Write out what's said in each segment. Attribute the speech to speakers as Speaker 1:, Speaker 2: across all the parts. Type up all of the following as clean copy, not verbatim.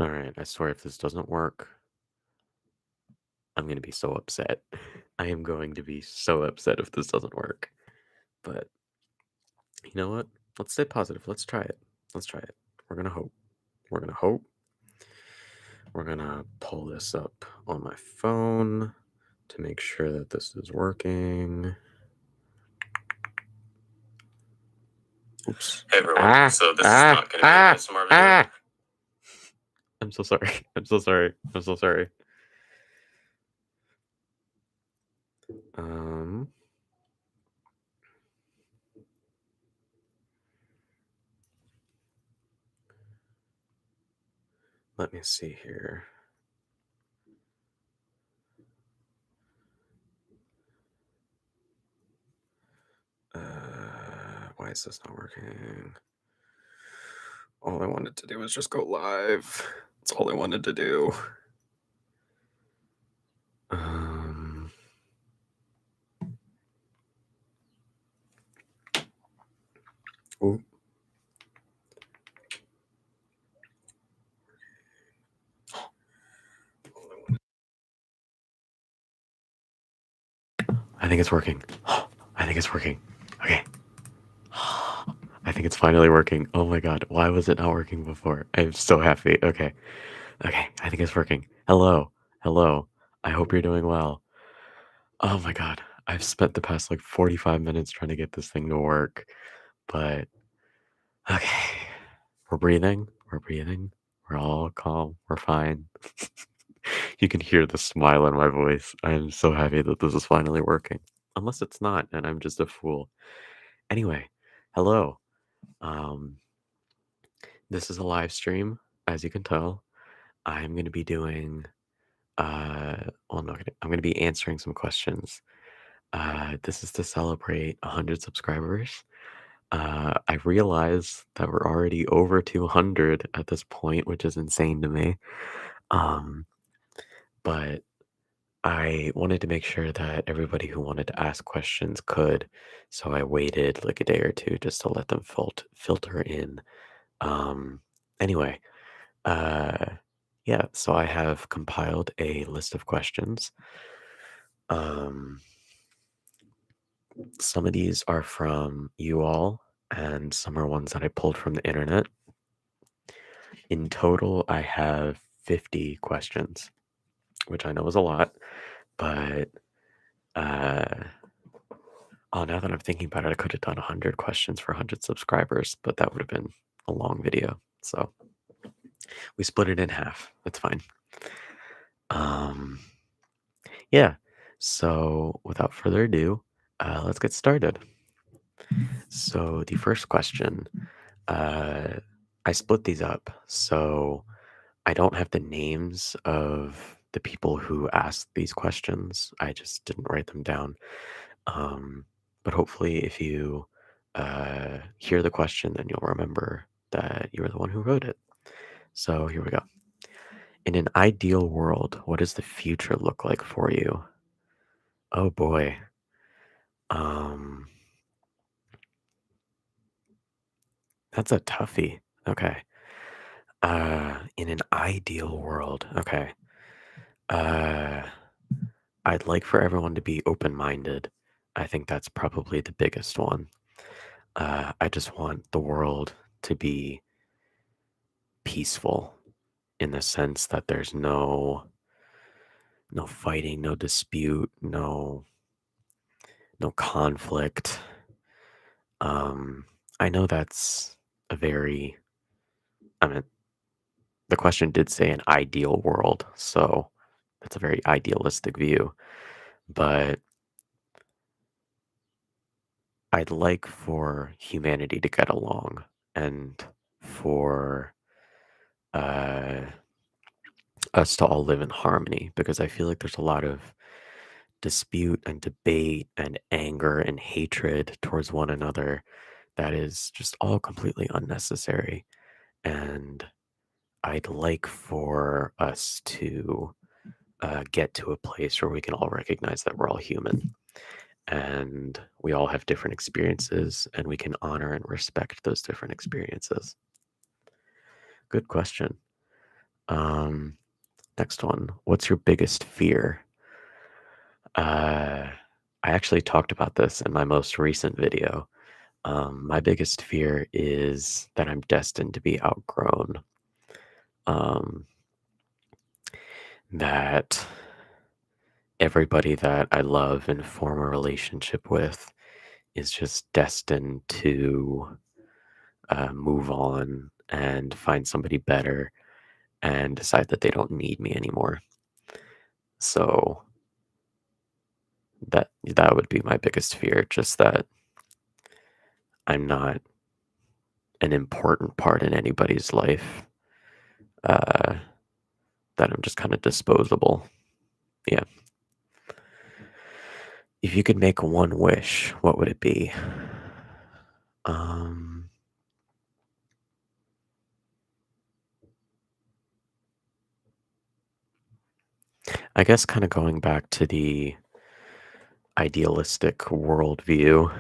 Speaker 1: All right, I swear if this doesn't work, I'm going to be so upset. I am going to be so upset if this doesn't work. But you know what? Let's stay positive. Let's try it. Let's try it. We're going to hope. We're going to hope. We're going to pull this up on my phone to make sure that this is working. Oops.
Speaker 2: Hey everyone, so this is not going to be an ASMR video.
Speaker 1: I'm so sorry. I'm so sorry. I'm so sorry. Let me see here. Why is this not working? All I wanted to do was just go live. That's all I wanted to do. Oh. I think it's working. I think it's working. Okay. I think it's finally working. Oh my god, why was it not working before? I'm so happy. Okay. Okay, I think it's working. Hello. Hello. I hope you're doing well. Oh my god. I've spent the past like 45 minutes trying to get this thing to work. But okay. We're breathing. We're breathing. We're all calm. We're fine. You can hear the smile in my voice. I am so happy that this is finally working. Unless it's not, and I'm just a fool. Anyway, hello. This is a live stream, as you can tell. I'm going to be doing, I'm going to be answering some questions. This is to celebrate 100 subscribers. I realize that we're already over 200 at this point, which is insane to me. But I wanted to make sure that everybody who wanted to ask questions could, so I waited like a day or two just to let them filter in. Anyway, uh, yeah, so I have compiled a list of questions. Some of these are from you all, and some are ones that I pulled from the internet. In total, I have 50 questions, which I know is a lot, but oh, now that I'm thinking about it, I could have done 100 questions for 100 subscribers, but that would have been a long video. So we split it in half. That's fine. Yeah. So without further ado, let's get started. So the first question, I split these up. So I don't have the names of the people who asked these questions. I just didn't write them down. But hopefully, if you hear the question, then you'll remember that you were the one who wrote it. So here we go. In an ideal world, what does the future look like for you? Oh boy. That's a toughie. Okay. In an ideal world, okay. I'd like for everyone to be open-minded. I think that's probably the biggest one. I just want the world to be peaceful in the sense that there's no fighting, no dispute, no conflict. I know that's a very, I mean, the question did say an ideal world, so that's a very idealistic view, but I'd like for humanity to get along and for us to all live in harmony, because I feel like there's a lot of dispute and debate and anger and hatred towards one another that is just all completely unnecessary. And I'd like for us to get to a place where we can all recognize that we're all human and we all have different experiences and we can honor and respect those different experiences. Good question. Um, Next one. What's your biggest fear? I actually talked about this in my most recent video. My biggest fear is that I'm destined to be outgrown. Um, that everybody that I love and form a relationship with is just destined to move on and find somebody better and decide that they don't need me anymore. So that would be my biggest fear, just that I'm not an important part in anybody's life. Uh, that I'm just kind of disposable. Yeah. If you could make one wish, what would it be? Um, I guess kind of going back to the idealistic worldview.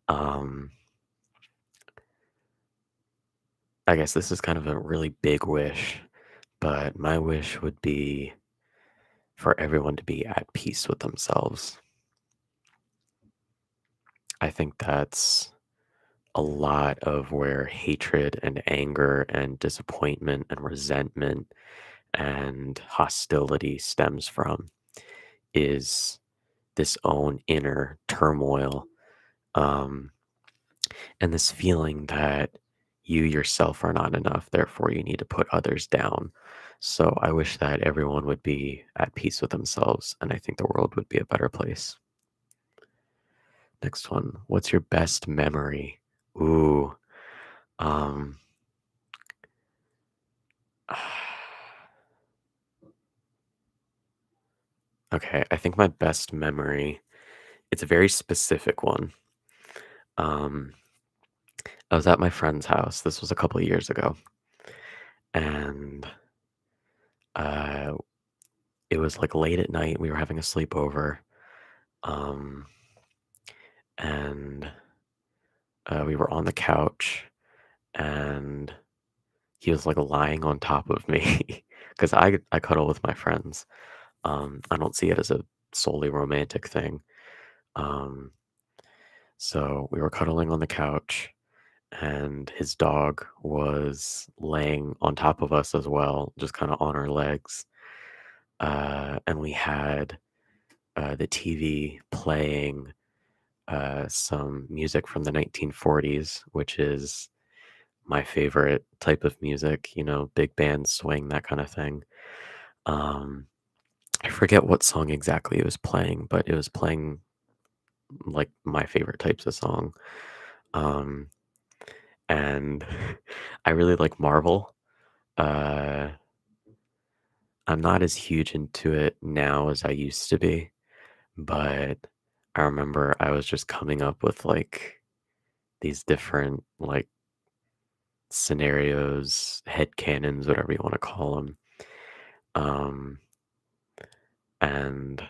Speaker 1: Um, I guess this is kind of a really big wish, but my wish would be for everyone to be at peace with themselves. I think that's a lot of where hatred and anger and disappointment and resentment and hostility stems from is this own inner turmoil, um, and this feeling that you yourself are not enough, therefore you need to put others down. So I wish that everyone would be at peace with themselves, and I think the world would be a better place. Next one. What's your best memory? Ooh. Um okay, I think my best memory, it's a very specific one. Um I was at my friend's house. This was a couple of years ago. And uh it was like late at night. We were having a sleepover. Um and we were on the couch and he was like lying on top of me because I cuddle with my friends. I don't see it as a solely romantic thing. Um, so we were cuddling on the couch, and his dog was laying on top of us as well, just kind of on our legs. And we had the TV playing some music from the 1940s, which is my favorite type of music, big band swing, that kind of thing. Um, I forget what song exactly it was playing, but it was playing like my favorite types of song. Um, and I really like Marvel. Uh, I'm not as huge into it now as I used to be, but I remember I was just coming up with like these different like scenarios, head canons, whatever you want to call them. Um, and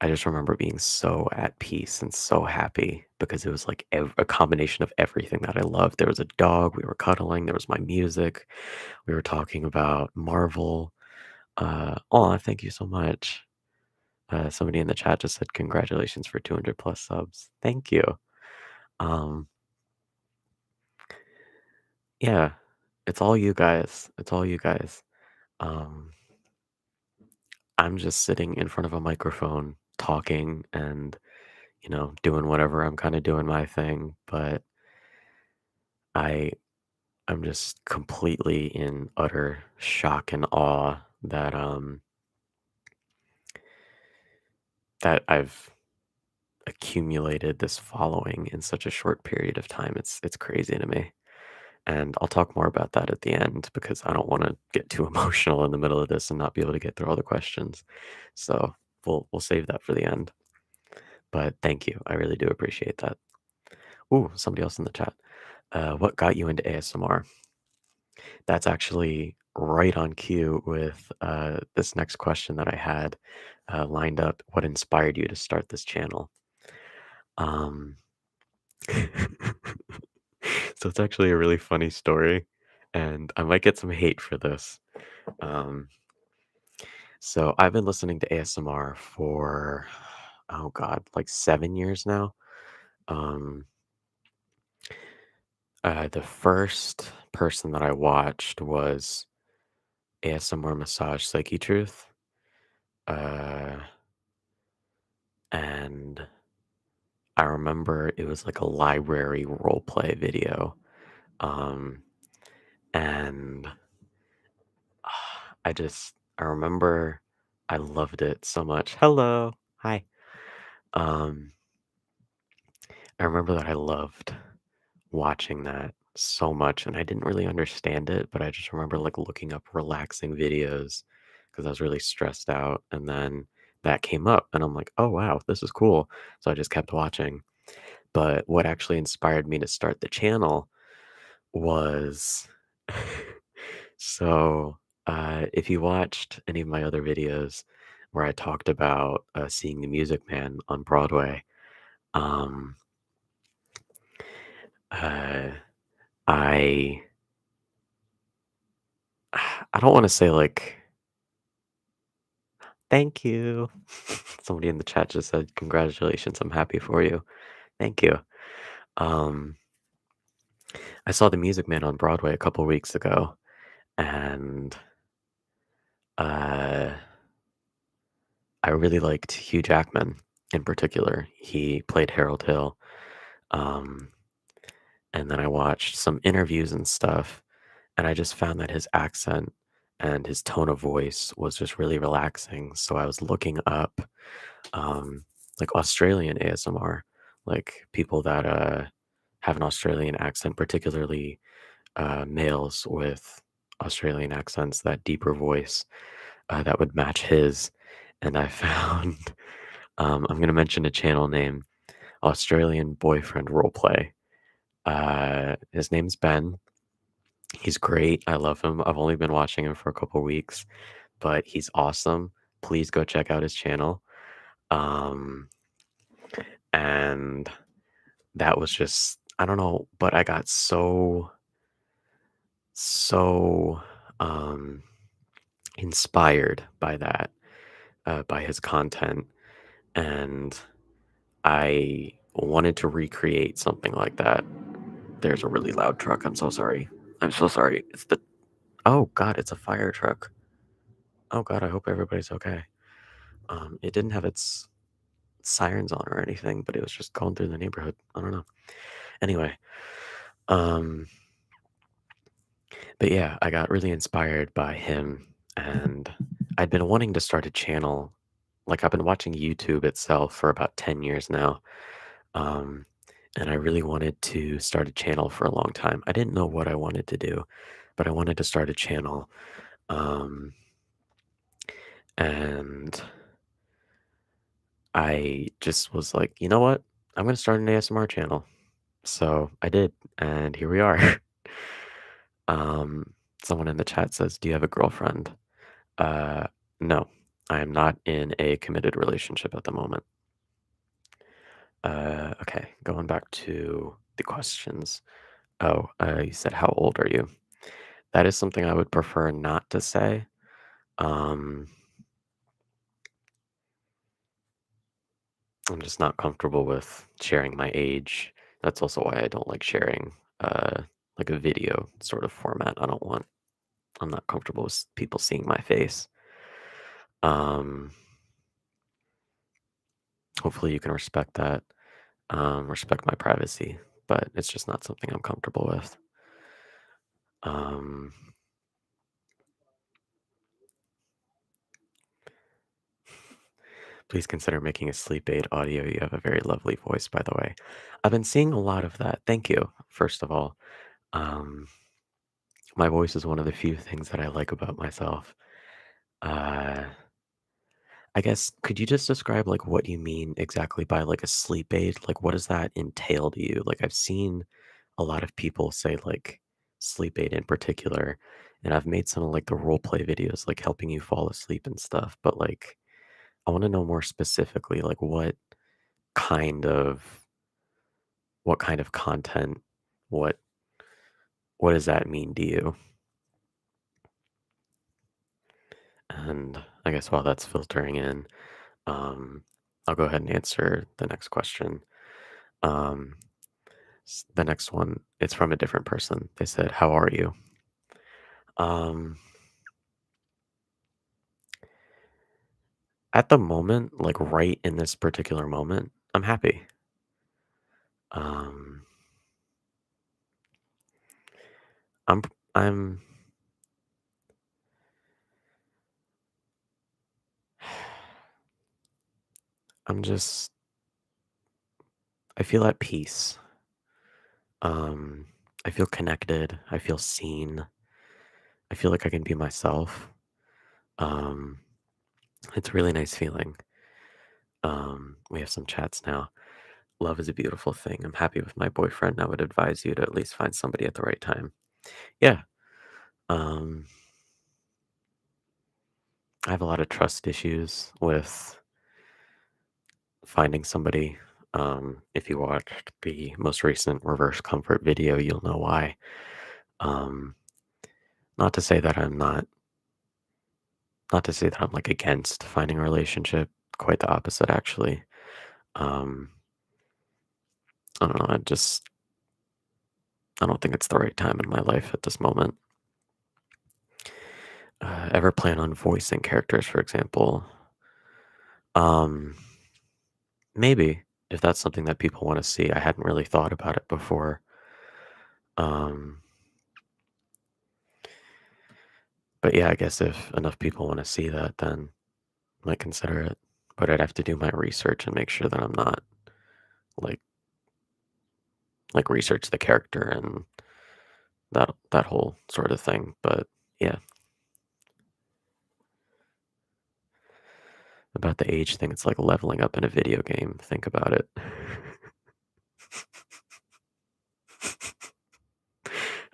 Speaker 1: I just remember being so at peace and so happy because it was like a combination of everything that I loved. There was a dog, we were cuddling, there was my music, we were talking about Marvel. Oh, thank you so much. Somebody in the chat just said congratulations for 200 plus subs. Thank you. Um, yeah, it's all you guys. It's all you guys. Um, I'm just sitting in front of a microphone talking and doing whatever. I'm kind of doing my thing, but I I'm just completely in utter shock and awe that I've accumulated this following in such a short period of time. It's crazy to me. And I'll talk more about that at the end because I don't want to get too emotional in the middle of this and not be able to get through all the questions. So we'll save that for the end. But thank you. I really do appreciate that. Ooh, somebody else in the chat. What got you into ASMR? That's actually right on cue with this next question that I had lined up. What inspired you to start this channel? Um, so it's actually a really funny story. and I might get some hate for this. Um, so I've been listening to ASMR for, oh God, like 7 years now. Um, the first person that I watched was ASMR Massage Psyche Truth. Uh, and I remember it was like a library role play video. Um, and I remember I loved it so much. Hello. Hi. Um, I remember that I loved watching that so much and I didn't really understand it, but I just remember like looking up relaxing videos because I was really stressed out. And then that came up and I'm like, oh wow, this is cool. So I just kept watching. But what actually inspired me to start the channel was so if you watched any of my other videos where I talked about seeing the Music Man on Broadway, um, uh, I I don't want to say like thank you. Somebody in the chat just said congratulations. I'm happy for you. Thank you. Um, I saw the Music Man on Broadway a couple weeks ago, and uh, I really liked Hugh Jackman in particular. He played Harold Hill. Um, and then I watched some interviews and stuff, and I just found that his accent and his tone of voice was just really relaxing. So I was looking up um, like Australian ASMR, like people that have an Australian accent, particularly males with Australian accents, that deeper voice that would match his. And I found, I'm going to mention a channel name, Australian Boyfriend Roleplay. His name's Ben. He's great. I love him. I've only been watching him for a couple weeks, but he's awesome. Please go check out his channel. Um, and that was just, I don't know, but I got so um, inspired by that, by his content. And I wanted to recreate something like that. There's a really loud truck. I'm so sorry. I'm so sorry. Oh God, it's a fire truck. Oh God, I hope everybody's okay. It didn't have its sirens on or anything, but it was just going through the neighborhood. I don't know. Anyway, um, but yeah, I got really inspired by him, and I'd been wanting to start a channel. Like I've been watching YouTube itself for about 10 years now. Um, and I really wanted to start a channel for a long time. I didn't know what I wanted to do, but I wanted to start a channel. Um, and I just was like, you know what? I'm going to start an ASMR channel. So I did, and here we are. um, Someone in the chat says, do you have a girlfriend? Uh, no, I am not in a committed relationship at the moment. Okay, going back to the questions. Oh, you said, how old are you? That is something I would prefer not to say. Um, I'm just not comfortable with sharing my age. That's also why I don't like sharing like a video sort of format. I'm not comfortable with people seeing my face. Um, Hopefully you can respect that, respect my privacy, but it's just not something I'm comfortable with. Um, Please consider making a sleep aid audio. You have a very lovely voice, by the way. I've been seeing a lot of that. Thank you, first of all. Um, my voice is one of the few things that I like about myself. Uh, I guess could you just describe like what you mean exactly by like a sleep aid? Like what does that entail to you? Like I've seen a lot of people say like sleep aid in particular, and I've made some of like the role play videos like helping you fall asleep and stuff, but like I want to know more specifically like kind of what kind of content, what what does that mean to you? And I guess while that's filtering in, I'll go ahead and answer the next question. Um, the next one, it's from a different person. They said, "How are you?" Um, at the moment, like right in this particular moment, I'm happy. Um, I'm I'm I'm just I feel at peace. Um, I feel connected. I feel seen. I feel like I can be myself. Um, it's a really nice feeling. We have some chats now. Love is a beautiful thing. I'm happy with my boyfriend. I would advise you to at least find somebody at the right time. Yeah. Um, I have a lot of trust issues with finding somebody. If you watched the most recent reverse comfort video, you'll know why. Um, not to say that I'm not to say that I'm like against finding a relationship. Quite the opposite, actually. Um, I don't know. I don't think it's the right time in my life at this moment. Ever plan on voicing characters, for example? Um, maybe if that's something that people want to see. I hadn't really thought about it before. Um, but yeah, I guess if enough people want to see that, then I might consider it. But I'd have to do my research and make sure that I'm not like research the character and that whole sort of thing. But yeah, about the age thing, it's like leveling up in a video game. Think about it.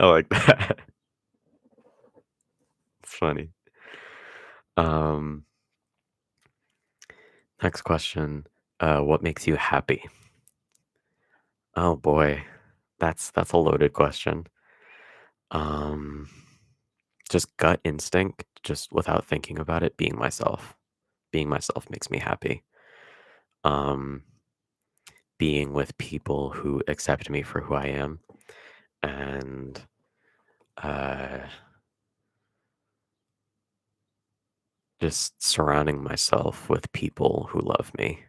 Speaker 1: I like that. It's funny. Um, next question. What makes you happy? Oh boy, that's a loaded question. Um, just gut instinct, just without thinking about it, being myself. Being myself makes me happy. Um, being with people who accept me for who I am, and uh, just surrounding myself with people who love me.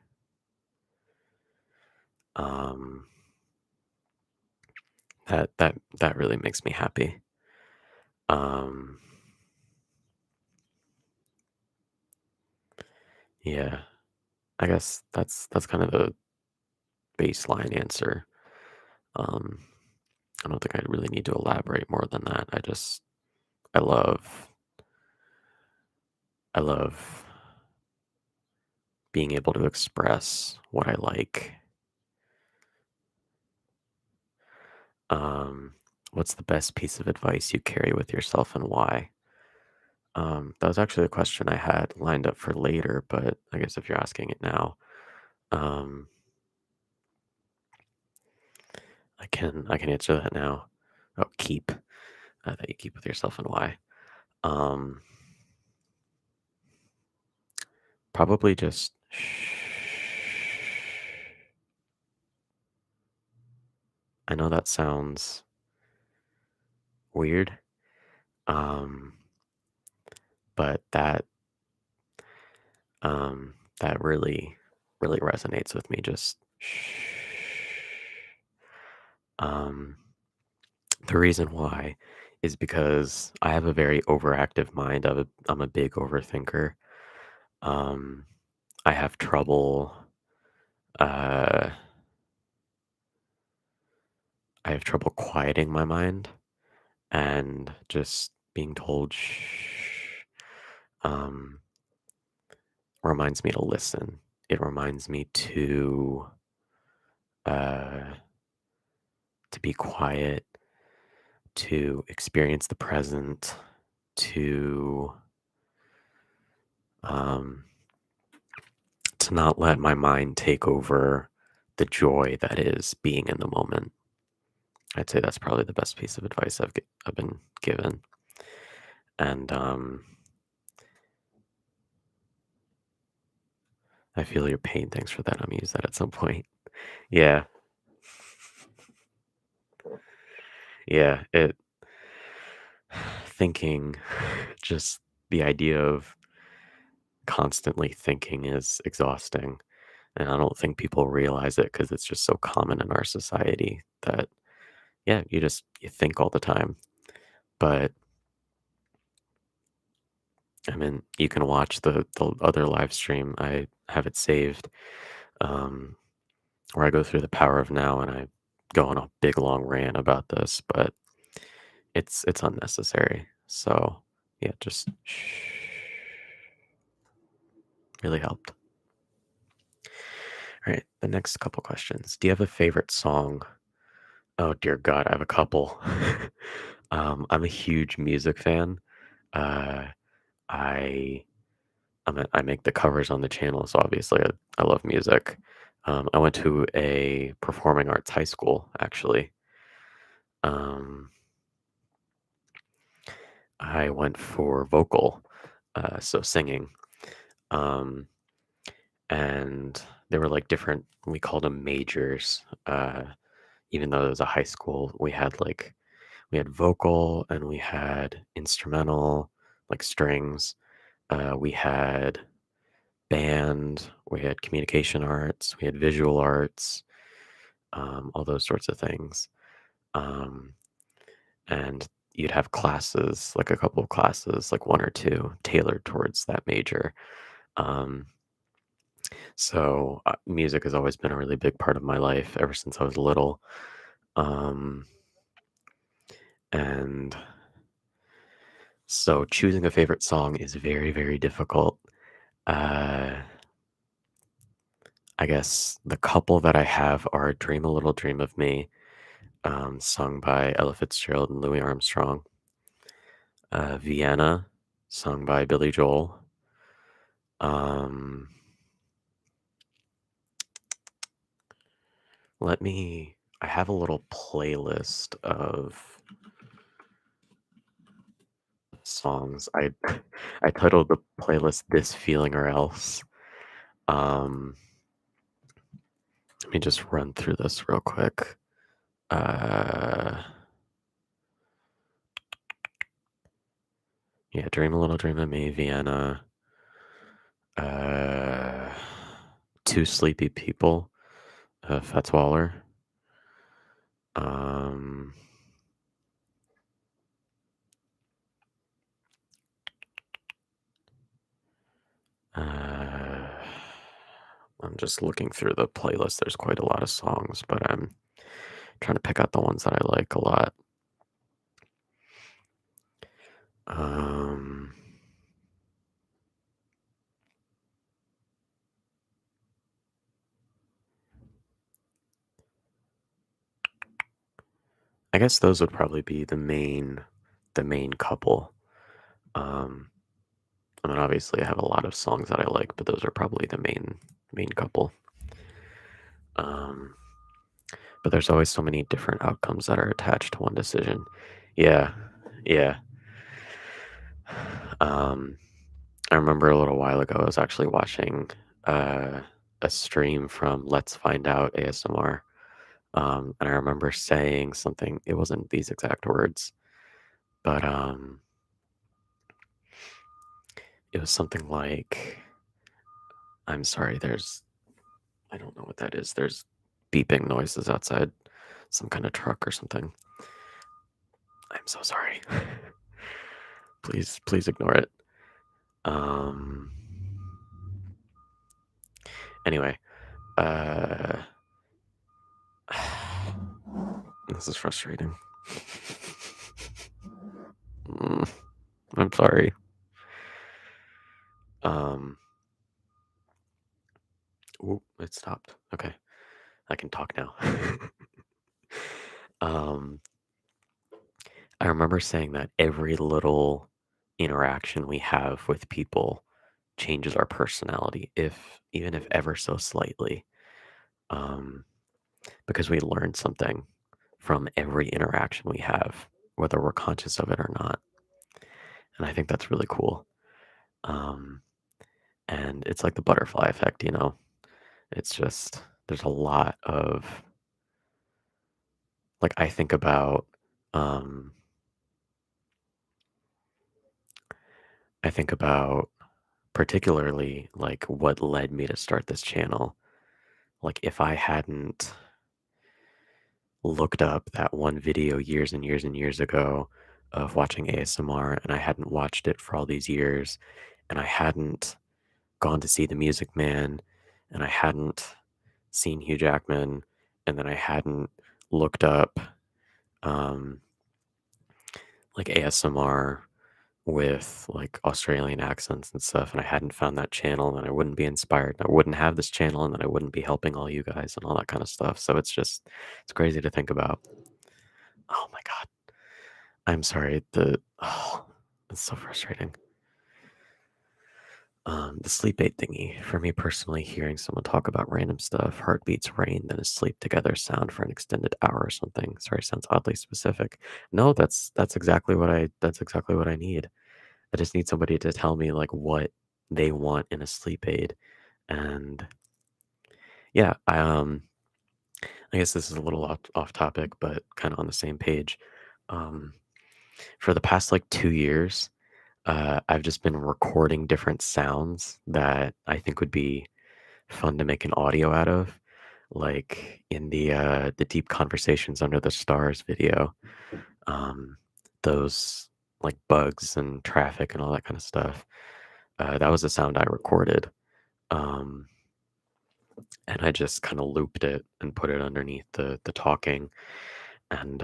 Speaker 1: Um, that really makes me happy. Um, yeah, I guess that's kind of the baseline answer. Um, I don't think I really need to elaborate more than that. I love I love being able to express what I like. Um, what's the best piece of advice you carry with yourself and why? That was actually a question I had lined up for later, but I guess if you're asking it now, um, I can answer that now. Oh, keep that you keep with yourself and why. Um, probably just I know that sounds weird, um, but that really resonates with me. Just um, the reason why is because I have a very overactive mind. I'm a big overthinker. Um, I have trouble. Uh, I have trouble quieting my mind and just being told shh. Um, reminds me to listen. It reminds me uh, to be quiet, to experience the present, to um, to not let my mind take over the joy that is being in the moment. I'd say that's probably the best piece of advice I've been given. And I feel your pain. Thanks for that. I'm gonna use that at some point. Yeah, yeah. It thinking, just the idea of constantly thinking is exhausting, and I don't think people realize it because it's just so common in our society that yeah, you think all the time. But I mean, you can watch the other live stream. I have it saved, um, where I go through the power of now and I go on a big long rant about this, but it's unnecessary. So yeah, just shh, really helped. All right, the next couple questions. Do you have a favorite song? Oh dear God, I have a couple. I'm a huge music fan. Uh, I I make the covers on the channel, so obviously I love music. I went to a performing arts high school, actually. Um, I went for vocal, so singing. Um, and there were like different, we called them majors. Even though it was a high school, we had vocal and we had instrumental, like strings. We had band, we had communication arts, we had visual arts, all those sorts of things. Um, and you'd have classes, like a couple of classes, like one or two, tailored towards that major. Um, so music has always been a really big part of my life ever since I was little. Um, and so choosing a favorite song is very, very difficult. Uh, I guess the couple that I have are Dream a Little Dream of Me, sung by Ella Fitzgerald and Louis Armstrong. Vienna, sung by Billy Joel. Um, let me, I have a little playlist of songs. I titled the playlist This Feeling or Else. Um, let me just run through this real quick. Uh, yeah, Dream a Little Dream of Me, Vienna. Uh, Two Sleepy People, Fats Waller. Um, uh, I'm just looking through the playlist. There's quite a lot of songs, but I'm trying to pick out the ones that I like a lot. Um, I guess those would probably be the main couple. Um, I mean, obviously, I have a lot of songs that I like, but those are probably the main couple. Um, but there's always so many different outcomes that are attached to one decision. Yeah, yeah. Um, I remember a little while ago, I was actually watching uh, a stream from Let's Find Out ASMR. And I remember saying something, it wasn't these exact words, but it was something like, I'm sorry, I don't know what that is. There's beeping noises outside some kind of truck or something. I'm so sorry. Please ignore it. Um, anyway, uh, this is frustrating. Mm, I'm sorry. Um, it stopped. Okay, I can talk now. um, I remember saying that every little interaction we have with people changes our personality, if even if ever so slightly, um, because we learn something from every interaction we have, whether we're conscious of it or not. And I think that's really cool. Um, and it's like the butterfly effect, you know? It's just, there's a lot of, like, um, I think about particularly like what led me to start this channel. Like, if I hadn't looked up that one video years and years and years ago of watching ASMR, and I hadn't watched it for all these years, and I hadn't gone to see The Music Man, and I hadn't seen Hugh Jackman, and then I hadn't looked up um, like ASMR with like Australian accents and stuff, and I hadn't found that channel, and I wouldn't be inspired. I wouldn't have this channel, and then I wouldn't be helping all you guys and all that kind of stuff. So it's crazy to think about. Oh my God. I'm sorry. It's so frustrating. The sleep aid thingy, for me personally, hearing someone talk about random stuff, heartbeats, rain, then a sleep together sound for an extended hour or something. Sorry, sounds oddly specific. No, that's exactly what I need. I just need somebody to tell me like what they want in a sleep aid. And yeah, I guess this is a little off topic, but kind of on the same page. Um, for the past like 2 years, I've just been recording different sounds that I think would be fun to make an audio out of, like in the Deep Conversations Under the Stars video. Um, those like bugs and traffic and all that kind of stuff. That was the sound I recorded, um, and I just kind of looped it and put it underneath the talking, and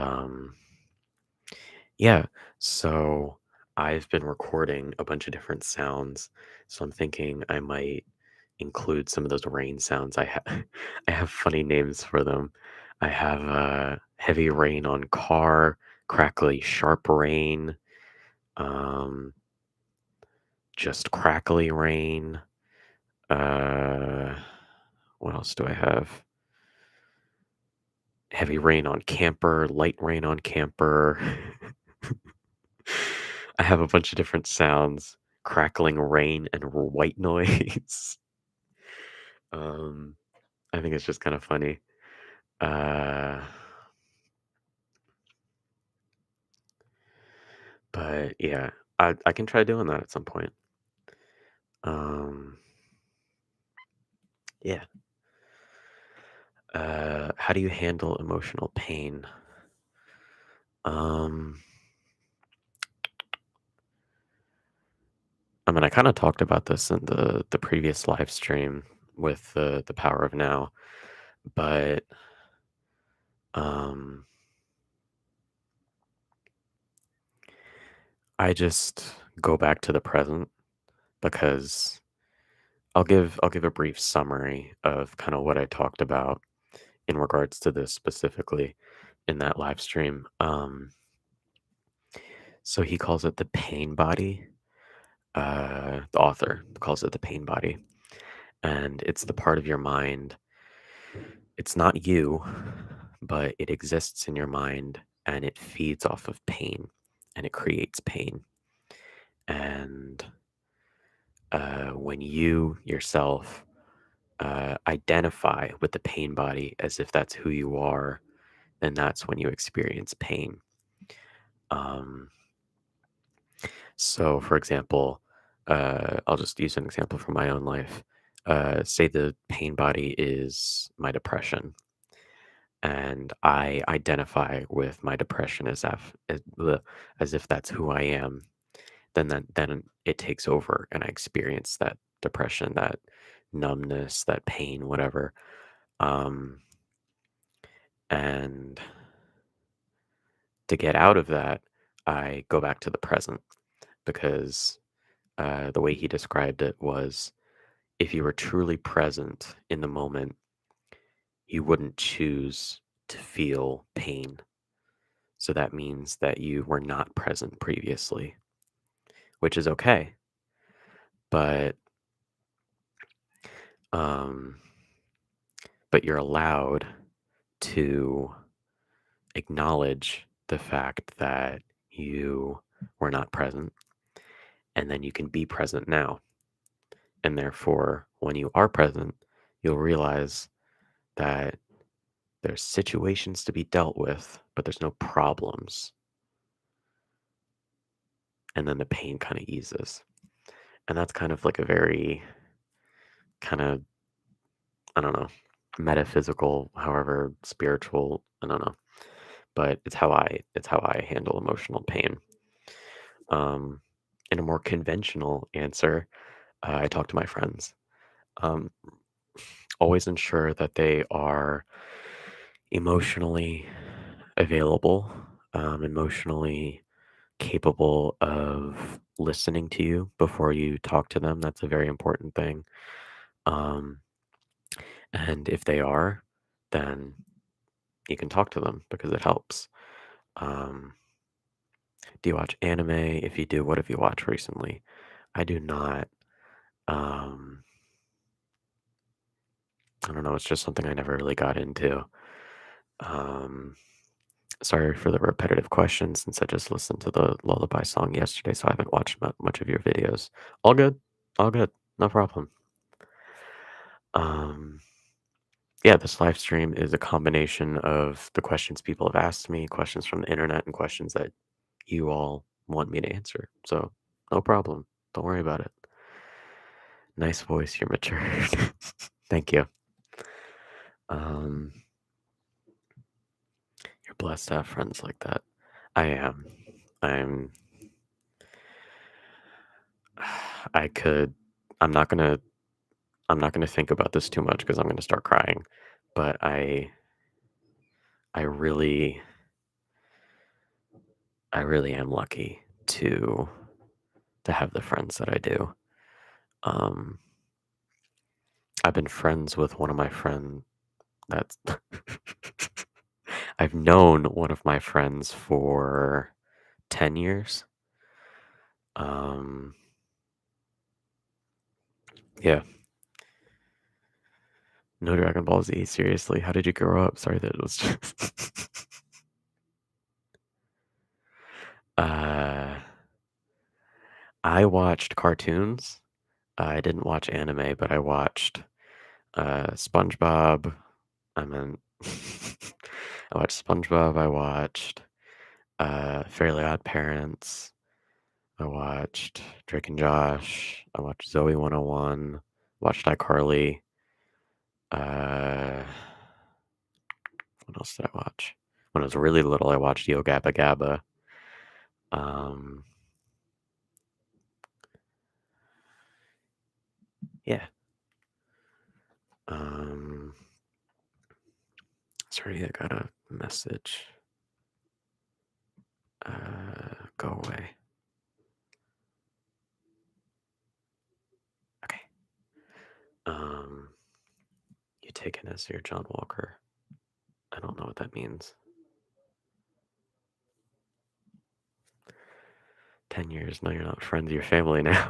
Speaker 1: yeah, so I've been recording a bunch of different sounds. So I'm thinking I might include some of those rain sounds. I have funny names for them. I have heavy rain on car, crackly sharp rain, um, just crackly rain. Uh, what else do I have? Heavy rain on camper, light rain on camper. I have a bunch of different sounds, crackling rain and white noise. um, I think it's just kind of funny. Uh, but yeah, I can try doing that at some point. Um, yeah. How do you handle emotional pain? Um, I mean, I kind of talked about this in the previous live stream with the power of now, but um, I just go back to the present because I'll give a brief summary of kind of what I talked about in regards to this specifically in that live stream. So he calls it the pain body. The author calls it the pain body, and it's the part of your mind. It's not you, but it exists in your mind, and it feeds off of pain, and it creates pain. And when you yourself identify with the pain body as if that's who you are, then that's when you experience pain. Um, so, for example, I'll just use an example from my own life. Say the pain body is my depression, and I identify with my depression as if that's who I am. Then it takes over, and I experience that depression, that numbness, that pain, whatever. Um, and to get out of that, I go back to the present because the way he described it was if you were truly present in the moment, you wouldn't choose to feel pain. So that means that you were not present previously, which is okay. But um, but you're allowed to acknowledge the fact that you were not present, and then you can be present now. And therefore, when you are present, you'll realize that there's situations to be dealt with, but there's no problems. And then the pain kind of eases. And that's kind of like a very kind of, I don't know, metaphysical, however spiritual, I don't know. But it's how I handle emotional pain. Um, in a more conventional answer, I talk to my friends. Um, always ensure that they are emotionally available, emotionally capable of listening to you before you talk to them. That's a very important thing. Um, and if they are, then you can talk to them because it helps. Um, do you watch anime? If you do, what have you watched recently? I do not. Um, I don't know. It's just something I never really got into. Um, sorry for the repetitive questions since I just listened to the Lullaby song yesterday, so I haven't watched much of your videos. All good. All good. No problem. Um, yeah, this live stream is a combination of the questions people have asked me, questions from the internet, and questions that you all want me to answer. So, no problem. Don't worry about it. Nice voice. You're mature. Thank you. Um, you're blessed to have friends like that. I am. I'm. I could. I'm not gonna. I'm not gonna think about this too much because I'm gonna start crying. But I really, I really am lucky to have the friends that I do. Um, I've been friends with one of my friends. That's. I've known one of my friends for 10 years. Um, yeah. No Dragon Ball Z. Seriously, how did you grow up? Sorry that it was just. uh, I watched cartoons. I didn't watch anime, but I watched SpongeBob. I mean, I watched SpongeBob. I watched Fairly Odd Parents. I watched Drake and Josh. I watched Zoe 101. Watched iCarly. Uh, what else did I watch? When I was really little, I watched Yo Gabba Gabba. Um, yeah. Um, sorry, I got a message. Go away. Okay. You taken as your John Walker. I don't know what that means. 10 years. No, you're not friends. You're family now.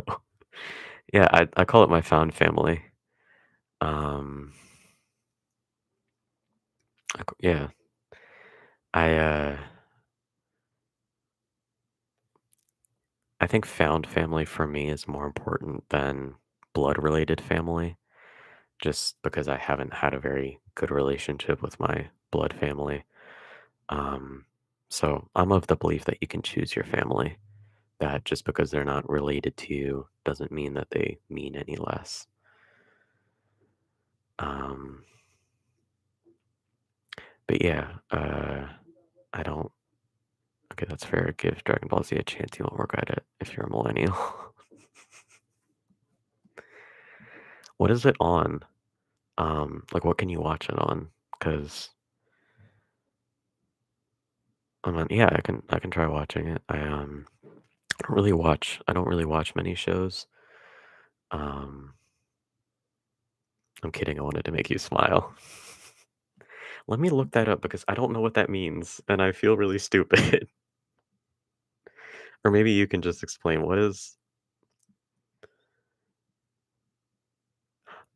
Speaker 1: Yeah, I call it my found family. Um, yeah, I I think found family for me is more important than blood related family, just because I haven't had a very good relationship with my blood family. Um, so I'm of the belief that you can choose your family. That just because they're not related to you doesn't mean that they mean any less. Um, but yeah, I don't. Okay, that's fair. Give Dragon Ball Z a chance. You won't regret it if you're a millennial. What is it on? Like what can you watch it on? Because I'm on. Yeah, I can try watching it. I don't really watch many shows. Um, I'm kidding. I wanted to make you smile. Let me look that up because I don't know what that means, and I feel really stupid. Or maybe you can just explain what is.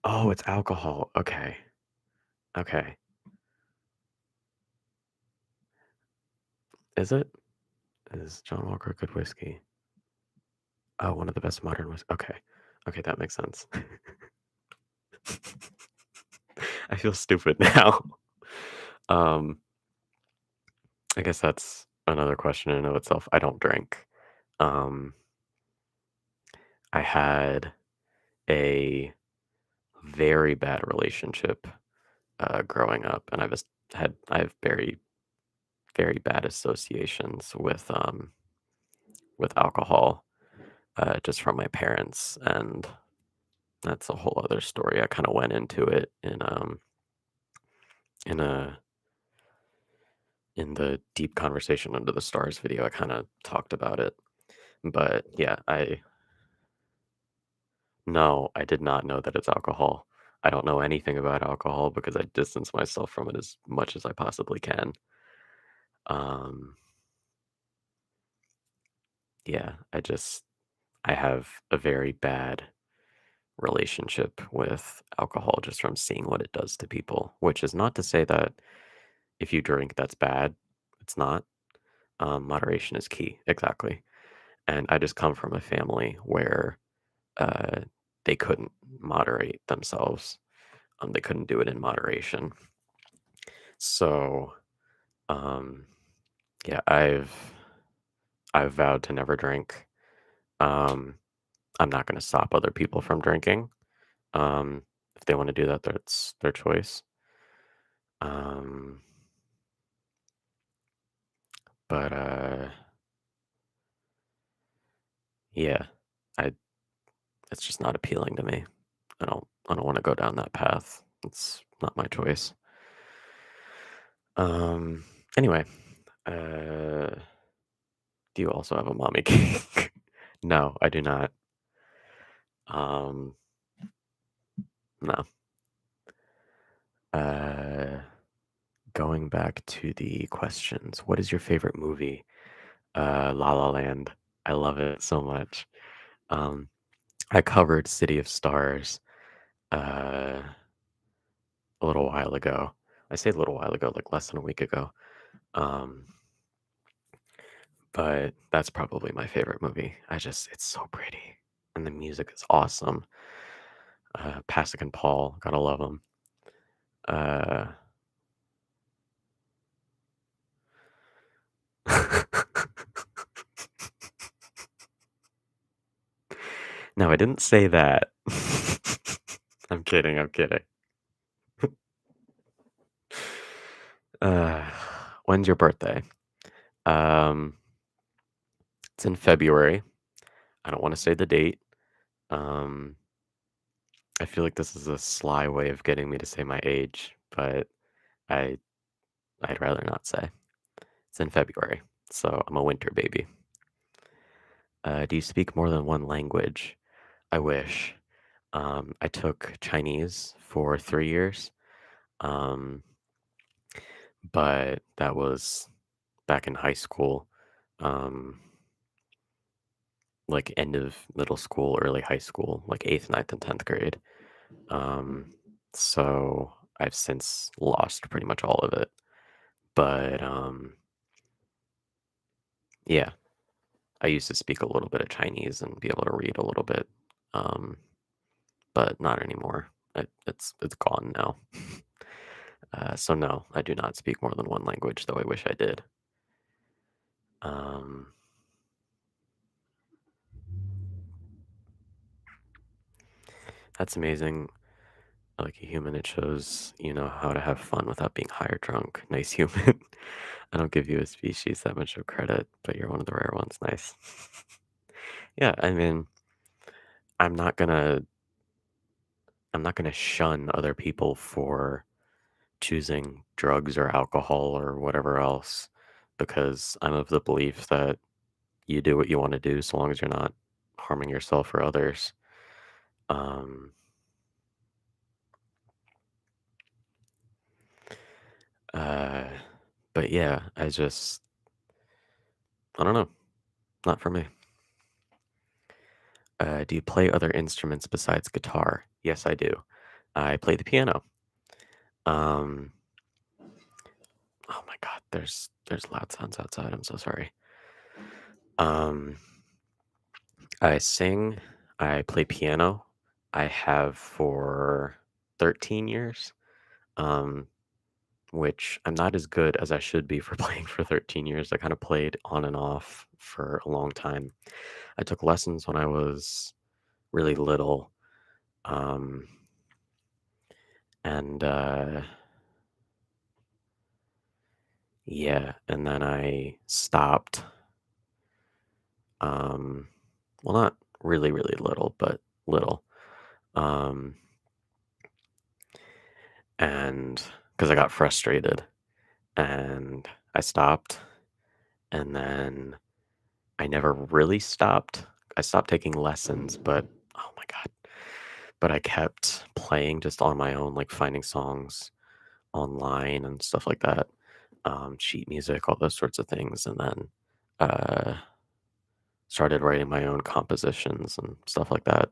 Speaker 1: Oh, it's alcohol. Okay. Okay. Is it? Is John Walker good whiskey? Oh, one of the best modern whiskey. Okay. Okay, that makes sense. I feel stupid now. Um, I guess that's another question in and of itself. I don't drink. Um, I had a very bad relationship growing up, and I have very bad associations with alcohol just from my parents, and that's a whole other story. I kind of went into it in a in the deep conversation under the stars video. I kind of talked about it, but yeah, I no, I did not know that it's alcohol. I don't know anything about alcohol because I distance myself from it as much as I possibly can. Um, yeah, I have a very bad relationship with alcohol just from seeing what it does to people, which is not to say that if you drink, that's bad. It's not. Moderation is key. Exactly. And I just come from a family where uh, they couldn't moderate themselves. They couldn't do it in moderation. So, um, yeah, I've vowed to never drink. Um, I'm not going to stop other people from drinking. Um, if they want to do that, that's their choice. Um, but yeah, I it's just not appealing to me. I don't want to go down that path. It's not my choice. Um, anyway, uh, do you also have a mommy cake? No, I do not. Um, no. Uh, going back to the questions, what is your favorite movie? La La Land. I love it so much. Um, I covered City of Stars uh, a little while ago. I say a little while ago, like less than a week ago. Um, but that's probably my favorite movie. It's so pretty, and the music is awesome. Pasek and Paul, gotta love them. Uh, no, I didn't say that. I'm kidding. I'm kidding. Uh, when's your birthday? Um, it's in February. I don't want to say the date. Um, I feel like this is a sly way of getting me to say my age, but I I'd rather not say. It's in February, so I'm a winter baby. Do you speak more than one language? I wish. I took Chinese for 3 years, um, but that was back in high school, um, like end of middle school, early high school, like eighth, ninth, and 10th grade. Um, so I've since lost pretty much all of it. But yeah, I used to speak a little bit of Chinese and be able to read a little bit, um, but not anymore. It's gone now. So no, I do not speak more than one language, though I wish I did. Um, that's amazing. Like a human, it shows you know how to have fun without being high or drunk. Nice human. I don't give you a species that much of credit, but you're one of the rare ones. Nice. Yeah, I mean, I'm not gonna I'm not gonna shun other people for choosing drugs or alcohol or whatever else because I'm of the belief that you do what you want to do so long as you're not harming yourself or others. Um, uh, but yeah, I don't know, not for me. Do you play other instruments besides guitar? Yes, I do. I play the piano. Um, oh my God, there's There's loud sounds outside. I'm so sorry. Um, I sing. I play piano. I have for 13 years. Um, which I'm not as good as I should be for playing for 13 years. I kind of played on and off for a long time. I took lessons when I was really little. Um, and yeah, and then I stopped. Um, well, not really, really little, but little. Um, and because I got frustrated and I stopped. And then I never really stopped. I stopped taking lessons, but oh my God. But I kept playing just on my own, like finding songs online and stuff like that, sheet music, all those sorts of things. And then uh, started writing my own compositions and stuff like that.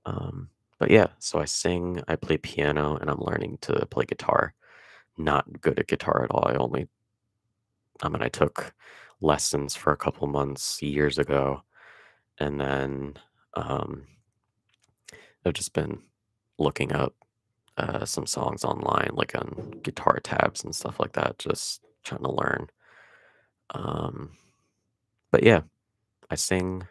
Speaker 1: Um, but yeah, so I sing, I play piano, and I'm learning to play guitar. Not good at guitar at all. I took lessons for a couple months years ago, and then um, I've just been looking up some songs online, like on guitar tabs and stuff like that, just trying to learn. Um, but yeah, I sing.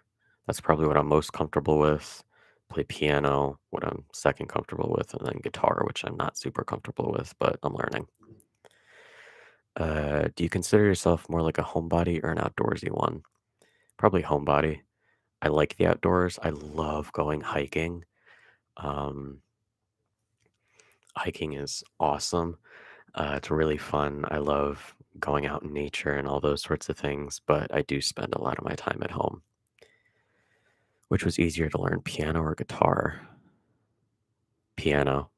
Speaker 1: That's probably what I'm most comfortable with. Play piano, what I'm second comfortable with, and then guitar, which I'm not super comfortable with, but I'm learning. Do you consider yourself more like a homebody or an outdoorsy one? Probably homebody. I like the outdoors. I love going hiking. Um, Hiking is awesome. It's really fun. I love going out in nature and all those sorts of things, but I do spend a lot of my time at home. Which was easier to learn, piano or guitar? Piano.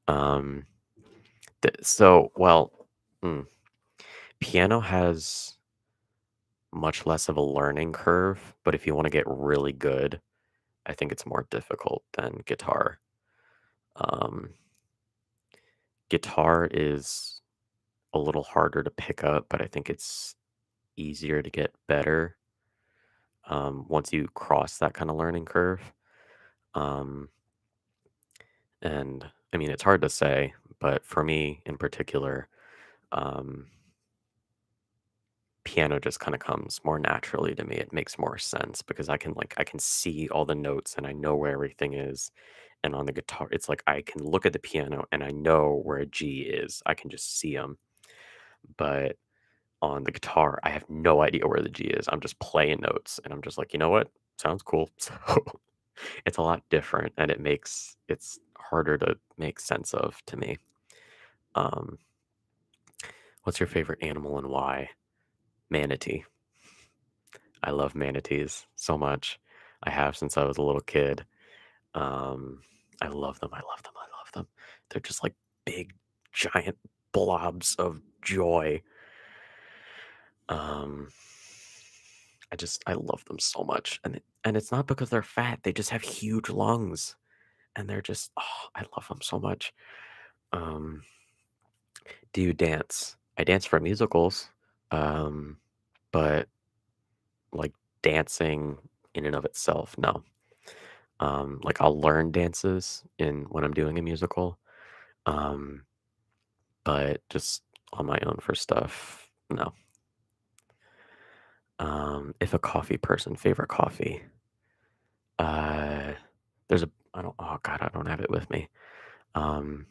Speaker 1: Um, well, mm, piano has much less of a learning curve, but if you want to get really good, I think it's more difficult than guitar. Um, Guitar is a little harder to pick up, but I think it's easier to get better once you cross that kind of learning curve. Um, and I mean, it's hard to say, but for me in particular, um, piano just kind of comes more naturally to me. It makes more sense because I can see all the notes and I know where everything is. And on the guitar, it's like I can look at the piano and I know where a G is. I can just see them. But on the guitar, I have no idea where the G is. I'm just playing notes and I'm just like, you know what? Sounds cool. So it's a lot different and it's harder to make sense of to me. Um, what's your favorite animal and why? Manatee. I love manatees so much. I have since I was a little kid. Um, I love them. I love them. I love them. They're just like big, giant blobs of joy. Um, I love them so much, and it's not because they're fat. They just have huge lungs, and they're just I love them so much. Um, do you dance? I dance for musicals, um, but like dancing in and of itself, no. Like I'll learn dances in when I'm doing a musical, um, but just on my own for stuff, no. If a coffee person, favorite coffee. Uh, there's a I don't oh god, I don't have it with me. Um,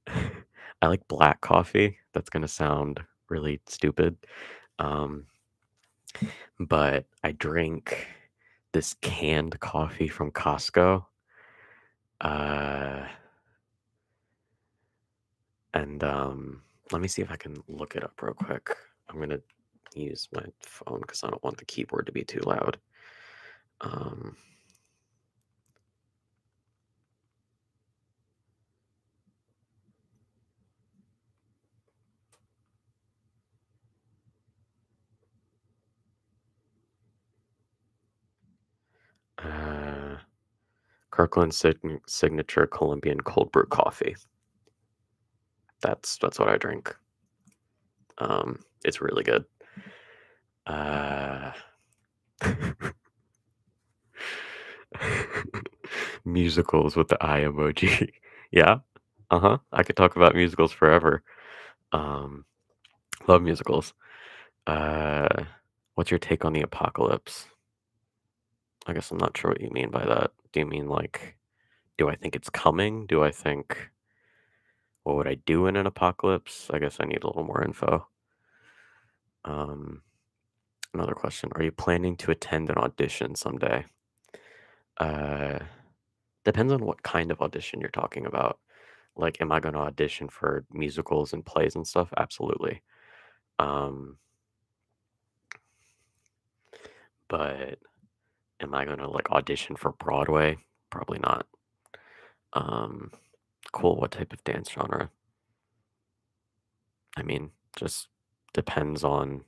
Speaker 1: I like black coffee. That's gonna sound really stupid. Um, but I drink this canned coffee from Costco. Uh, and let me see if I can look it up real quick. I'm gonna use my phone because I don't want the keyboard to be too loud. Um, uh, Kirkland Signature Colombian cold brew coffee. That's what I drink. It's really good. Uh, musicals with the eye emoji. Yeah. Uh-huh. I could talk about musicals forever. Um, love musicals. Uh, what's your take on the apocalypse? I guess I'm not sure what you mean by that. Do you mean like, do I think it's coming? Do I think, what would I do in an apocalypse? I guess I need a little more info. Um, another question. Are you planning to attend an audition someday? Uh, depends on what kind of audition you're talking about. Like, am I going to audition for musicals and plays and stuff? Absolutely. Um, but am I going to like audition for Broadway? Probably not. Um, cool. What type of dance genre? I mean, just depends on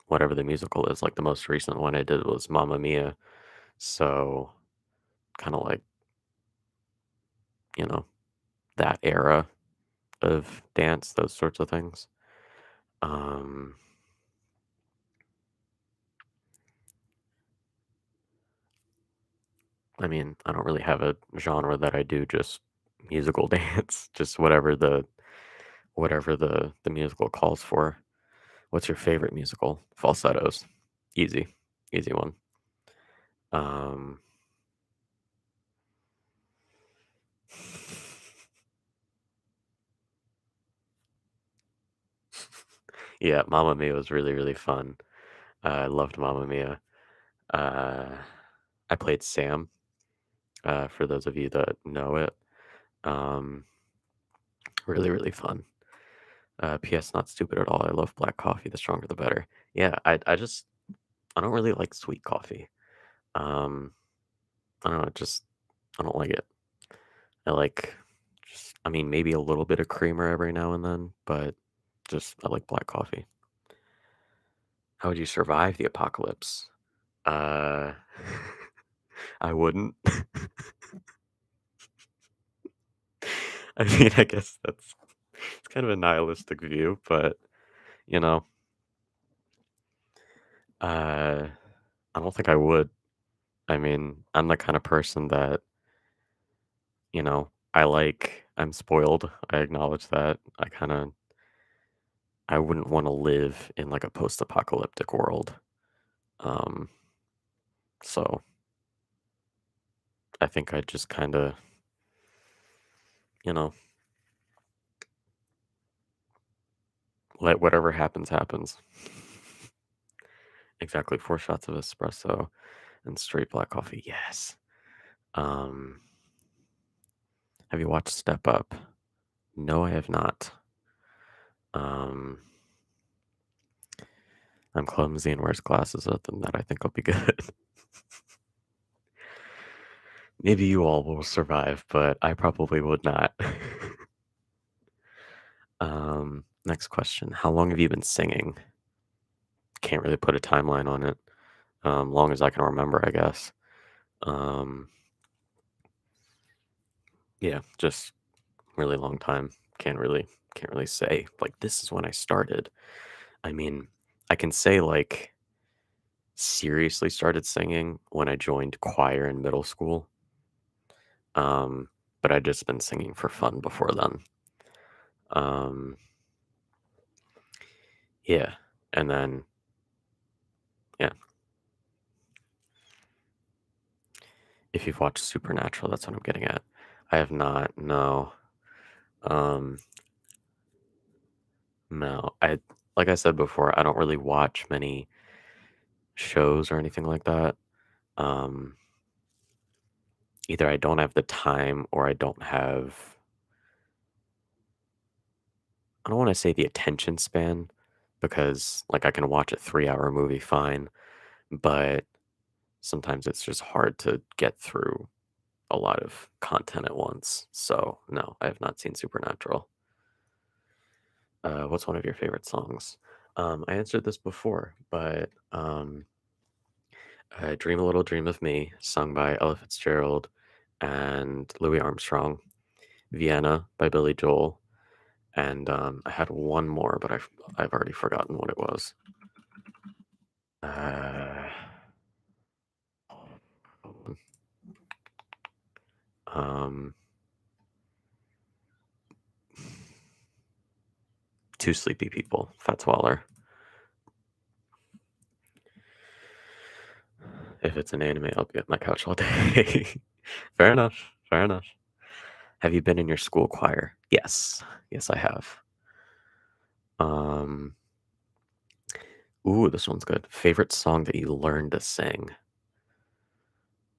Speaker 1: whatever the musical is. Like the most recent one I did was Mamma Mia. So kind of like, you know, that era of dance, those sorts of things. Um, I mean, I don't really have a genre that I do, just musical dance, just whatever the musical calls for. What's your favorite musical? Falsettos. Easy. Easy one. Um Yeah, Mamma Mia was really, really fun. I loved Mamma Mia. Uh I played Sam, for those of you that know it. Um really, really fun. PS not stupid at all. I love black coffee, the stronger the better. Yeah, I don't really like sweet coffee. Um I don't know, just I don't like it. I like just I mean, maybe a little bit of creamer every now and then, but just I like black coffee. How would you survive the apocalypse? Uh, I wouldn't. I mean, I guess that's it's kind of a nihilistic view, but you know, uh, I don't think I would. I mean, I'm the kind of person that, I'm spoiled. I acknowledge that. I wouldn't want to live in like a post-apocalyptic world. Um, so I think I just kind of, you know, let whatever happens happens. Exactly, 4 shots of espresso and straight black coffee. Yes. Um, have you watched Step Up? No, I have not. Um, I'm clumsy and wears glasses. Other than that, I think I'll be good. Maybe you all will survive, but I probably would not. Next question. How long have you been singing? Can't really put a timeline on it. Long as I can remember, I guess. Um, yeah, just really long time. Can't really say like this is when I started. I mean, I can say like seriously started singing when I joined choir in middle school. Um, but I'd just been singing for fun before then. Um, yeah, and then yeah, if you've watched Supernatural, that's what I'm getting at. I have not. No. Um, no. I like I said before, I don't really watch many shows or anything like that. Um, either I don't have the time or I don't want to say the attention span because like I can watch a 3-hour movie fine, but sometimes it's just hard to get through a lot of content at once. So no, I have not seen Supernatural. What's one of your favorite songs? I answered this before, but "Dream a Little Dream of Me," sung by Ella Fitzgerald and Louis Armstrong. "Vienna" by Billy Joel, And I had one more, but I've already forgotten what it was. Um, Two Sleepy People, Fats Waller. If it's an anime, I'll be at my couch all day. Fair enough. Fair enough. Have you been in your school choir? Yes. Yes, I have. Ooh, this one's good. Favorite song that you learned to sing?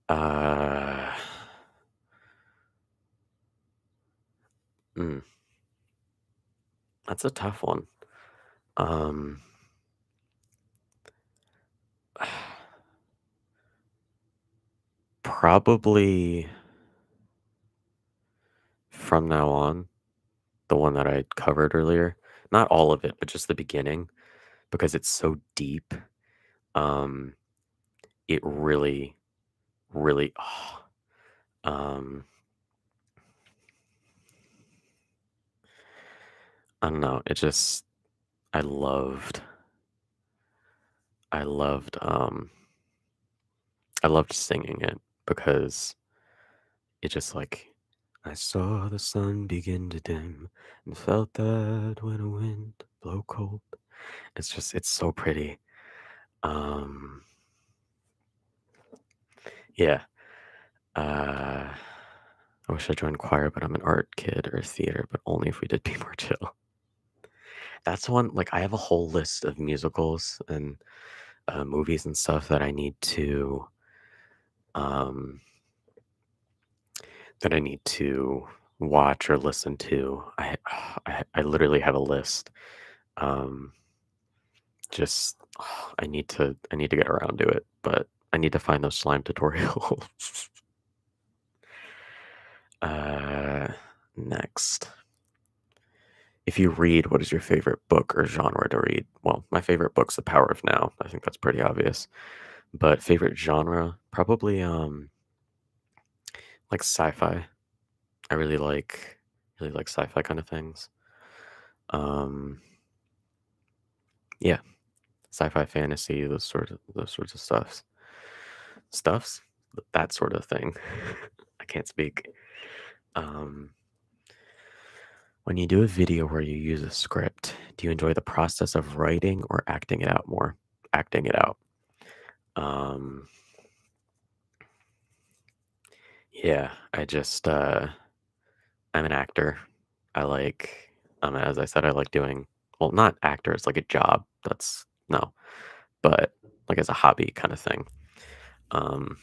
Speaker 1: Uh, mm, that's a tough one. Um, Probably From Now On, the one that I covered earlier. Not all of it, but just the beginning, because it's so deep. Um, it really, really, um, I don't know. I loved, I loved, I loved singing it because it just like, I saw the sun begin to dim and felt that when a wind blow cold. It's so pretty. Um, yeah. I wish I joined choir, but I'm an art kid, or theater, but only if we did Be More Chill. That's one, like, I have a whole list of musicals and movies and stuff um, that I need to watch or listen to. I literally have a list. Um, just I need to get around to it, but I need to find those slime tutorials. uh, Next. If you read, what is your favorite book or genre to read? Well, my favorite book's The Power of Now. I think that's pretty obvious. But favorite genre, probably like sci-fi. I really like sci-fi kind of things. Um yeah, sci-fi fantasy, those sorts of stuffs, that sort of thing. I can't speak. Um when you do a video where you use a script, do you enjoy the process of writing or acting it out more? Acting it out. Um Yeah, I'm an actor. I like as I said, I like doing, well, not actor, it's like a job. That's no, but like as a hobby kind of thing. Um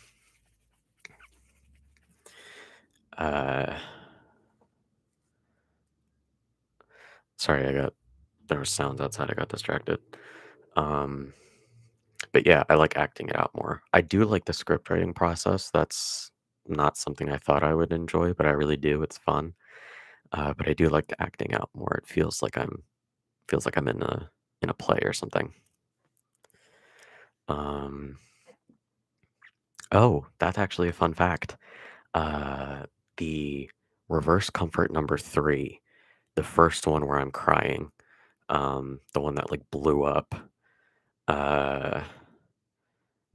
Speaker 1: uh Sorry, there were sounds outside, I got distracted. Um but yeah, I like acting it out more. I do like the script writing process. That's not something I thought I would enjoy, but I really do. It's fun. But I do like the acting out more. It feels like I'm in a play or something. Um, oh, that's actually a fun fact. Uh, the reverse comfort number three, the first one where I'm crying, the one that like blew up, uh,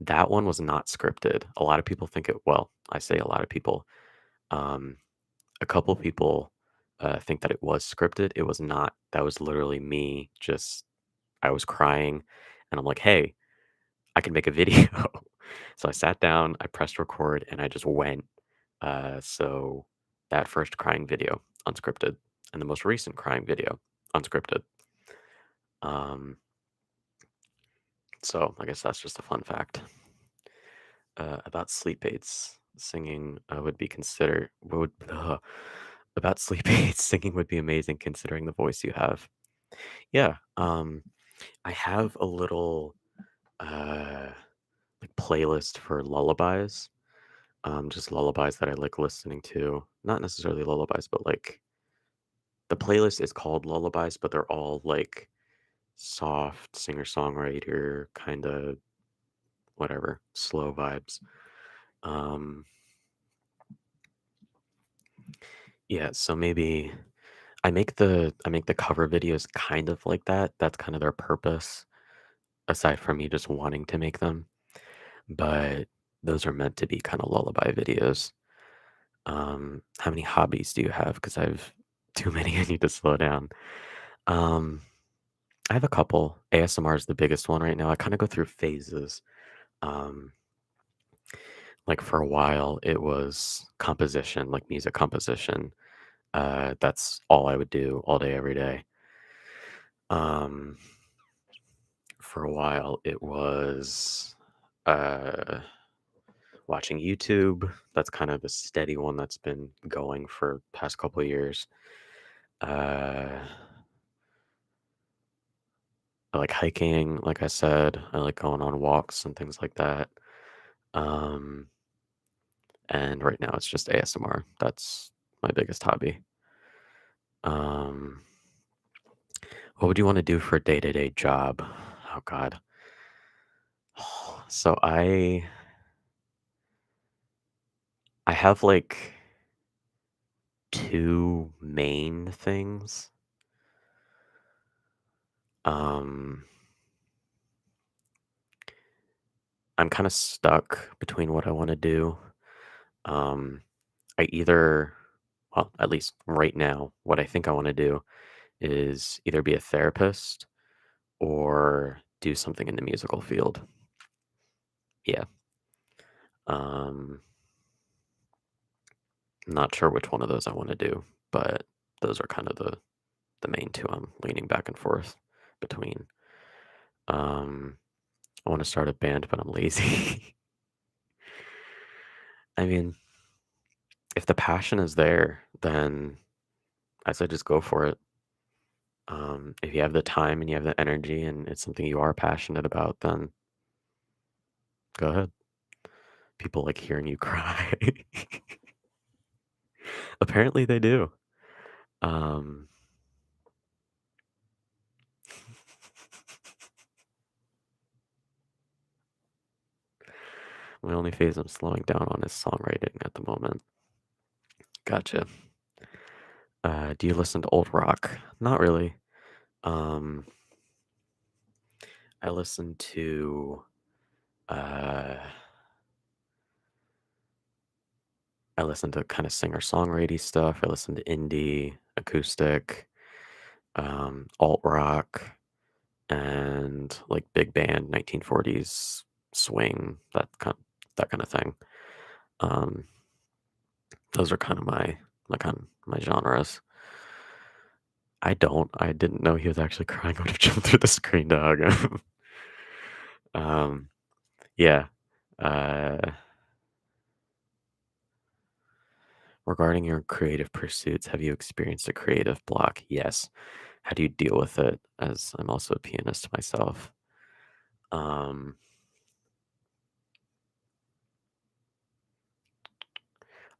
Speaker 1: that one was not scripted. A lot of people think it, well, I say a lot of people, um, a couple people think that it was scripted. It was not. That was literally me. I was crying and I'm like, hey, I can make a video. So I sat down, I pressed record, and I just went. So that first crying video, unscripted, and the most recent crying video, unscripted. Um, so I guess that's just a fun fact. About sleep aids, singing would be considered would about sleep aids, singing would be amazing considering the voice you have. Yeah, I have a little uh, like playlist for lullabies. Just lullabies that I like listening to. Not necessarily lullabies, but like the playlist is called lullabies, but they're all like soft singer-songwriter kind of whatever, slow vibes. Um, yeah, so maybe I make the cover videos kind of like that. That's kind of their purpose, aside from me just wanting to make them. But those are meant to be kind of lullaby videos. How many hobbies do you have? Because I've too many. I need to slow down. Um, I have a couple. ASMR is the biggest one right now. I kind of go through phases. Um, like for a while, it was composition, like music composition. That's all I would do all day, every day. Um, for a while, it was uh, watching YouTube. That's kind of the steady one that's been going for past couple of years. Uh, I like hiking, like I said. I like going on walks and things like that. Um, and right now it's just ASMR. That's my biggest hobby. Um, what would you want to do for a day-to-day job? Oh God. So I have like two main things. Um, I'm kind of stuck between what I want to do. Um, I either, well, at least right now, what I think I want to do is either be a therapist or do something in the musical field. Yeah. Um, not sure which one of those I want to do, but those are kind of the main two I'm leaning back and forth between. Um, I want to start a band, but I'm lazy. I mean, if the passion is there, then I say just go for it. If you have the time and you have the energy and it's something you are passionate about, then go ahead. People like hearing you cry. Apparently they do. Um, my only phase I'm slowing down on is songwriting at the moment. Gotcha. Do you listen to old rock? Not really. Um, I listen to uh, I listen to kind of singer-songwriter stuff. I listen to indie, acoustic, alt rock, and like big band, 1940s swing, that kind of thing. Um, those are kind of my genres. I didn't know he was actually crying. I would have jumped through the screen, dog. um, yeah. Uh, regarding your creative pursuits, have you experienced a creative block? Yes. How do you deal with it? As I'm also a pianist myself. Um,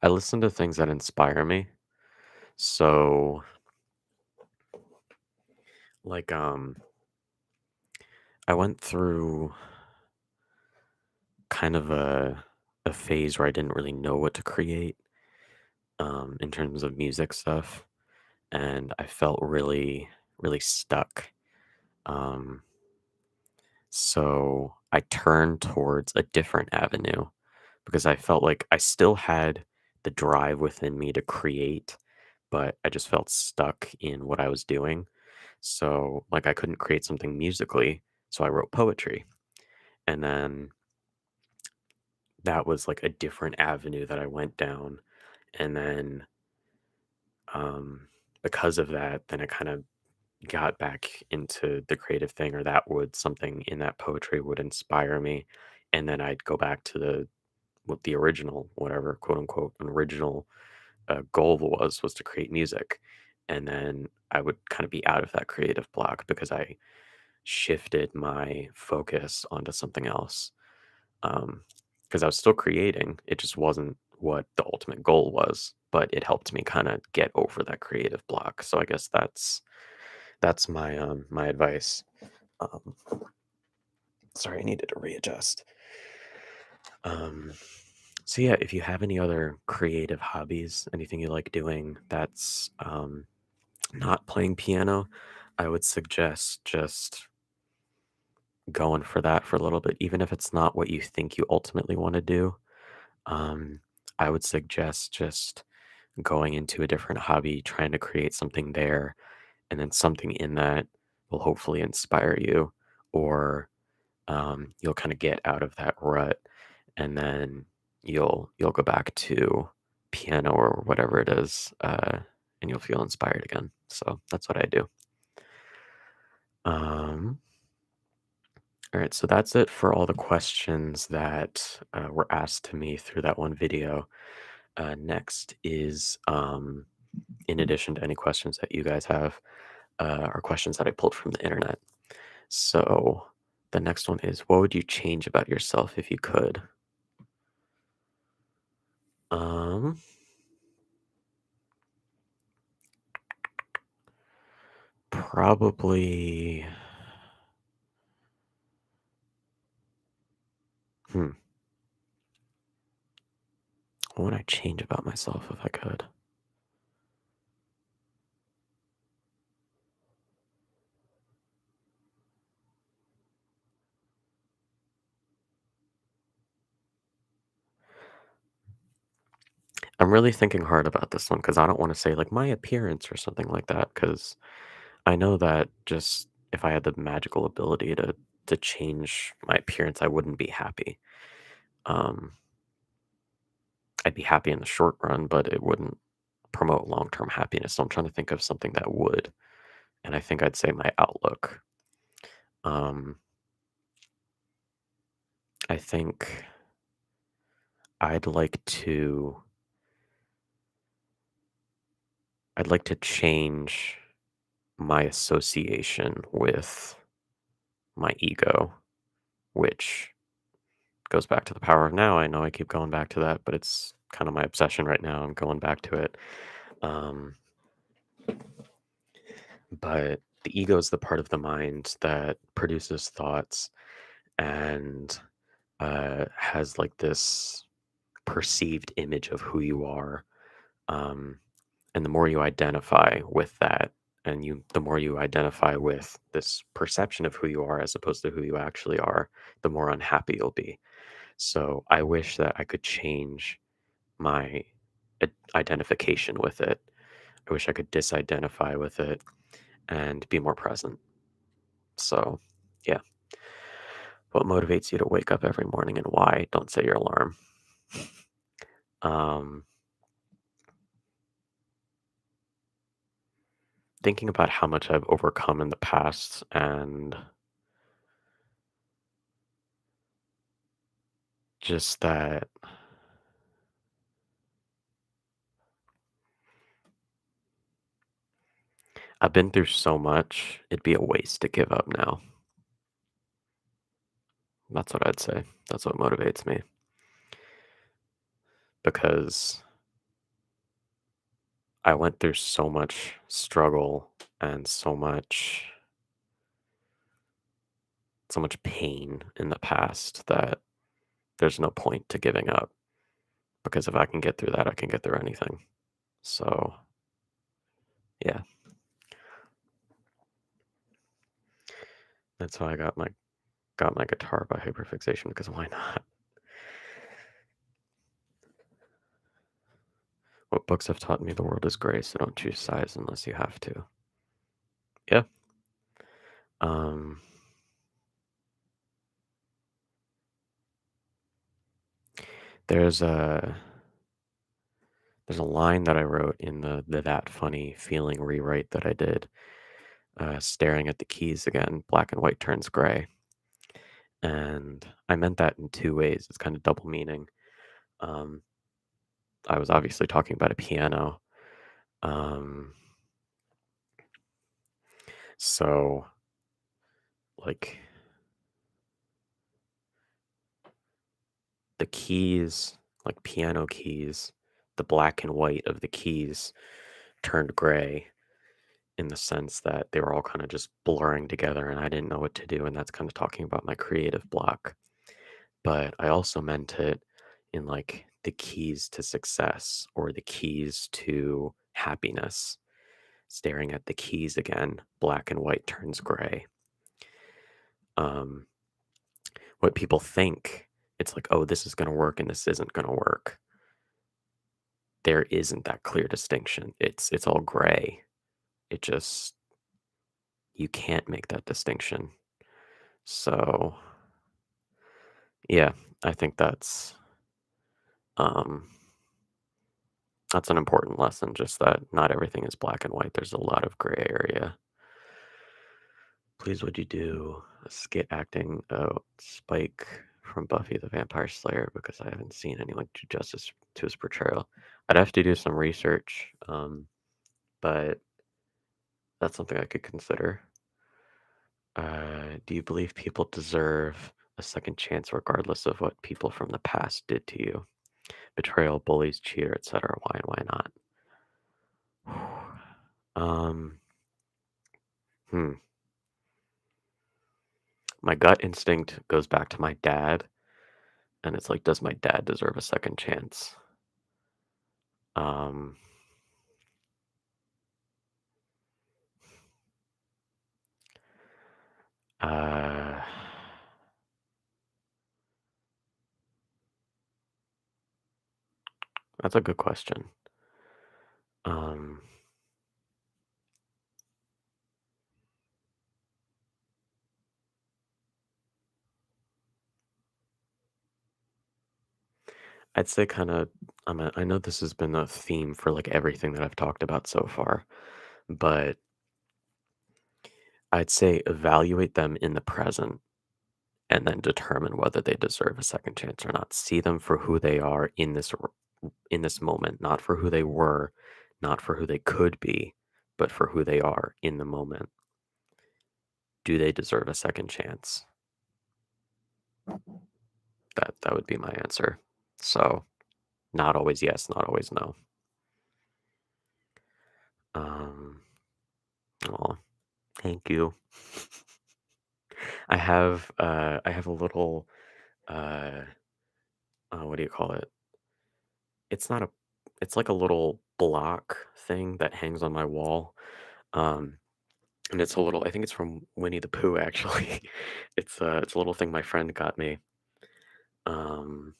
Speaker 1: I listen to things that inspire me. So, like, I went through kind of a phase where I didn't really know what to create, in terms of music stuff, and I felt really, really stuck. Um, so I turned towards a different avenue because I felt like I still had the drive within me to create, but I just felt stuck in what I was doing. So, like, I couldn't create something musically, so I wrote poetry. And then that was like a different avenue that I went down. And then, because of that, then I kind of got back into the creative thing, or that would something in that poetry would inspire me. And then I'd go back to what the original, whatever, quote unquote, an original goal was to create music. And then I would kind of be out of that creative block because I shifted my focus onto something else. Because I was still creating, it just wasn't what the ultimate goal was, but it helped me kind of get over that creative block. So I guess that's my advice. Um, sorry, I needed to readjust. Um, so yeah, if you have any other creative hobbies, anything you like doing, that's not playing piano, I would suggest just going for that for a little bit, even if it's not what you think you ultimately want to do. Um, I would suggest just going into a different hobby, trying to create something there, and then something in that will hopefully inspire you, or you'll kind of get out of that rut, and then you'll go back to piano or whatever it is, and you'll feel inspired again. So that's what I do. Um, all right, so that's it for all the questions that were asked to me through that one video. Next is, in addition to any questions that you guys have, are questions that I pulled from the internet. So the next one is, what would you change about yourself if you could? Um, Probably. Hmm. What would I change about myself if I could? I'm really thinking hard about this one because I don't want to say like my appearance or something like that because I know that just if I had the magical ability to change my appearance, I wouldn't be happy. Um, I'd be happy in the short run, but it wouldn't promote long-term happiness. So I'm trying to think of something that would, and I think I'd say my outlook. Um, I think I'd like to I'd like to change my association with my ego, which goes back to the power of now. I know I keep going back to that, but it's kind of my obsession right now. I'm going back to it. Um, but the ego is the part of the mind that produces thoughts and has like this perceived image of who you are. Um, and the more you identify with that, and the more you identify with this perception of who you are as opposed to who you actually are, the more unhappy you'll be. So I wish that I could change my identification with it. I wish I could disidentify with it and be more present. So, yeah. What motivates you to wake up every morning and why? Don't set your alarm. Um, Thinking about how much I've overcome in the past and just that I've been through so much, it'd be a waste to give up now. That's what I'd say. That's what motivates me because I went through so much struggle and so much pain in the past that there's no point to giving up because if I can get through that, I can get through anything. So, yeah, that's why I got my guitar by hyperfixation because why not? What books have taught me the world is gray, so don't choose sides unless you have to. Yeah. Um, there's a there's a line that I wrote in the That Funny Feeling rewrite that I did, staring at the keys again, black and white turns gray. And I meant that in two ways. It's kind of double meaning. Um, I was obviously talking about a piano. Um, so like the keys, like piano keys, the black and white of the keys turned gray in the sense that they were all kind of just blurring together and I didn't know what to do. And that's kind of talking about my creative block. But I also meant it in like the keys to success or the keys to happiness. staring at the keys again, black and white turns gray. Um, what people think, it's like, oh, this is going to work and this isn't going to work. There isn't that clear distinction. It's all gray. It just, you can't make that distinction. So, yeah, I think um that's an important lesson, just that not everything is black and white. There's a lot of gray area. Please, would you do a skit acting Spike from Buffy the Vampire Slayer? Because I haven't seen anyone do justice to his portrayal. I'd have to do some research, but that's something I could consider. Do you believe people deserve a second chance regardless of what people from the past did to you? Betrayal, bullies, cheater, etc. Why and why not? Um, hmm. My gut instinct goes back to my dad, and it's like, does my dad deserve a second chance? Um, uh, that's a good question. Um, I'd say kind of, I know this has been a theme for like everything that I've talked about so far, but I'd say evaluate them in the present and then determine whether they deserve a second chance or not. See them for who they are in this moment, not for who they were, not for who they could be, but for who they are in the moment. Do they deserve a second chance? That would be my answer. So, not always yes, not always no. Um, oh, thank you. I have a little uh, what do you call it? It's not a it's like a little block thing that hangs on my wall. Um, and it's a little, I think it's from Winnie the Pooh actually. It's a little thing my friend got me. Um,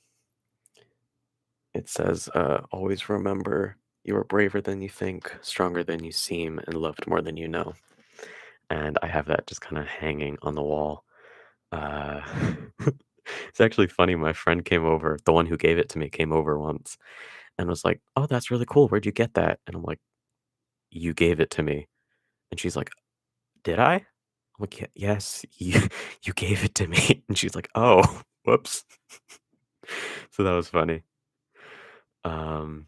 Speaker 1: it says, always remember you are braver than you think, stronger than you seem, and loved more than you know. And I have that just kind of hanging on the wall. Uh, it's actually funny. My friend came over, the one who gave it to me came over once and was like, "Oh, that's really cool. Where'd you get that?" And I'm like, "You gave it to me." And she's like, "Did I?" I'm like, Yes, you gave it to me." And she's like, "Oh, whoops." So that was funny. Um,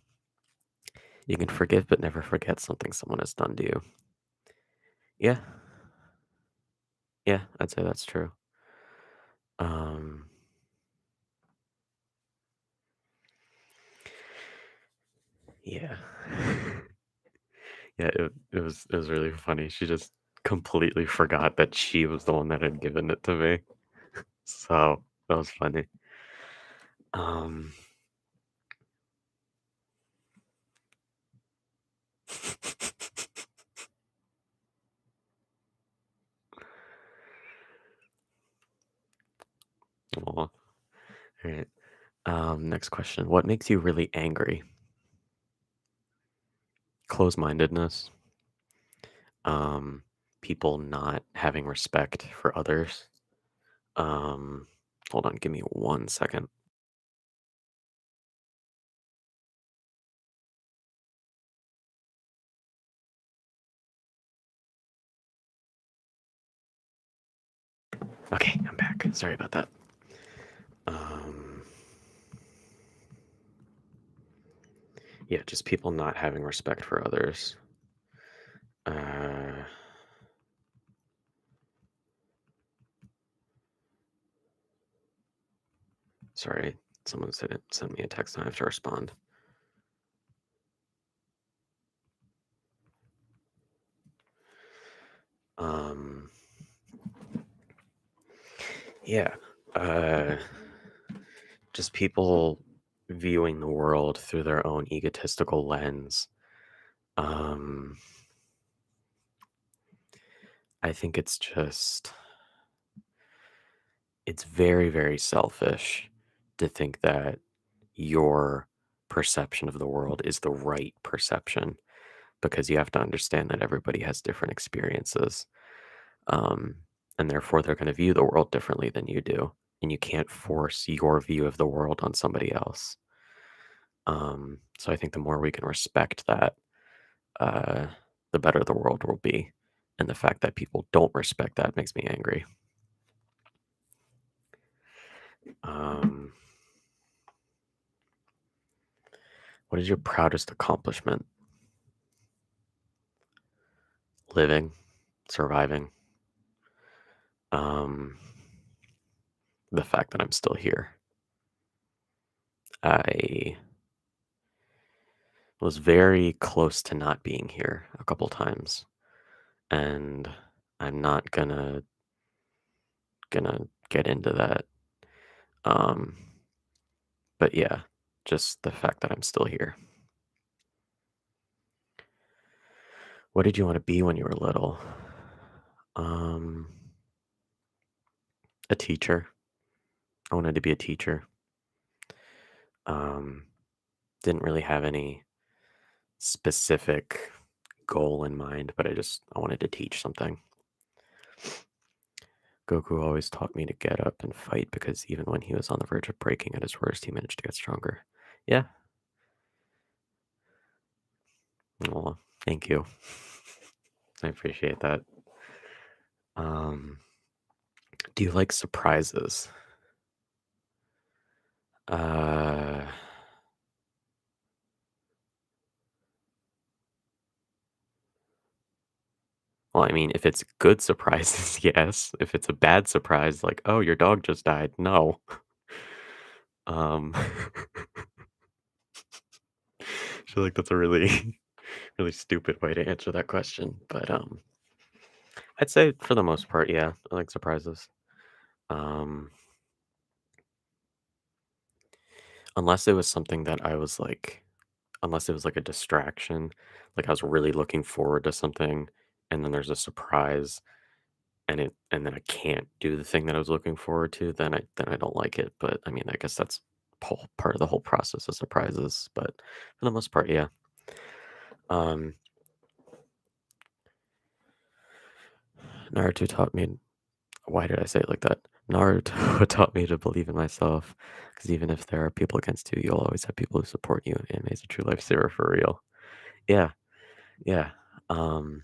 Speaker 1: you can forgive but never forget something someone has done to you. Yeah, yeah, I'd say that's true. Um, yeah. Yeah, it was really funny. She just completely forgot that she was the one that had given it to me. So that was funny. Um, aw. All right. Next question. What makes you really angry? Close-mindedness. Um, people not having respect for others. Um, hold on, give me 1 second. Okay, I'm back. Sorry about that. Um, yeah, just people not having respect for others. Uh, sorry, someone sent me a text and I have to respond. Um, yeah, uh, just people viewing the world through their own egotistical lens. Um, I think it's very, very selfish to think that your perception of the world is the right perception because you have to understand that everybody has different experiences. Um, and therefore, they're going to view the world differently than you do. And you can't force your view of the world on somebody else. So I think the more we can respect that, uh, the better the world will be. And the fact that people don't respect that makes me angry. Um, what is your proudest accomplishment? Living, surviving. Um, the fact that I'm still here. I was very close to not being here a couple times, and I'm not gonna get into that. Um, but yeah, just the fact that I'm still here. What did you want to be when you were little? Um, a teacher. I wanted to be a teacher. Um, didn't really have any specific goal in mind, but I wanted to teach something. Goku always taught me to get up and fight because even when he was on the verge of breaking at his worst, he managed to get stronger. Yeah. Well, thank you. I appreciate that. Um, do you like surprises? Uh, well, I mean, if it's good surprises, yes. If it's a bad surprise, like, oh, your dog just died, no. Um, I feel like that's a really, really stupid way to answer that question. But I'd say for the most part, yeah, I like surprises. Um, unless it was something that I was like, unless it was like a distraction, like I was really looking forward to something, and then there's a surprise, and then I can't do the thing that I was looking forward to, then I don't like it. But I mean, I guess that's part of the whole process of surprises. But for the most part, yeah. Um, Naruto taught me. Why did I say it like that? Naruto taught me to believe in myself, because even if there are people against you, you'll always have people who support you. Anime is a true lifesaver for real. Yeah, yeah. Um,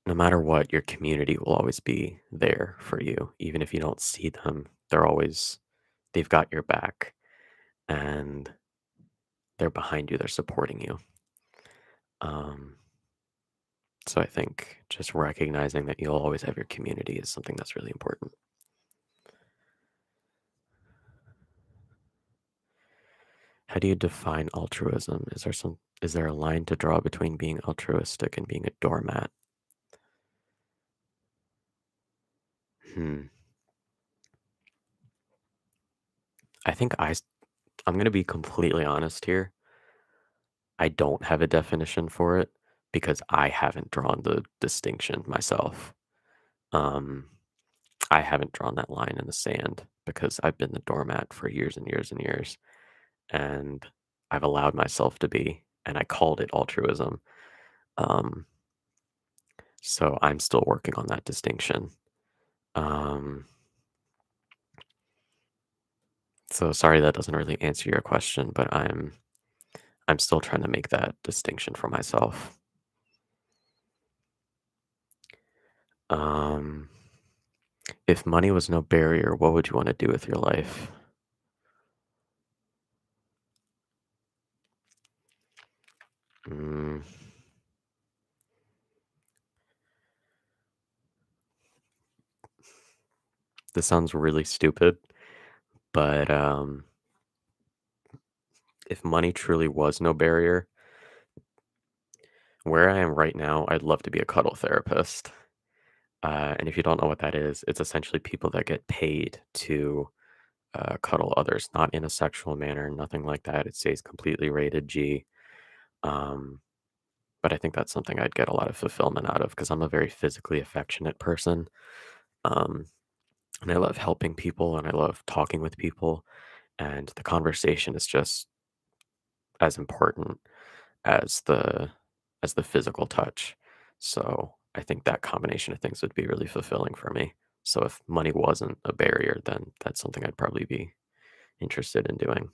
Speaker 1: no matter what, your community will always be there for you, even if you don't see them. They've got your back, and they're behind you. They're supporting you. Um, so I think just recognizing that you'll always have your community is something that's really important. How do you define altruism? Is there a line to draw between being altruistic and being a doormat? Hmm. I think I'm going to be completely honest here. I don't have a definition for it because I haven't drawn the distinction myself. Um, I haven't drawn that line in the sand because I've been the doormat for years and years and years, and I've allowed myself to be, and I called it altruism. Um, so I'm still working on that distinction. Um, so sorry that doesn't really answer your question, but I'm still trying to make that distinction for myself. Um, if money was no barrier, what would you want to do with your life? Mm, this sounds really stupid, but if money truly was no barrier, where I am right now, I'd love to be a cuddle therapist. And if you don't know what that is, it's essentially people that get paid to cuddle others, not in a sexual manner, nothing like that. It stays completely rated G. Um, but I think that's something I'd get a lot of fulfillment out of because I'm a very physically affectionate person. Um, and I love helping people and I love talking with people. And the conversation is just as important as the physical touch. So I think that combination of things would be really fulfilling for me. So if money wasn't a barrier, then that's something I'd probably be interested in doing.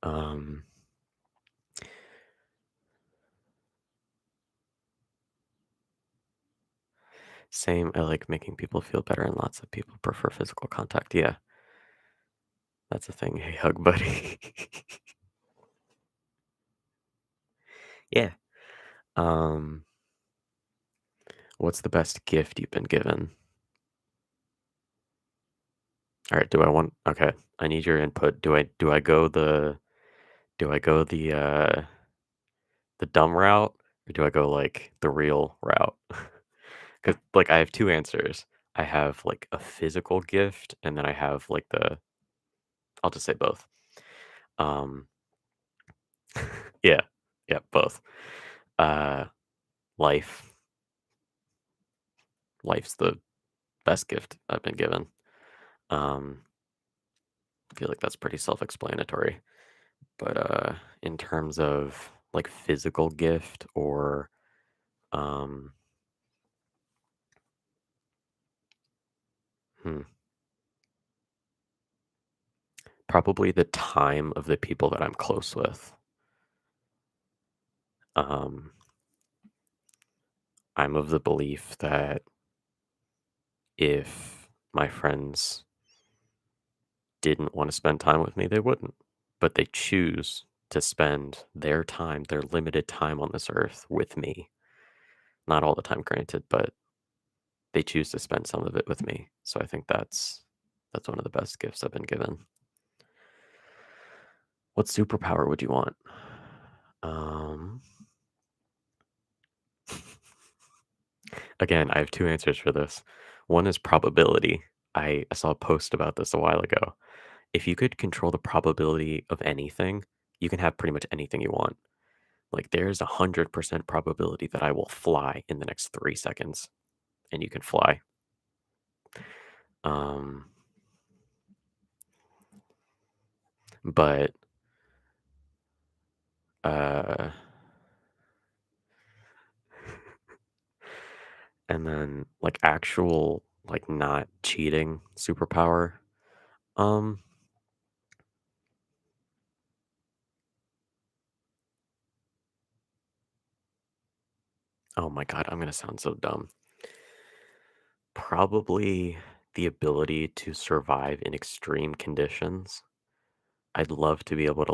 Speaker 1: Um, Same. I like making people feel better, and lots of people prefer physical contact. Yeah, that's a thing. Hey, hug buddy. Yeah. Um, what's the best gift you've been given? All right. Okay. I need your input. Do I go the dumb route, or do I go like the real route? Because like I have two answers. I have like a physical gift, and then I have like the. I'll just say both. Um, yeah, yeah, both. Uh, life, life's the best gift I've been given. Um, I feel like that's pretty self-explanatory. But in terms of like physical gift or um, hmm, probably the time of the people that I'm close with. Um, I'm of the belief that if my friends didn't want to spend time with me, they wouldn't. But they choose to spend their time, their limited time on this earth with me. Not all the time, granted, but they choose to spend some of it with me. So I think that's one of the best gifts I've been given. What superpower would you want? Um, Again, I have two answers for this. One is probability. I saw a post about this a while ago. If you could control the probability of anything, you can have pretty much anything you want. Like there's 100% probability that I will fly in the next 3 seconds, and you can fly. Um, but uh, and then like actual like not cheating superpower. Um, oh my god, I'm gonna sound so dumb. Probably the ability to survive in extreme conditions. I'd love to be able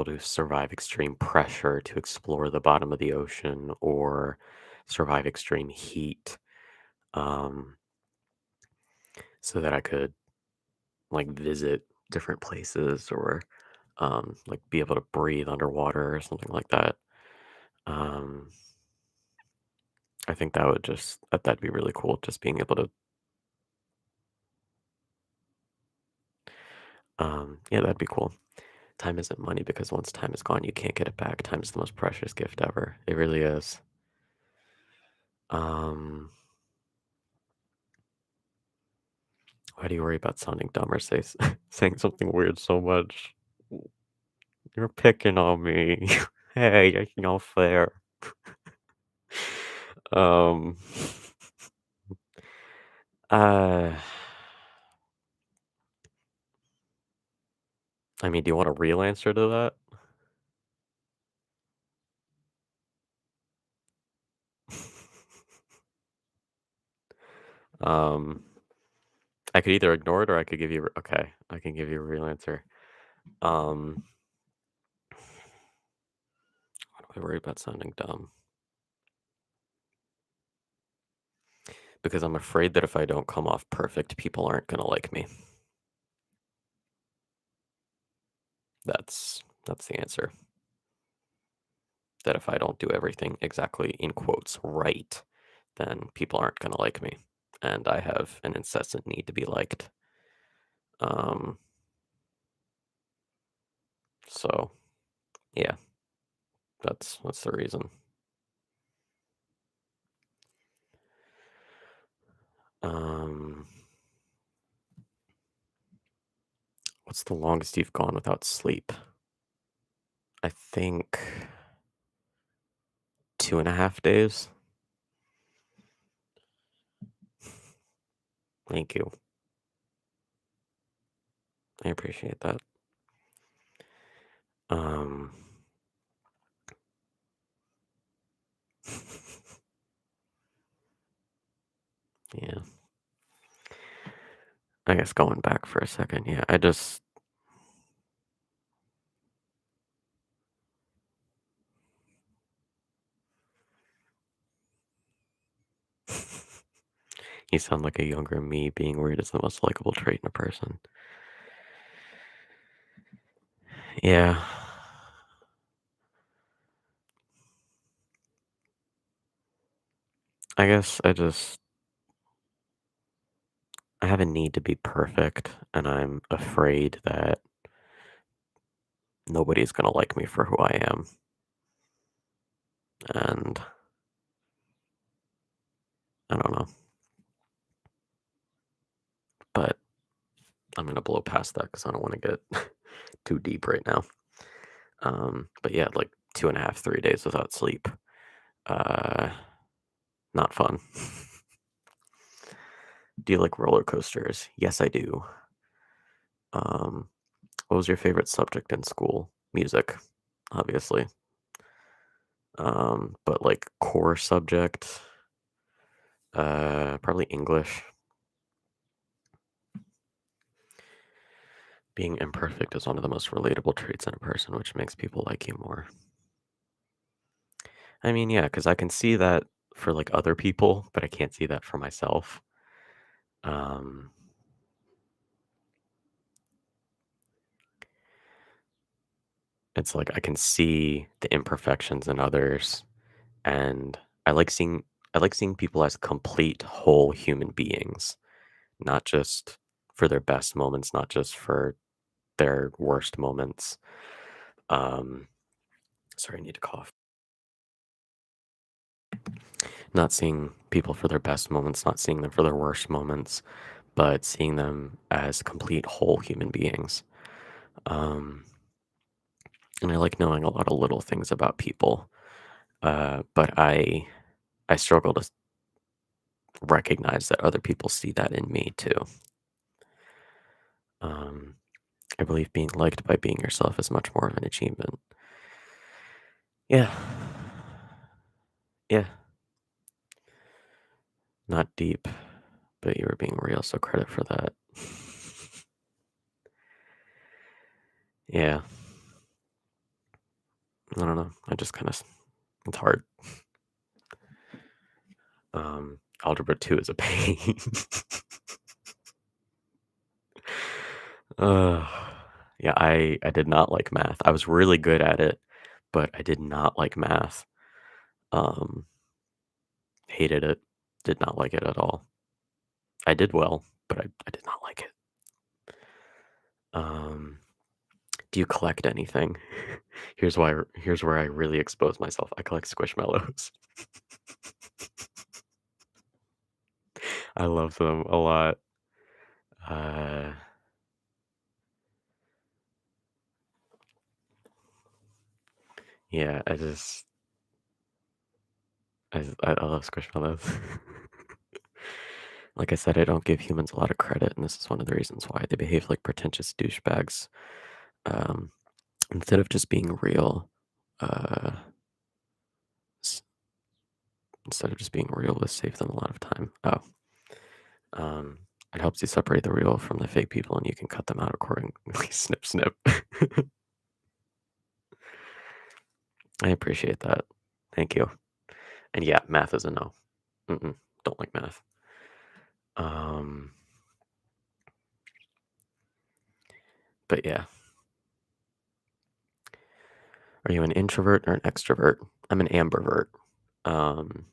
Speaker 1: to survive extreme pressure to explore the bottom of the ocean or survive extreme heat, um, so that I could like visit different places or like be able to breathe underwater or something like that. Um, I think that'd be really cool. Just being able to, yeah, that'd be cool. Time isn't money because once time is gone, you can't get it back. Time is the most precious gift ever. It really is. Um, why do you worry about sounding dumb or saying something weird so much? You're picking on me. Hey, that's not fair. Um, uh, I mean, do you want a real answer to that? Um, I could either ignore it or I could give you. Okay, I can give you a real answer. Um, why do I worry about sounding dumb? Because I'm afraid that if I don't come off perfect, people aren't gonna like me. That's the answer. That if I don't do everything exactly in quotes right, then people aren't gonna like me, and I have an incessant need to be liked. Um, So yeah, that's the reason. Um, what's the longest you've gone without sleep? I think 2.5 days. Thank you. I appreciate that. Um, yeah. I guess going back for a second, yeah, I just you sound like a younger me. Being weird is the most likable trait in a person. Yeah. I guess I have a need to be perfect, and I'm afraid that nobody's gonna like me for who I am. And I don't know, but I'm gonna blow past that because I don't want to get too deep right now. But yeah, like 2.5, 3 days without sleep. Uh, not fun. Do you like roller coasters? Yes, I do. Um, what was your favorite subject in school? Music, obviously. But like core subject, probably English. Being imperfect is one of the most relatable traits in a person, which makes people like you more. I mean, yeah, because I can see that for like other people, but I can't see that for myself. Um, it's like I can see the imperfections in others, and I like seeing I like seeing people as complete whole human beings, not just for their best moments, not just for their worst moments. Um, sorry, I need to cough. Not seeing people for their best moments, not seeing them for their worst moments, but seeing them as complete whole human beings. Um, and I like knowing a lot of little things about people, but I struggle to recognize that other people see that in me too. Um, I believe being liked by being yourself is much more of an achievement. Yeah, yeah, not deep, but you were being real, so credit for that. Yeah, I don't know. I just kind of it's hard. Algebra 2 is a pain. uh, yeah, I did not like math. I was really good at it, but I did not like math. Um, hated it. Did not like it at all. I did well, but I did not like it. Um, do you collect anything? Here's where I really expose myself. I collect squishmallows. I love them a lot. Uh, yeah, I love squishmallows. Like I said, I don't give humans a lot of credit, and this is one of the reasons why they behave like pretentious douchebags. Um, instead of just being real, uh, s- instead of just being real, this saves them a lot of time. Oh, um, it helps you separate the real from the fake people, and you can cut them out accordingly. Snip, snip. I appreciate that. Thank you. And yeah, math is a no. Don't like math. Um, but yeah, are you an introvert or an extrovert? I'm an ambivert. Um,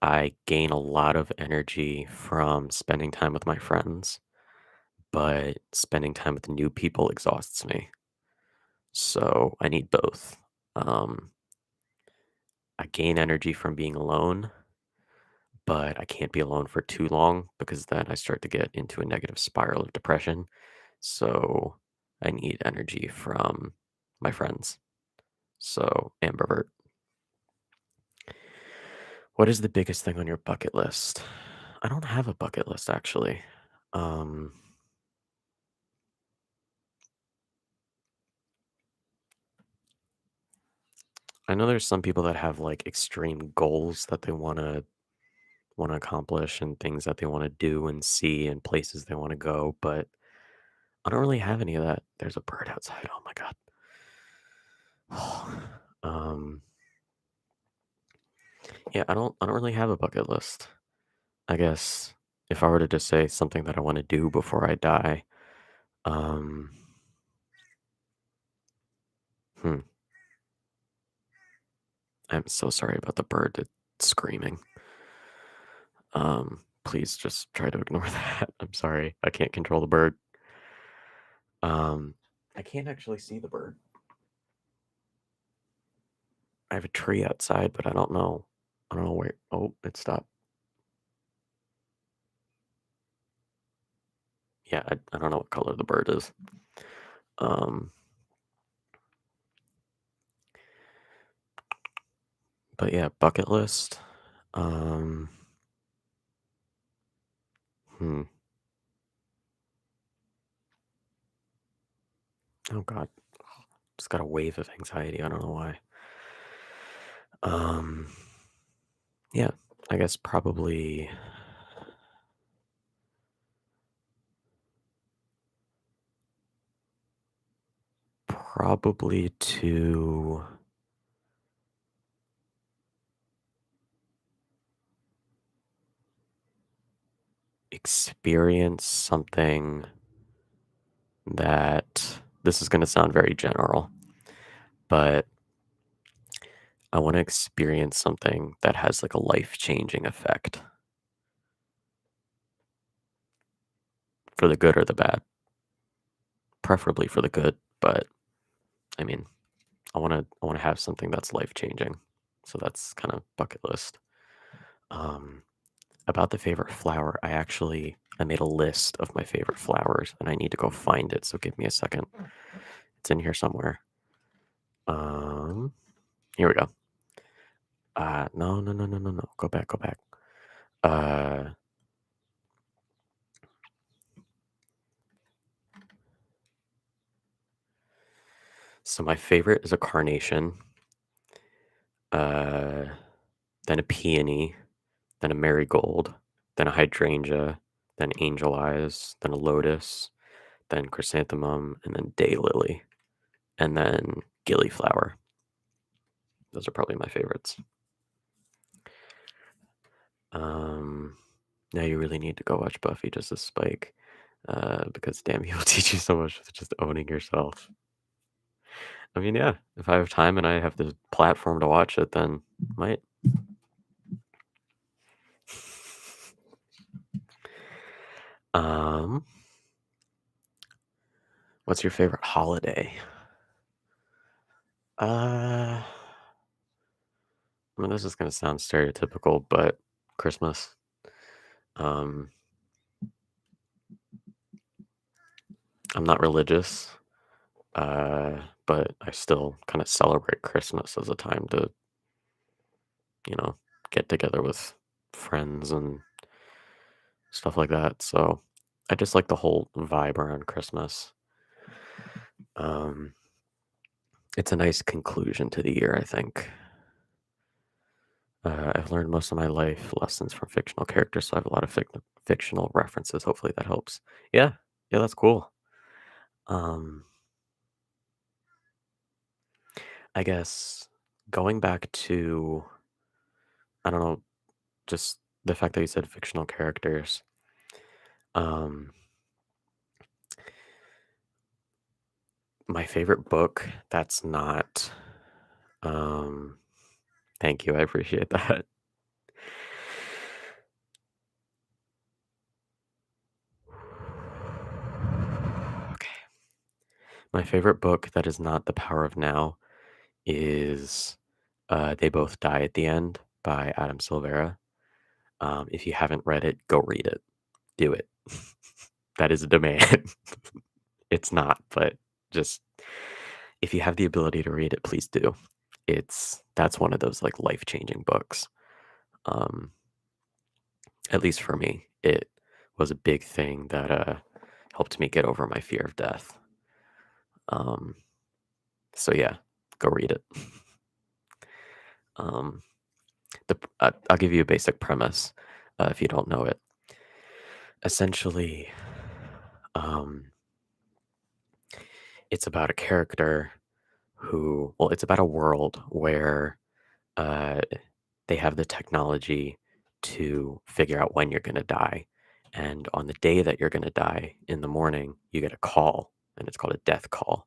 Speaker 1: I gain a lot of energy from spending time with my friends, but spending time with new people exhausts me. So I need both. Um, I gain energy from being alone, but I can't be alone for too long because then I start to get into a negative spiral of depression. So I need energy from my friends. So ambivert. What is the biggest thing on your bucket list? I don't have a bucket list actually. Um, I know there's some people that have like extreme goals that they want to accomplish and things that they want to do and see and places they want to go, but I don't really have any of that. There's a bird outside. Oh my god. um, yeah, I don't really have a bucket list. I guess if I were to just say something that I want to do before I die, um, hmm, I'm so sorry about the bird screaming. Please just try to ignore that. I'm sorry. I can't control the bird. Um, I can't actually see the bird. I have a tree outside, but I don't know. I don't know where. Oh, it stopped. Yeah, I don't know what color the bird is. Um, but yeah, bucket list. Um, hmm. Oh God, just got a wave of anxiety. I don't know why. Um, yeah, I guess probably to experience something that this is going to sound very general, but I want to experience something that has like a life-changing effect for the good or the bad, preferably for the good, but I mean, I want to have something that's life-changing. So that's kind of bucket list. Um about the favorite flower, I made a list of my favorite flowers and I need to go find it, so give me a second. It's in here somewhere. Um Here we go. No, no, no, no, no, no. Go back, go back. Uh so my favorite is a carnation, uh then a peony, then a marigold, then a hydrangea, then angel eyes, then a lotus, then chrysanthemum, and then daylily, and then gillyflower. Those are probably my favorites. Um, Now you really need to go watch Buffy just as Spike, because damn, he will teach you so much with just owning yourself. I mean, yeah, if I have time and I have the platform to watch it, then might. Um, what's your favorite holiday? Uh, I mean, this is gonna sound stereotypical, but Christmas. Um, I'm not religious, but I still kind of celebrate Christmas as a time to, you know, get together with friends and stuff like that. So I just like the whole vibe around Christmas. Um, it's a nice conclusion to the year, I think. I've learned most of my life lessons from fictional characters, so I have a lot of fictional references. Hopefully that helps. Yeah, yeah, that's cool. Um, I guess going back to, I don't know, just the fact that you said fictional characters. Um, my favorite book that's not. Um, Thank you, I appreciate that. Okay. My favorite book that is not The Power of Now is They Both Die at the End by Adam Silvera. If you haven't read it, go read it. Do it. That is a demand. It's not, but just if you have the ability to read it, please do. That's one of those like life-changing books. Um, at least for me, it was a big thing that helped me get over my fear of death. Um, so yeah, go read it. Um, I'll give you a basic premise if you don't know it. Essentially, um, it's about a character it's about a world where uh, they have the technology to figure out when you're going to die. And on the day that you're going to die in the morning, you get a call, and it's called a death call.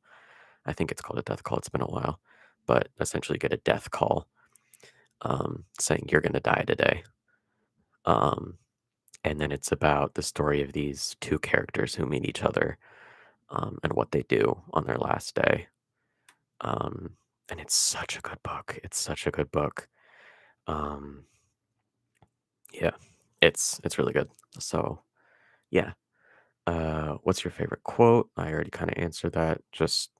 Speaker 1: I think it's called a death call. It's been a while, but essentially, you get a death call saying you're going to die today. Um, and then it's about the story of these two characters who meet each other and what they do on their last day. Um, and it's such a good book. It's such a good book. Um, yeah, it's really good. So yeah. What's your favorite quote? I already kind of answered that. Just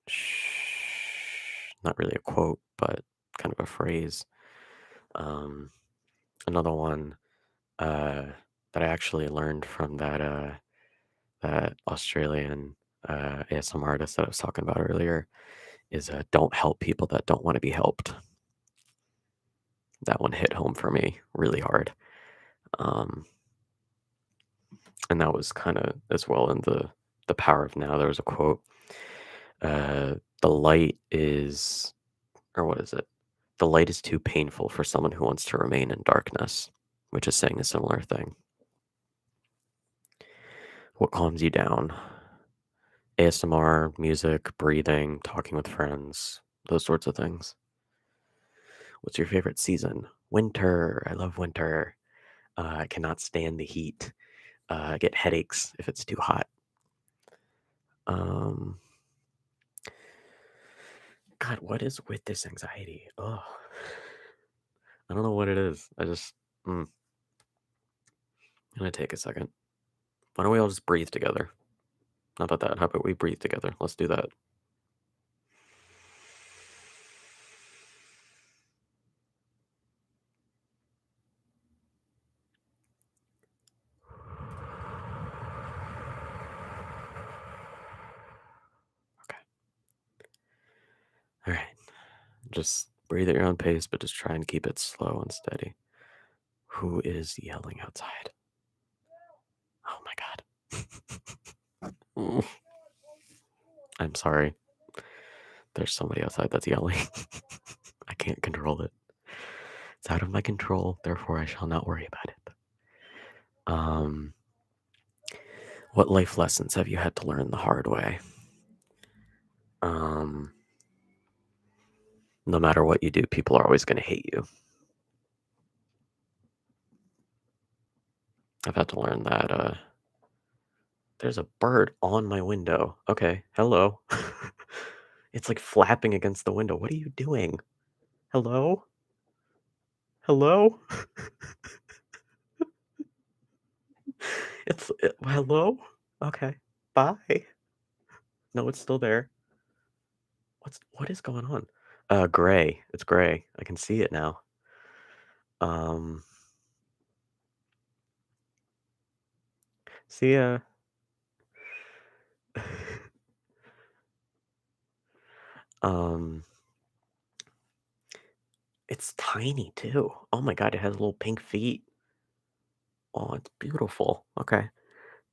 Speaker 1: not really a quote, but kind of a phrase. Um, Another one uh, that I actually learned from that Australian ASMR artist that I was talking about earlier is don't help people that don't want to be helped. That one hit home for me really hard. Um, and that was kind of as well in the Power of Now. There was a quote: "The light is, or what is it? The light is too painful for someone who wants to remain in darkness," which is saying a similar thing. What calms you down? ASMR, music, breathing, talking with friends, those sorts of things. What's your favorite season? Winter. I love winter. I cannot stand the heat. I get headaches if it's too hot. Um, God, what is with this anxiety? Oh, I don't know what it is. I'm gonna take a second. Why don't we all just breathe together? How about that? How about we breathe together? Let's do that. Okay. All right. Just breathe at your own pace, but just try and keep it slow and steady. Who is yelling outside? Oh my God. Mm. I'm sorry. There's somebody outside that's yelling. I can't control it. It's out of my control, therefore I shall not worry about it. Um, what life lessons have you had to learn the hard way? Um, no matter what you do, people are always going to hate you. I've had to learn that there's a bird on my window. Okay, hello. It's like flapping against the window. What are you doing? Hello? Hello? Hello? Okay. Bye. No, it's still there. What is going on? Gray. It's gray. I can see it now. Um, See ya. Um, it's tiny too. Oh my god, it has little pink feet. Oh, it's beautiful. Okay.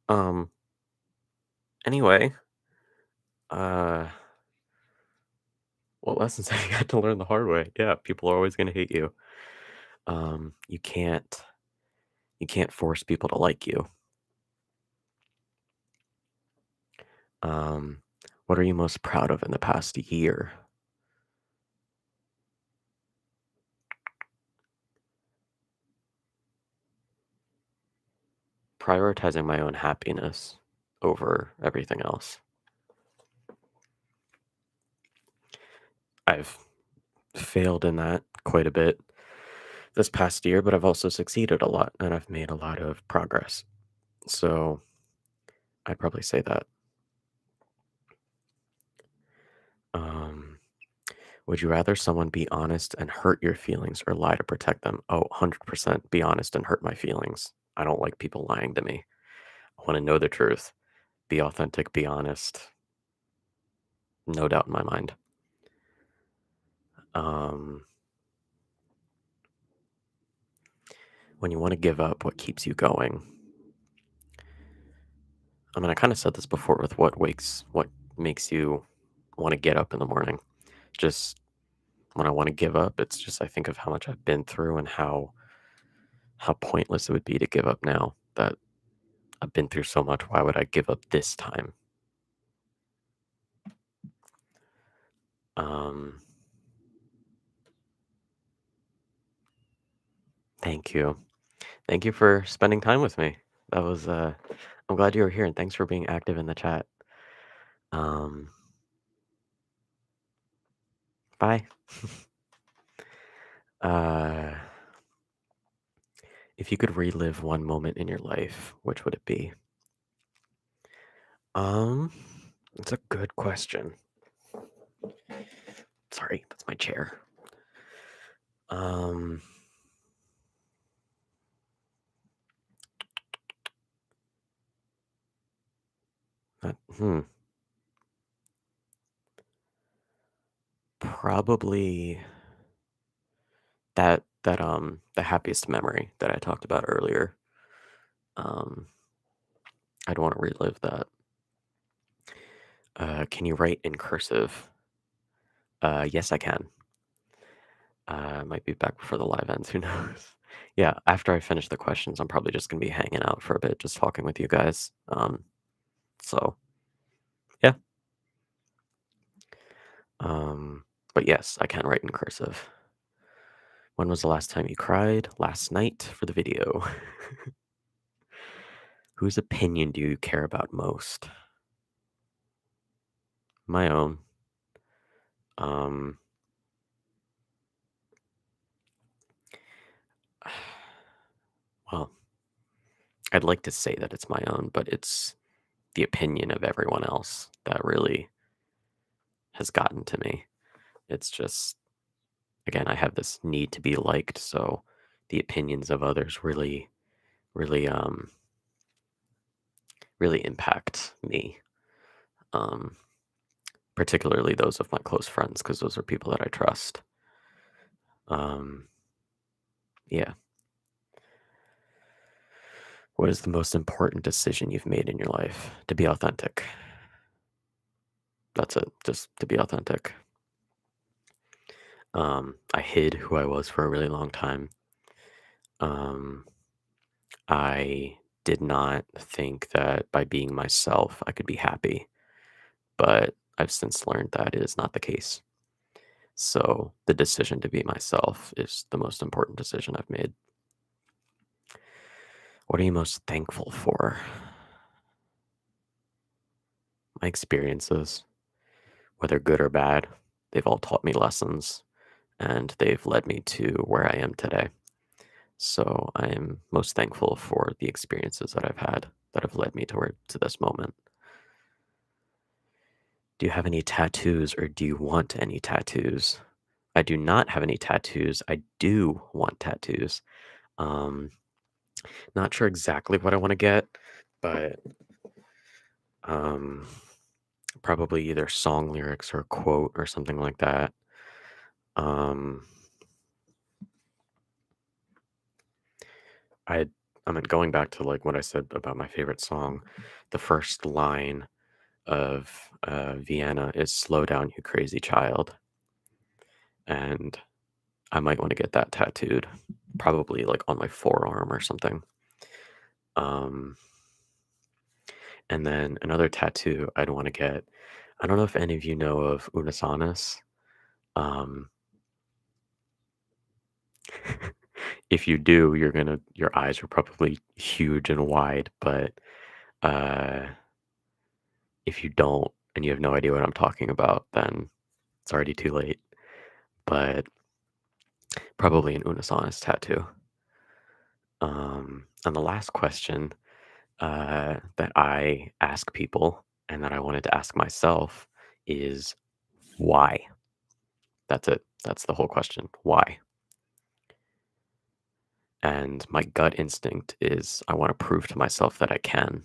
Speaker 1: Um, anyway, uh, what lessons have you had to learn the hard way? Yeah, people are always gonna hate you. You can't force people to like you. Um, what are you most proud of in the past year? Prioritizing my own happiness over everything else. I've failed in that quite a bit this past year, but I've also succeeded a lot and I've made a lot of progress. So I'd probably say that. Um, would you rather someone be honest and hurt your feelings or lie to protect them? Oh, 100% be honest and hurt my feelings. I don't like people lying to me. I want to know the truth. Be authentic, be honest. No doubt in my mind. Um, when you want to give up, what keeps you going? I mean, I kind of said this before with what makes you want to get up in the morning. Just when I want to give up, it's just I think of how much I've been through and how pointless it would be to give up now that I've been through so much. Why would I give up this time? Um, thank you. Thank you for spending time with me. That was I'm glad you were here and thanks for being active in the chat. Um, bye. uh, if you could relive one moment in your life, which would it be? Um, it's a good question. Sorry, that's my chair. Um, that, probably the happiest memory that I talked about earlier. Um, I'd want to relive that. Can you write in cursive? Yes, I can. Might be back before the live ends. Who knows? Yeah, after I finish the questions, I'm probably just gonna be hanging out for a bit, just talking with you guys. So yeah. But yes, I can write in cursive. When was the last time you cried? Last night for the video. Whose opinion do you care about most? My own. Um, well, I'd like to say that it's my own, but it's the opinion of everyone else that really has gotten to me. It's just, again, I have this need to be liked, so the opinions of others really, really impact me. Um, particularly those of my close friends, because those are people that I trust. Um, yeah. What is the most important decision you've made in your life? To be authentic. That's it. Just to be authentic. I hid who I was for a really long time. Um, I did not think that by being myself, I could be happy, but I've since learned that is not the case. So the decision to be myself is the most important decision I've made. What are you most thankful for? My experiences, whether good or bad, they've all taught me lessons and they've led me to where I am today. So I am most thankful for the experiences that I've had that have led me to this moment. Do you have any tattoos or do you want any tattoos? I do not have any tattoos. I do want tattoos. Um, not sure exactly what I want to get, but um, probably either song lyrics or a quote or something like that. Um, I I mean, going back to like what I said about my favorite song, the first line of Vienna is "Slow down, you crazy child," and I might want to get that tattooed, probably like on my forearm or something. Um, and then another tattoo I'd want to get. I don't know if any of you know of Unasanas. Um, if you do, your eyes are probably huge and wide, but uh, if you don't and you have no idea what I'm talking about, then it's already too late. but probably an Unison's tattoo. And the last question that I ask people and that I wanted to ask myself is why? That's it. That's the whole question. Why? And my gut instinct is I want to prove to myself that I can.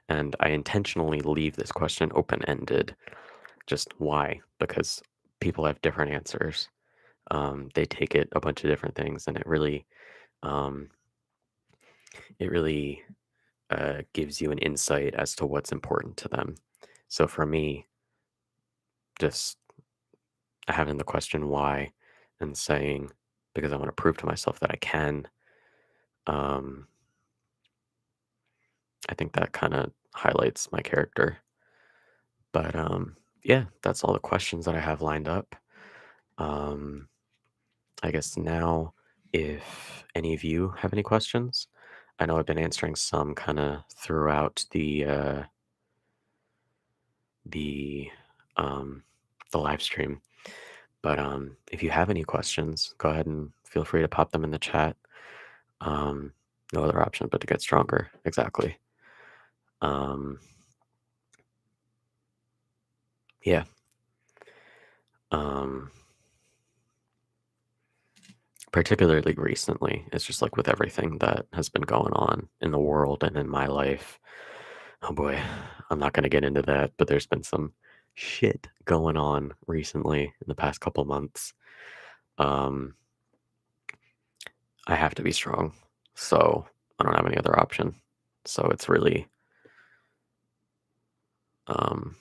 Speaker 1: And I intentionally leave this question open ended. Just why? Because people have different answers. They take it a bunch of different things, and um, it really gives you an insight as to what's important to them. So for me, just having the question why and saying because I want to prove to myself that I can, um, I think that kind of highlights my character. But yeah, that's all the questions that I have lined up. Um, I guess now, if any of you have any questions, I know I've been answering some kind of throughout the um, the live stream. But if you have any questions, go ahead and feel free to pop them in the chat. Um, no other option but to get stronger. Exactly. Um, yeah. Um, Particularly recently, it's just like with everything that has been going on in the world and in my life. Oh boy, I'm not going to get into that, but there's been some shit going on recently in the past couple months. Um, I have to be strong, so I don't have any other option. So it's really, um,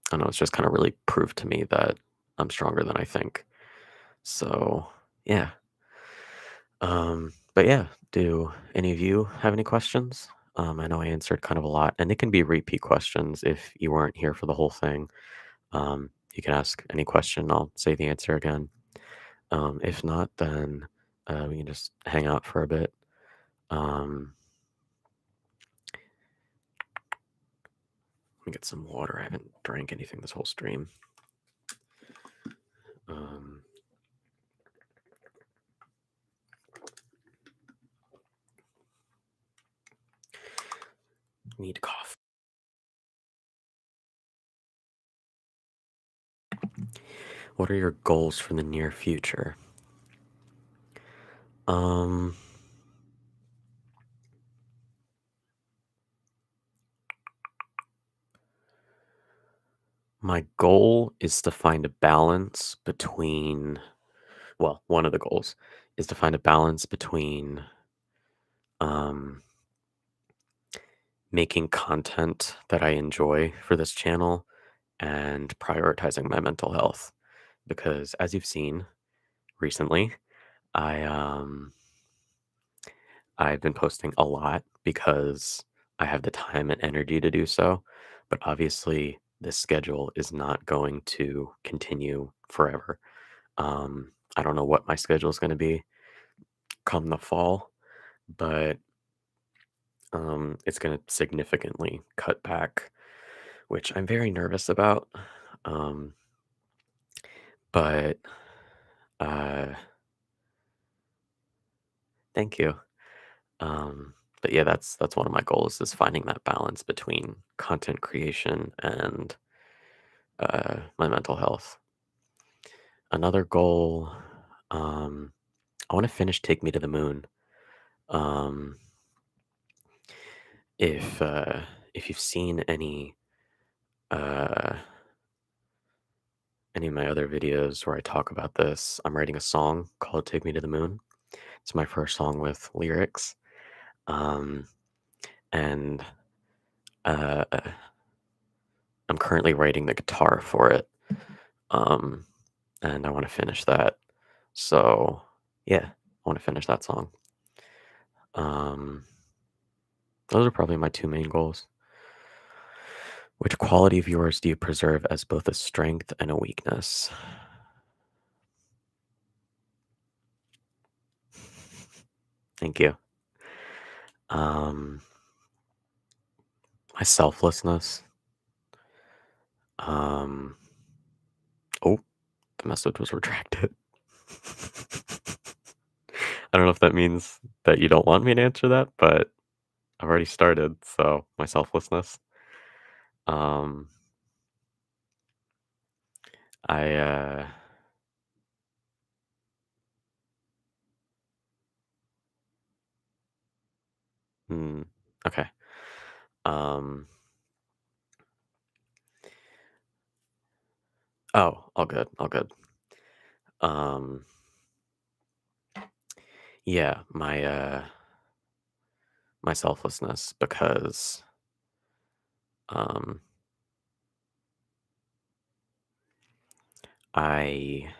Speaker 1: I don't know, it's just kind of really proved to me that I'm stronger than I think. So yeah. But yeah, do any of you have any questions? I know I answered kind of a lot, and it can be repeat questions if you weren't here for the whole thing. You can ask any question, I'll say the answer again. If not, then we can just hang out for a bit. Um, Let me get some water. I haven't drank anything this whole stream. Um, Need to cough. What are your goals for the near future? Um, my goal is to find a balance between, well, one of the goals is to find a balance between um, making content that I enjoy for this channel and prioritizing my mental health. Because as you've seen recently, I I've been posting a lot because I have the time and energy to do so. But obviously, this schedule is not going to continue forever. I don't know what my schedule is going to be come the fall, but it's going to significantly cut back, which I'm very nervous about. Um, but uh, Thank you. But yeah, that's one of my goals is finding that balance between content creation and my mental health. Another goal, um, I want to finish Take Me to the Moon. Um, if you've seen uh, any of my other videos where I talk about this, I'm writing a song called "Take Me to the Moon." It's my first song with lyrics, um, and uh, I'm currently writing the guitar for it. Um, and I want to finish that. So yeah, I want to finish that song. Um, those are probably my two main goals. Which quality of yours do you preserve as both a strength and a weakness? Thank you. Um, my selflessness. Um, oh, the message was retracted. I don't know if that means that you don't want me to answer that, but I've already started, so my selflessness. Um, I, hmm, okay. Um, oh, all good, all good. Um, yeah, my selflessness because, um, I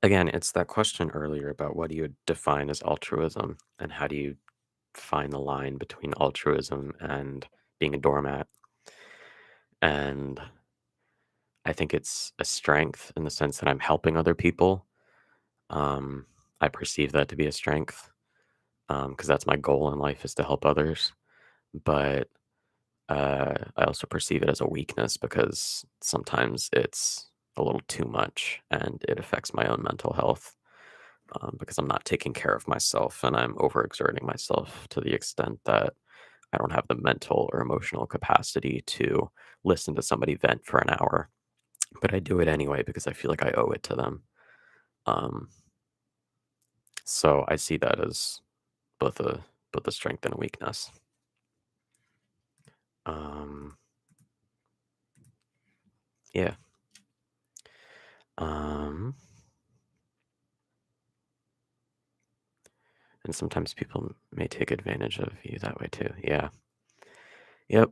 Speaker 1: again, it's that question earlier about what do you define as altruism and how do you find the line between altruism and being a doormat. And I think it's a strength in the sense that I'm helping other people. Um, I perceive that to be a strength because that's my goal in life is to help others. But I also perceive it as a weakness because sometimes it's a little too much and it affects my own mental health because I'm not taking care of myself and I'm overexerting myself to the extent that I don't have the mental or emotional capacity to listen to somebody vent for an hour. But I do it anyway because I feel like I owe it to them. Um, so I see that as both a strength and a weakness. Um, yeah. Um, and sometimes people may take advantage of you that way too. Yeah. Yep.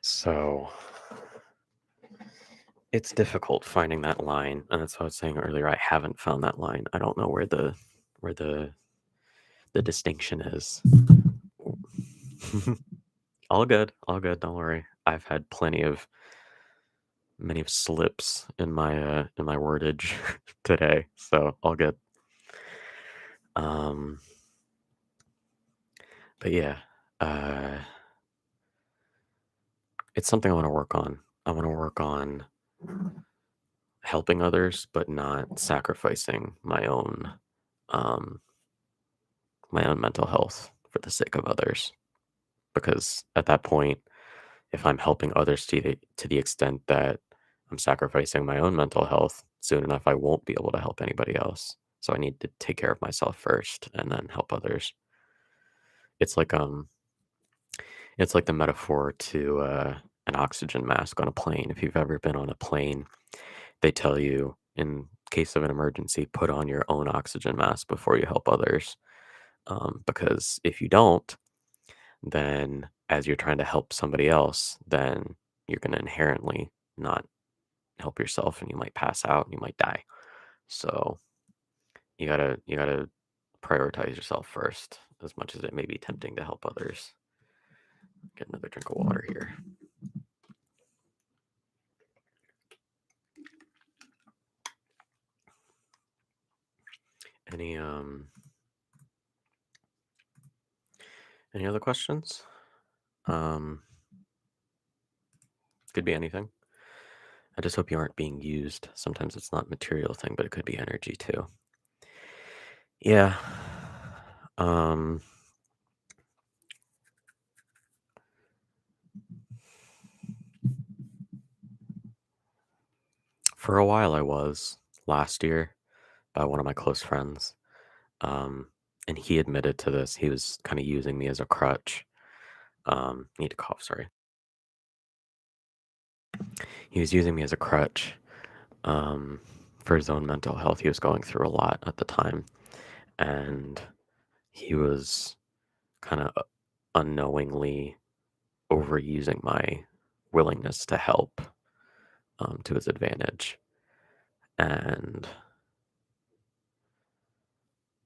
Speaker 1: So it's difficult finding that line, and that's what I was saying earlier. I haven't found that line. I don't know where the distinction is. All good. Don't worry. I've had many of slips in my wordage today, so all good. Um, but yeah, uh, it's something I want to work on. I want to work on helping others, but not sacrificing um, my own mental health for the sake of others. Because at that point, if I'm helping others to the extent that I'm sacrificing my own mental health, soon enough I won't be able to help anybody else. So I need to take care of myself first and then help others. It's like it's like the metaphor to an oxygen mask on a plane. If you've ever been on a plane, they tell you in case of an emergency, put on your own oxygen mask before you help others. Because if you don't, then as you're trying to help somebody else, then you're going to inherently not help yourself and you might pass out and you might die. So you gotta prioritize yourself first as much as it may be tempting to help others. Get another drink of water here. Any any other questions? Um could be anything. I just hope you aren't being used. Sometimes it's not material thing, but it could be energy too. Yeah. Um for a while I was last year by one of my close friends. Um and he admitted to this. He was kind of using me as a crutch. Need to cough, sorry. He was using me as a crutch um, for his own mental health. He was going through a lot at the time, and he was kind of unknowingly overusing my willingness to help to his advantage. And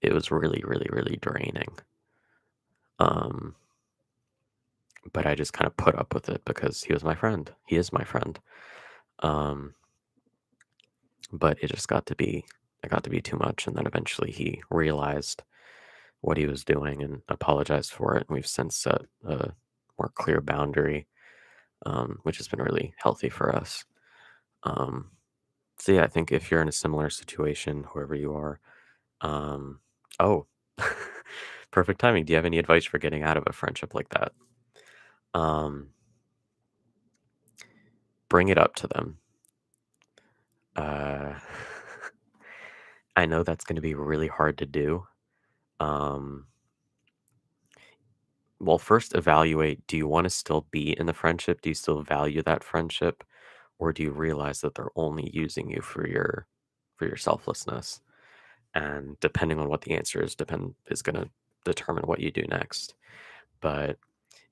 Speaker 1: it was really, really, really draining. Um, but I just kind of put up with it because he was my friend. He is my friend. Um, but it got to be too much. And then eventually he realized what he was doing and apologized for it. And we've since set a more clear boundary, which has been really healthy for us. Um, so yeah, I think if you're in a similar situation, whoever you are, um, oh, perfect timing. Do you have any advice for getting out of a friendship like that? Um, bring it up to them. Uh, I know that's going to be really hard to do. Um, well, first evaluate, do you want to still be in the friendship? Do you still value that friendship? Or do you realize that they're only using you for your selflessness? And depending on what the answer is going to determine what you do next. But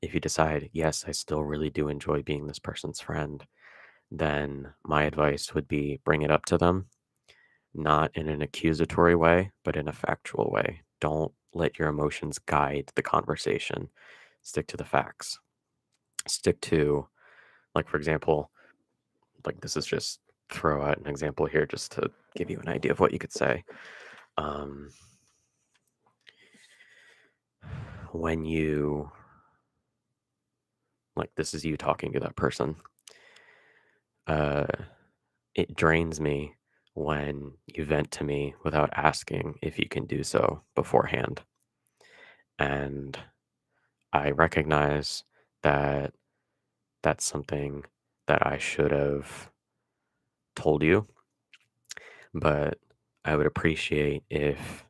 Speaker 1: if you decide, yes, I still really do enjoy being this person's friend, then my advice would be bring it up to them, not in an accusatory way, but in a factual way. Don't let your emotions guide the conversation. Stick to the facts. Stick to, like, for example, like this is just throw out an example here just to give you an idea of what you could say. Um, when you, like, this is you talking to that person, uh, it drains me when you vent to me without asking if you can do so beforehand. And I recognize that that's something that I should have told you, but I would appreciate if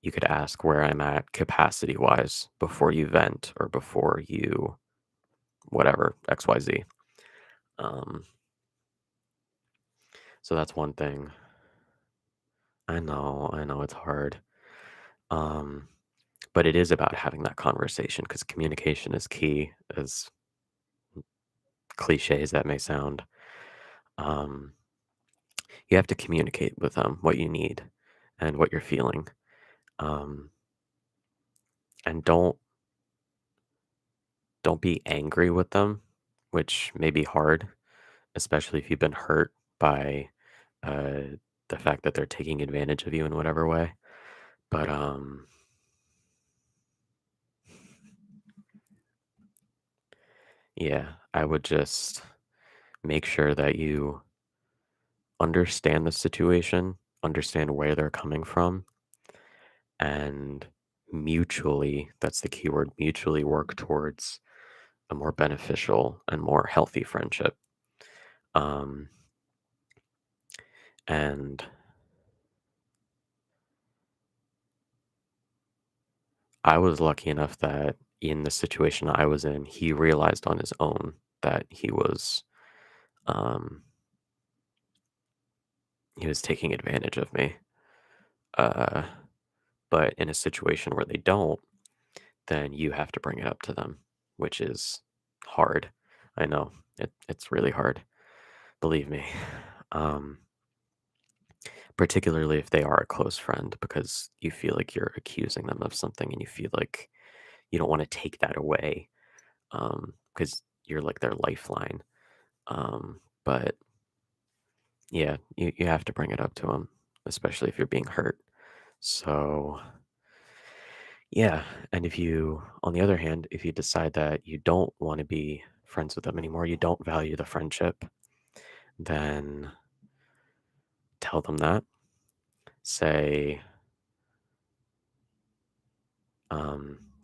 Speaker 1: you could ask where I'm at capacity wise before you vent or before you whatever XYZ. Um, so that's one thing. I know it's hard. Um, but it is about having that conversation because communication is key, as cliche as that may sound. Um, you have to communicate with them what you need and what you're feeling. Um, and don't be angry with them, which may be hard, especially if you've been hurt by uh, the fact that they're taking advantage of you in whatever way. But yeah, I would just make sure that you understand the situation, understand where they're coming from, and mutually, that's the key word, mutually work towards a more beneficial and more healthy friendship. Um, and I was lucky enough that in the situation I was in, he realized on his own that um, he was taking advantage of me. Uh, but in a situation where they don't, then you have to bring it up to them, which is hard. I know it's really hard. Believe me. Um, particularly if they are a close friend, because you feel like you're accusing them of something and you feel like you don't want to take that away because you're like their lifeline. But yeah, you have to bring it up to them, especially if you're being hurt. So yeah, and if you, on the other hand, if you decide that you don't want to be friends with them anymore, you don't value the friendship, then tell them that. Say,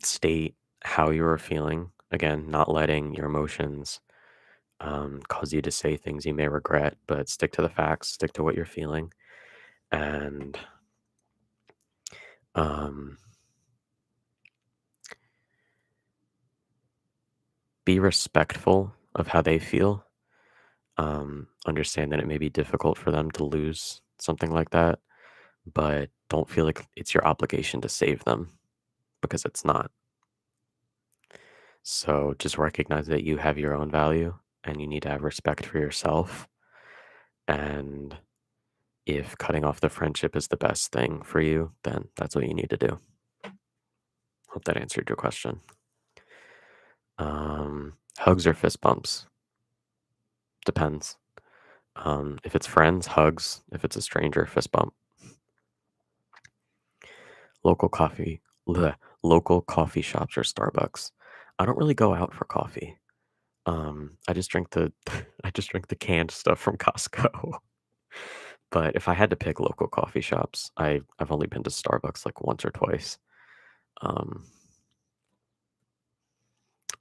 Speaker 1: state how you are feeling. Again, not letting your emotions cause you to say things you may regret, but stick to the facts, stick to what you're feeling, and um, be respectful of how they feel. Understand that it may be difficult for them to lose something like that, but don't feel like it's your obligation to save them because it's not. So just recognize that you have your own value and you need to have respect for yourself. And if cutting off the friendship is the best thing for you, then that's what you need to do. Hope that answered your question. Hugs or fist bumps? Depends. If it's friends, hugs. If it's a stranger, fist bump. Local coffee Local coffee shops or Starbucks. I don't really go out for coffee. I just drink the I just drink the canned stuff from Costco. But if I had to pick local coffee shops, I've only been to Starbucks like once or twice. Um,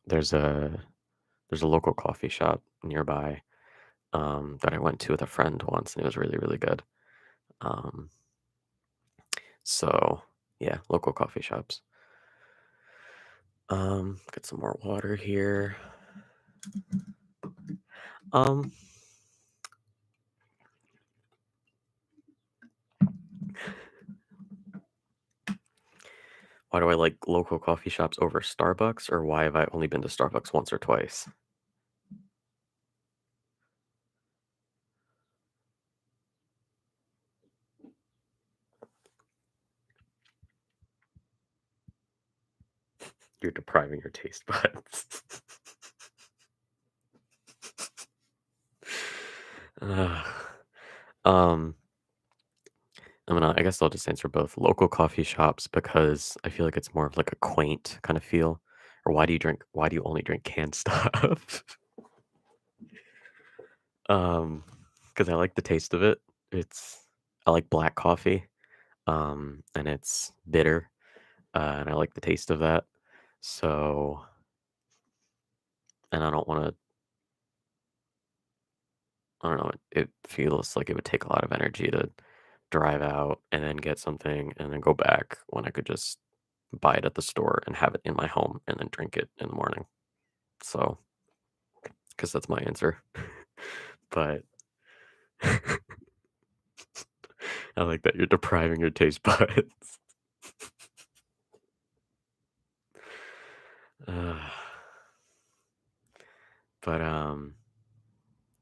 Speaker 1: there's a there's a local coffee shop nearby that I went to with a friend once, and it was really really good. Um, so yeah, local coffee shops. Get some more water here. Um, why do I like local coffee shops over Starbucks, or why have I only been to Starbucks once or twice? You're depriving your taste buds. Ugh. um, I guess I'll just answer both. Local coffee shops because I feel like it's more of like a quaint kind of feel. Or why do you only drink canned stuff? Um, because I like the taste of it. I like black coffee. And it's bitter. And I like the taste of that. So, and I don't know, it feels like it would take a lot of energy to drive out and then get something and then go back when I could just buy it at the store and have it in my home and then drink it in the morning. So, because that's my answer. But I like that you're depriving your taste buds. Uh, but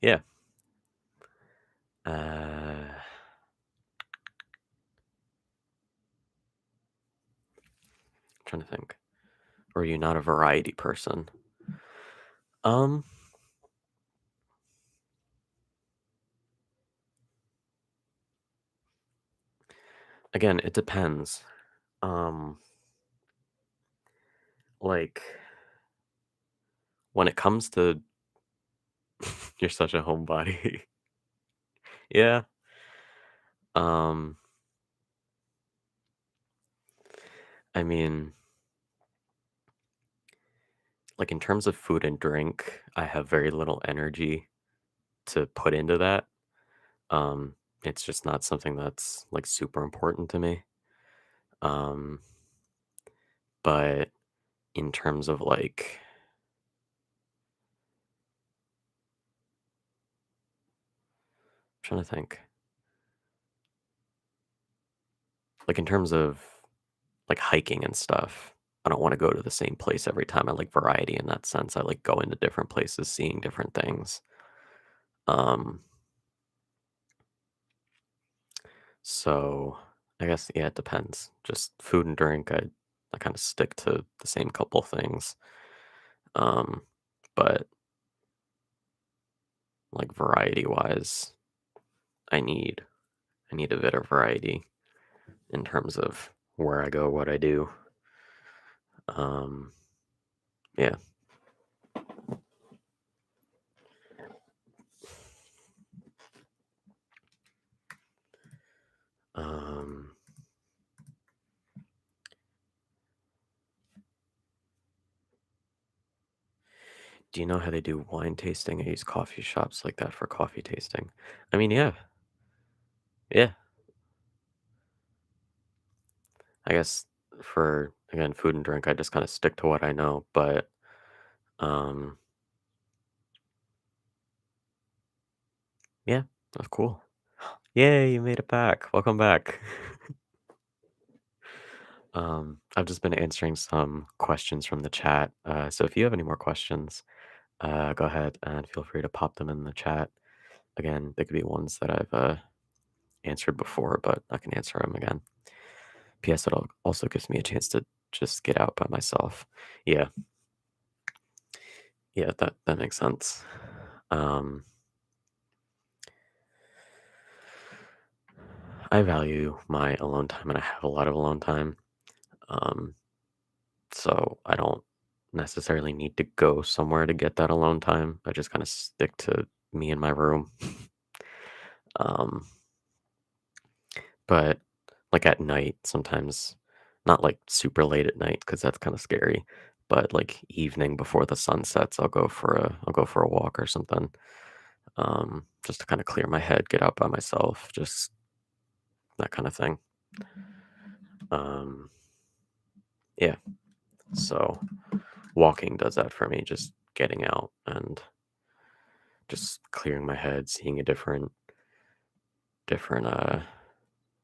Speaker 1: yeah. Trying to think. Or are you not a variety person? Um, again, it depends. Um, like when it comes to you're such a homebody. Yeah. Um, I mean, like in terms of food and drink, I have very little energy to put into that. Um, it's just not something that's like super important to me. Um, but in terms of trying to think, like in terms of like hiking and stuff, I don't want to go to the same place every time. I like variety in that sense. I like going to different places, seeing different things. Um, so I guess yeah, it depends. Just food and drink, I kind of stick to the same couple things. Um, but like variety wise, I need I need a bit of variety in terms of where I go, what I do. Um, yeah. Um, do you know how they do wine tasting? I use coffee shops like that for coffee tasting. I mean, yeah, yeah. I guess for again food and drink, I just kind of stick to what I know. But um, yeah, that's cool. Yay, you made it back. Welcome back. I've just been answering some questions from the chat. So if you have any more questions, go ahead and feel free to pop them in the chat. Again, they could be ones that I've answered before, but I can answer them again. PS, it also gives me a chance to just get out by myself. Yeah, yeah, that makes sense. Um, I value my alone time, and I have a lot of alone time. Um, so I don't necessarily need to go somewhere to get that alone time. I just kind of stick to me in my room. Um, but like at night, sometimes not like super late at night because that's kind of scary. But like evening before the sun sets, I'll go for a walk or something. Just to kind of clear my head, get out by myself, just that kind of thing. Um, yeah. So walking does that for me, just getting out and just clearing my head, seeing a different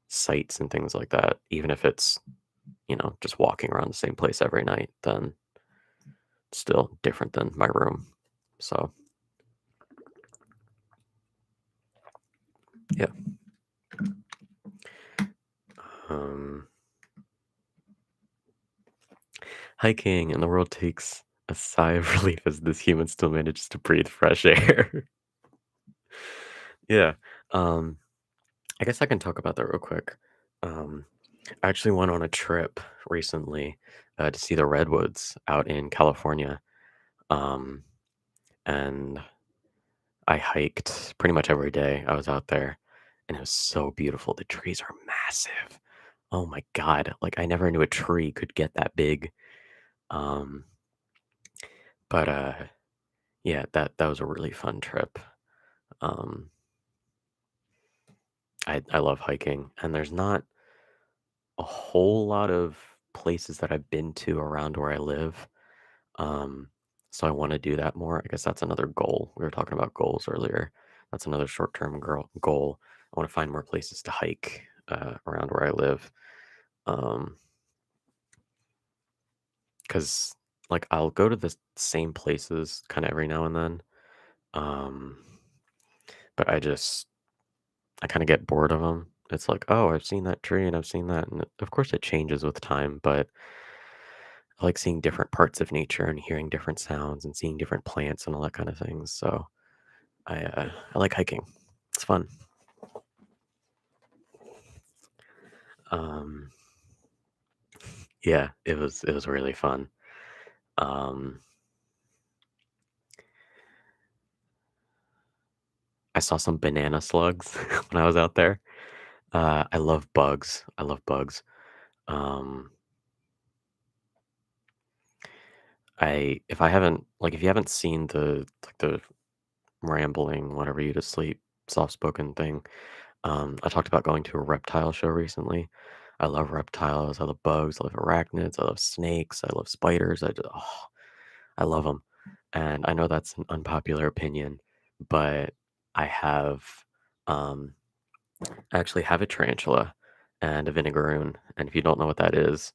Speaker 1: sights and things like that. Even if it's, just walking around the same place every night, then it's still different than my room. So yeah. Um, hiking and the world takes a sigh of relief as this human still manages to breathe fresh air. Yeah. Um, I guess I can talk about that real quick. Um, I actually went on a trip recently to see the redwoods out in California. Um, and I hiked pretty much every day I was out there, and it was so beautiful. The trees are massive. Oh my God. Like, I never knew a tree could get that big. Um, but yeah, that was a really fun trip. Um, I love hiking, and there's not a whole lot of places that I've been to around where I live. Um, so I want to do that more. I guess that's another goal. We were talking about goals earlier. That's another short-term goal. I want to find more places to hike around where I live. Because like I'll go to the same places kind of every now and then. Um, but I kind of get bored of them. It's like, oh, I've seen that tree and I've seen that, and of course it changes with time. But I like seeing different parts of nature and hearing different sounds and seeing different plants and all that kind of things. So I like hiking. It's fun. Um, yeah, it was really fun. Um, I saw some banana slugs when I was out there. I love bugs. I love bugs. Um, I if I haven't like if you haven't seen the rambling whatever you to sleep soft spoken thing, I talked about going to a reptile show recently. I love reptiles. I love bugs. I love arachnids. I love snakes. I love spiders. I love them. And I know that's an unpopular opinion, but I have, um, I actually have a tarantula and a vinegaroon. And if you don't know what that is,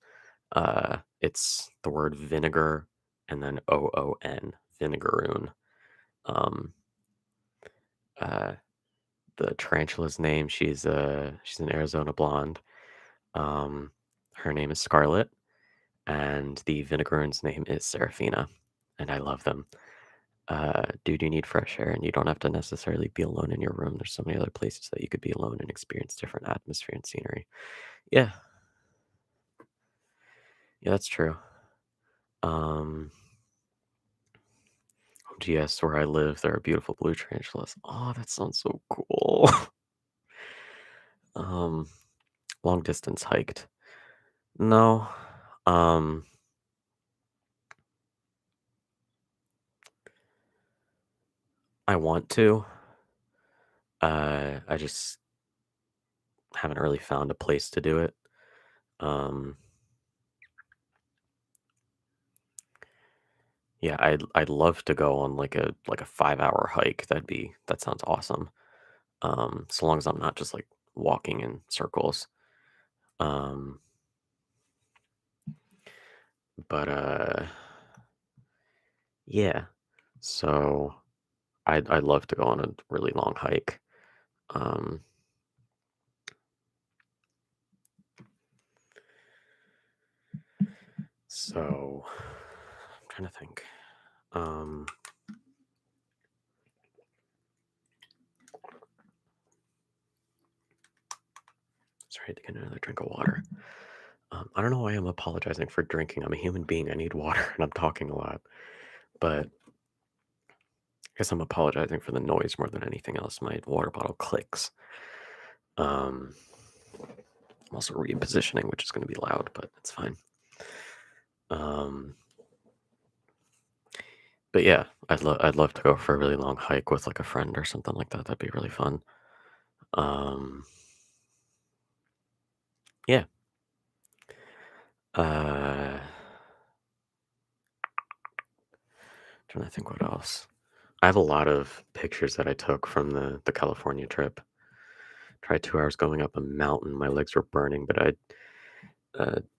Speaker 1: it's the word vinegar and then OON, vinegaroon. Um, uh, the tarantula's name, she's an Arizona blonde. Um, her name is Scarlet, and the vinegaroon's name is Seraphina, and I love them. Dude, you need fresh air, and you don't have to necessarily be alone in your room. There's so many other places that you could be alone and experience different atmosphere and scenery. Yeah, yeah, that's true. Um, GS, where I live, there are beautiful blue tarantulas. Oh, that sounds so cool. um, long distance hiked. No, um, I want to. I just haven't really found a place to do it. Um, yeah, I'd love to go on like a 5 hour hike. That sounds awesome. So long as I'm not just like walking in circles. Um, but yeah. So I'd love to go on a really long hike. Um, so I'm trying to think. Um, sorry, to get another drink of water. I don't know why I'm apologizing for drinking. I'm a human being. I need water, and I'm talking a lot. But I guess I'm apologizing for the noise more than anything else. My water bottle clicks. Um, I'm also repositioning, which is going to be loud, but it's fine. Um, but yeah, I'd love to go for a really long hike with like a friend or something like that. That'd be really fun. Um, yeah. Uh, Trying to think what else. I have a lot of pictures that I took from the California trip. Tried 2 hours going up a mountain. My legs were burning, but I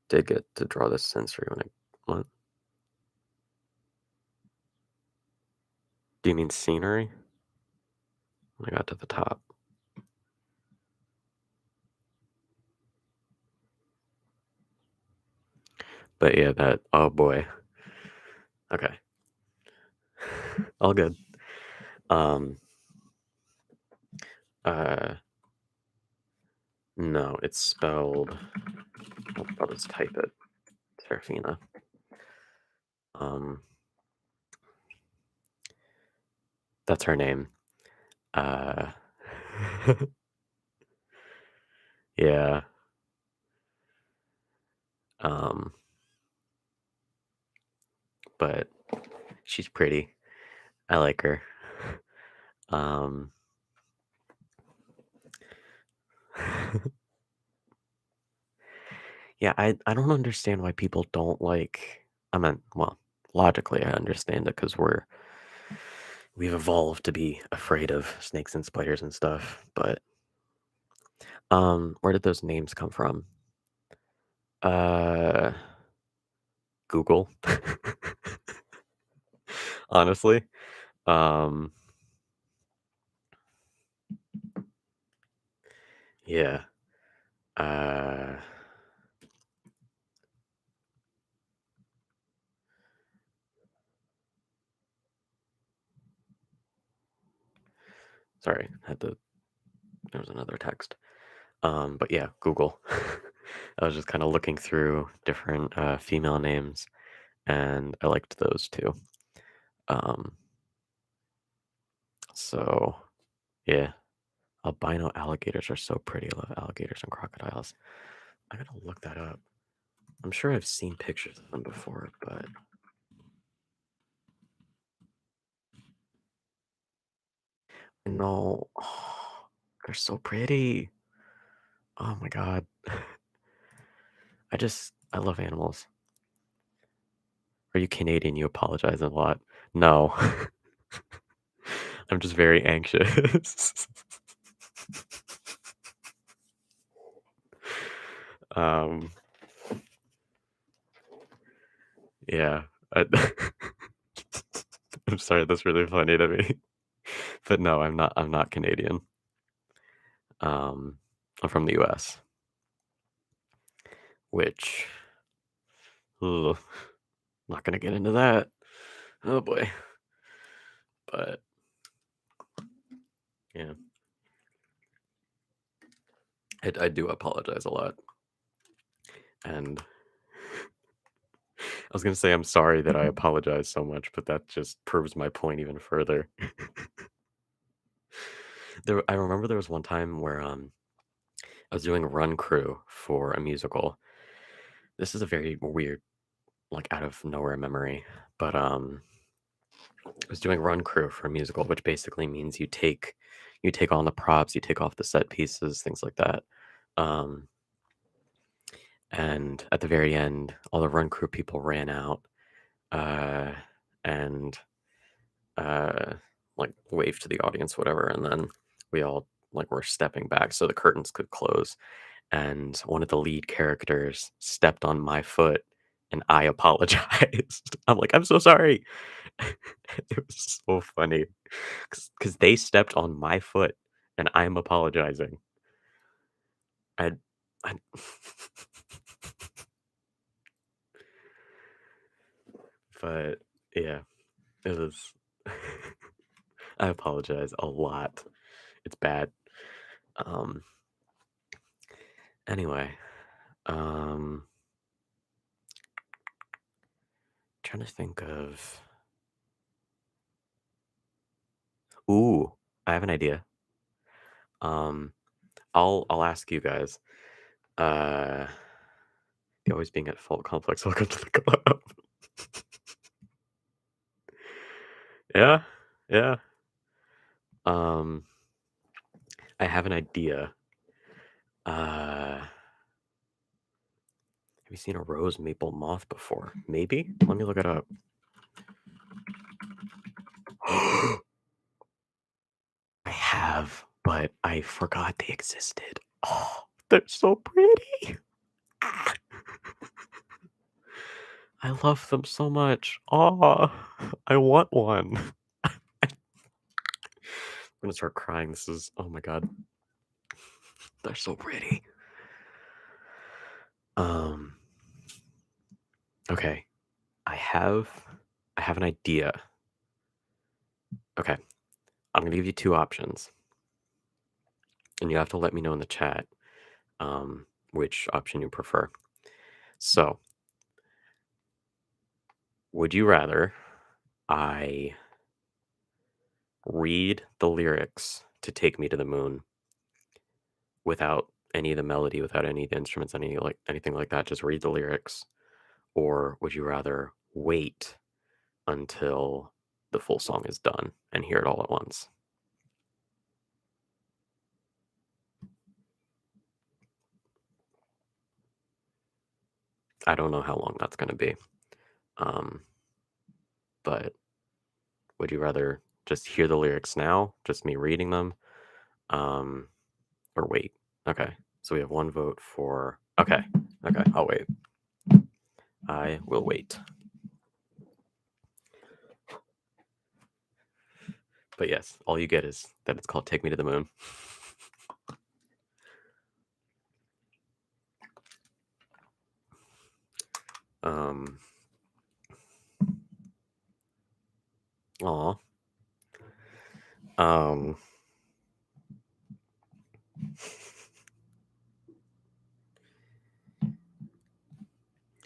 Speaker 1: did get to draw this sensory when I. What? Do you mean scenery? When I got to the top. But yeah, that. Oh boy. Okay. All good. Um. Uh. No, it's spelled. I'll just type it. Serafina. Um. That's her name. Uh. Yeah. Um. But she's pretty. I like her. Um. Yeah, I don't understand why people don't like. I mean, well, logically, I understand it because we've evolved to be afraid of snakes and spiders and stuff. But where did those names come from? Uh, Google. Honestly, um, yeah. Uh, Sorry, had to. There was another text. But yeah, Google. I was just kind of looking through different female names, and I liked those too. Um, so yeah, albino alligators are so pretty. I love alligators and crocodiles. I gotta look that up. I'm sure I've seen pictures of them before, but no, they're so pretty. Oh my god, I love animals. Are you Canadian? You apologize a lot. No, I'm just very anxious. um, yeah. I, I'm sorry, that's really funny to me. But no, I'm not. I'm not Canadian. Um, I'm from the U.S., which, ugh, not gonna get into that. Oh boy. But yeah, I do apologize a lot, and I was gonna say I'm sorry that I apologize so much, but that just proves my point even further. I remember there was one time where I was doing run crew for a musical. This is a very weird, like out of nowhere memory, but I was doing run crew for a musical, which basically means you take on the props, you take off the set pieces, things like that. Um, and at the very end, all the run crew people ran out uh, and uh, like waved to the audience, whatever, and then we all like were stepping back so the curtains could close. And one of the lead characters stepped on my foot, and I apologized. I'm like, I'm so sorry. It was so funny because they stepped on my foot, and I'm apologizing. I, I but yeah, it was. I apologize a lot. It's bad. Um. Anyway. Um. trying to think of. Ooh, I have an idea. Um, I'll ask you guys. Uh, the always being at fault complex. Welcome to the club. Yeah, yeah. Um, I have an idea. Have you seen a rose maple moth before? Maybe. Let me look it up. I have, but I forgot they existed. Oh, they're so pretty. Ah, I love them so much. Oh, I want one. I'm gonna start crying. This is, oh my god, they're so pretty. Um, okay, I have, I have an idea. Okay, I'm gonna give you two options, and you have to let me know in the chat, which option you prefer. So, would you rather I read the lyrics to "Take Me to the Moon" without any of the melody, without any of the instruments, anything like that, just read the lyrics? Or would you rather wait until the full song is done and hear it all at once? I don't know how long that's gonna be. Um, but would you rather just hear the lyrics now, just me reading them, um, or wait? Okay, so we have one vote for. Okay, okay, I'll wait. I will wait. But yes, all you get is that it's called "Take Me to the Moon." Um, aw. Um,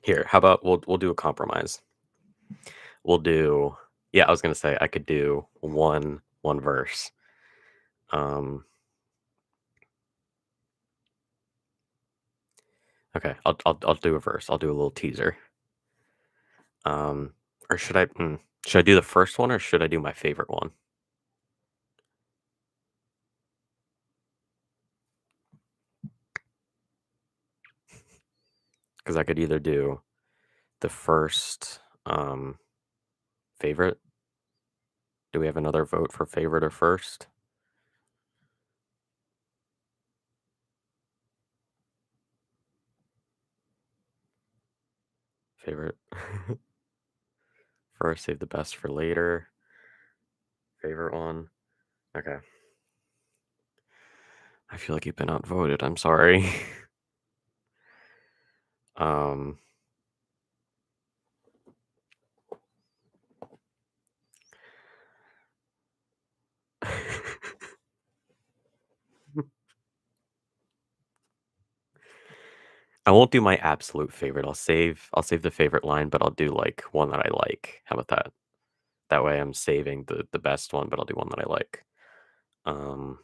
Speaker 1: here, how about we'll do a compromise. We'll do. Yeah, I was gonna say I could do one verse. Um, okay, I'll do a verse. I'll do a little teaser. Or should I? Should I do the first one or should I do my favorite one? Because I could either do the first favorite. Do we have another vote for favorite or first? Favorite. First, save the best for later. Favorite one. Okay. I feel like you've been outvoted. I'm sorry. um. I won't do my absolute favorite. I'll save the favorite line, but I'll do like one that I like. How about that? That way I'm saving the best one, but I'll do one that I like. Um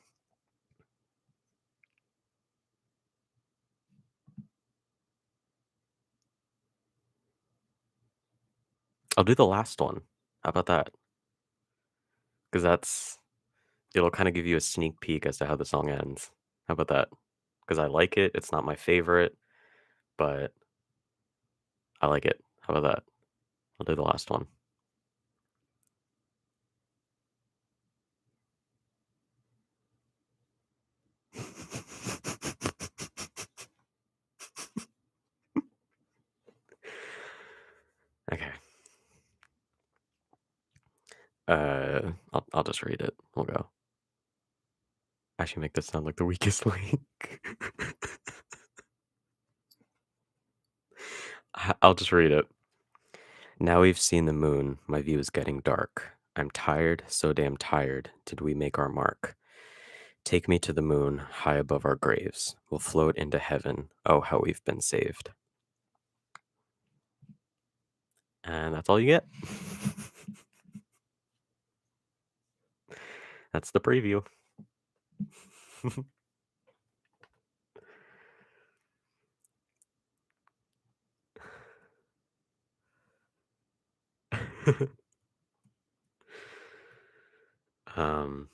Speaker 1: I'll do the last one. How about that? Because it'll kind of give you a sneak peek as to how the song ends. How about that? Because I like it. It's not my favorite, but I like it. How about that? I'll do the last one. Okay. I'll just read it. We'll go. I should make this sound like the weakest link. I'll just read it. Now we've seen the moon. My view is getting dark. I'm tired, so damn tired. Did we make our mark? Take me to the moon, high above our graves. We'll float into heaven. Oh, how we've been saved. And that's all you get. That's the preview. um,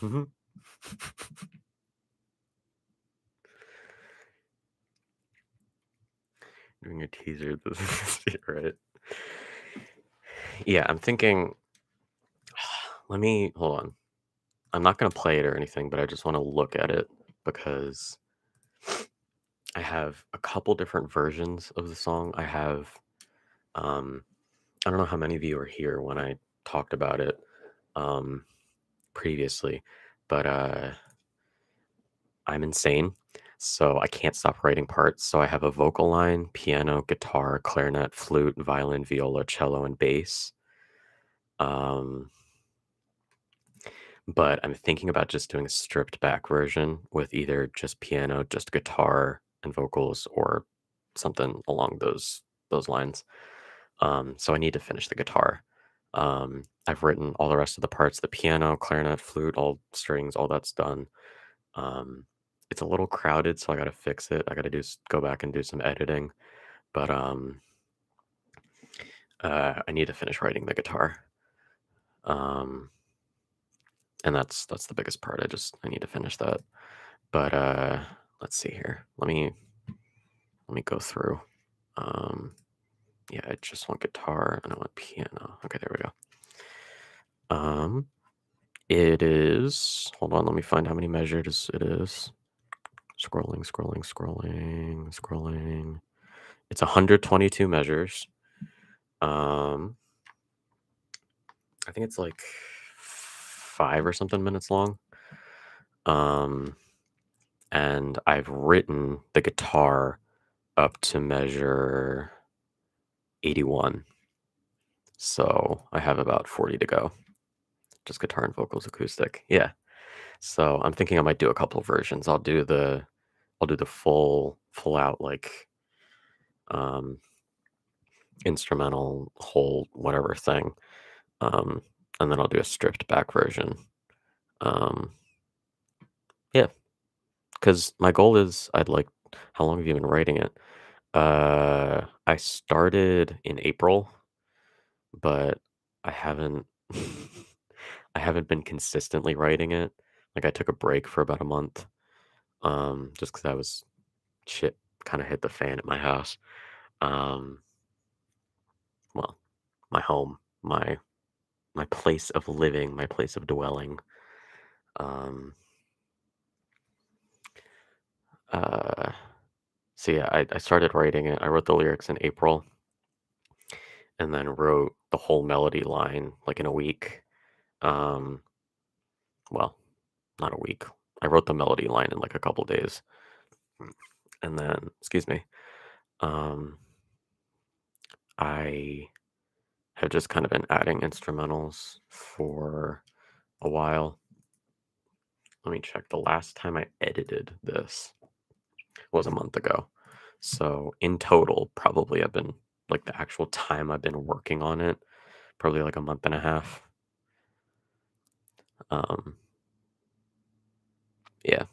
Speaker 1: doing a teaser. This is right. Yeah, I'm thinking. Let me hold on. I'm not gonna play it or anything, but I just want to look at it because I have a couple different versions of the song. I have, I don't know how many of you were here when I talked about it um, previously, but I'm insane, so I can't stop writing parts. So I have a vocal line, piano, guitar, clarinet, flute, violin, viola, cello, and bass. Um, but I'm thinking about just doing a stripped back version with either just piano, just guitar and vocals, or something along those lines. So I need to finish the guitar. I've written all the rest of the parts, the piano, clarinet, flute, all strings, all that's done. Um, it's a little crowded, so I got to fix it. I got to go back and do some editing, but I need to finish writing the guitar. Um, and that's the biggest part. I need to finish that. But let's see here. Let me go through. Yeah, I just want guitar and I want piano. Okay, there we go. It is. Hold on, let me find how many measures it is. Scrolling, scrolling, scrolling, scrolling. It's 122 measures. I think it's like 5 or something minutes long. And I've written the guitar up to measure 81. So I have about 40 to go. Just guitar and vocals acoustic. Yeah. So I'm thinking I might do a couple of versions. I'll do the full out like um instrumental whole whatever thing. And then I'll do a stripped back version. Yeah, because my goal is I'd like. How long have you been writing it? I started in April, but I haven't. I haven't been consistently writing it. Like I took a break for about a month, just because I was shit kind of hit the fan at my house. Um, well, my home, my place of living, my place of dwelling. Um, uh, so yeah, I started writing it. I wrote the lyrics in April, and then wrote the whole melody line like in a week. Um, well, not a week. I wrote the melody line in like a couple days, and then excuse me. Um, I have just kind of been adding instrumentals for a while. Let me check. The last time I edited this was a month ago. So in total, probably I've been like the actual time I've been working on it, probably like a month and a half. Um, yeah.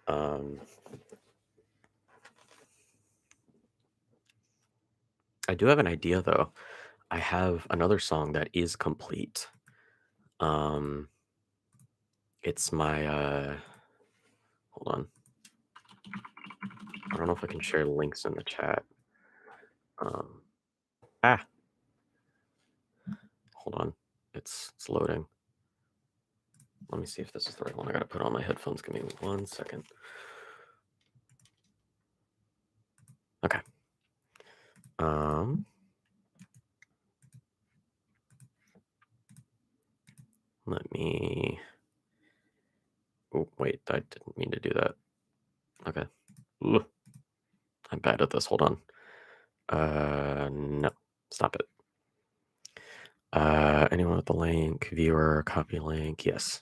Speaker 1: Um, I do have an idea though. I have another song that is complete. Um, it's my hold on. I don't know if I can share links in the chat. Um, ah, hold on. It's loading. Let me see if this is the right one. I gotta put on my headphones. Give me 1 second. Okay. Let me. Oh wait, I didn't mean to do that. Okay. Ugh. I'm bad at this. Hold on. No. Stop it. Anyone with the link, viewer, copy link, yes.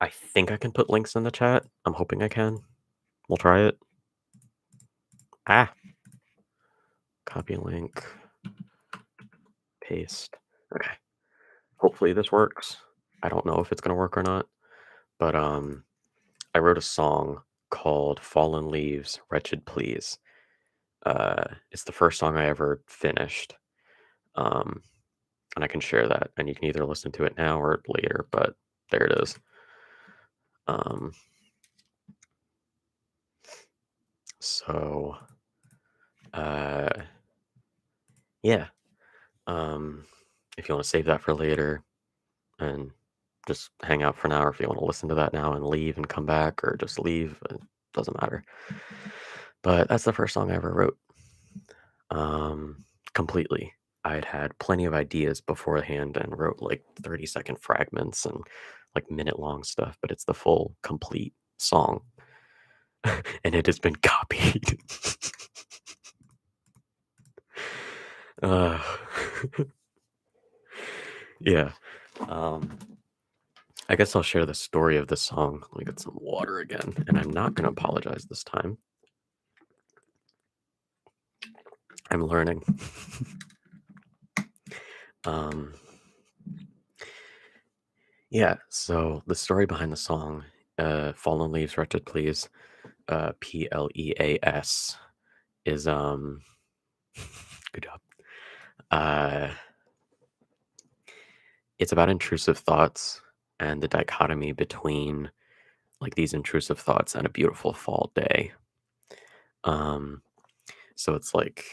Speaker 1: I think I can put links in the chat. I'm hoping I can. We'll try it. Ah, copy link, paste. Okay. Hopefully this works. I don't know if it's gonna work or not, but I wrote a song called Fallen Leaves, Wretched Please. It's the first song I ever finished. Um, and I can share that, and you can either listen to it now or later, but there it is. Um, so, uh, yeah. If you want to save that for later and just hang out for now, or if you want to listen to that now and leave and come back, or just leave, it doesn't matter. But that's the first song I ever wrote. Completely. I'd had plenty of ideas beforehand and wrote like 30-second fragments and like minute-long stuff, but it's the full, complete song. And it has been copied. uh, yeah. I guess I'll share the story of this song. Let me get some water again, and I'm not going to apologize this time. I'm learning. Yeah, so the story behind the song, Fallen Leaves, Wretched Please, Pleas, is, good job. It's about intrusive thoughts and the dichotomy between, like, these intrusive thoughts and a beautiful fall day. So it's like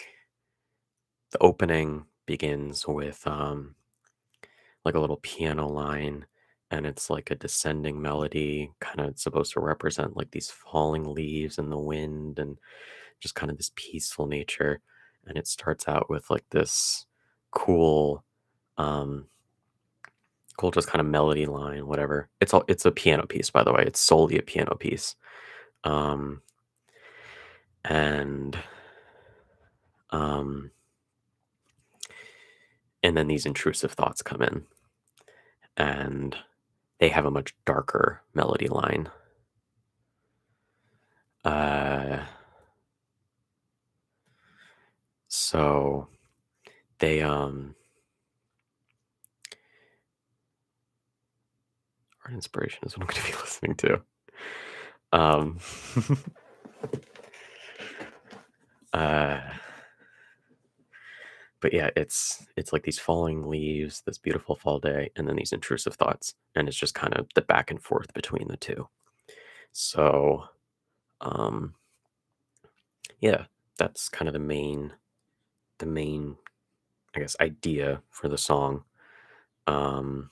Speaker 1: the opening begins with, like a little piano line, and it's like a descending melody, kind of supposed to represent like these falling leaves in the wind and just kind of this peaceful nature. And it starts out with like this cool, um, cool just kind of melody line, whatever. It's a piano piece, by the way. It's solely a piano piece. Um, and um, and then these intrusive thoughts come in, and they have a much darker melody line. Uh, so they Art Inspiration is what I'm going to be listening to. Um, uh, but yeah, it's like these falling leaves, this beautiful fall day, and then these intrusive thoughts, and it's just kind of the back and forth between the two. So, um, yeah, that's kind of the main, I guess, idea for the song. Um,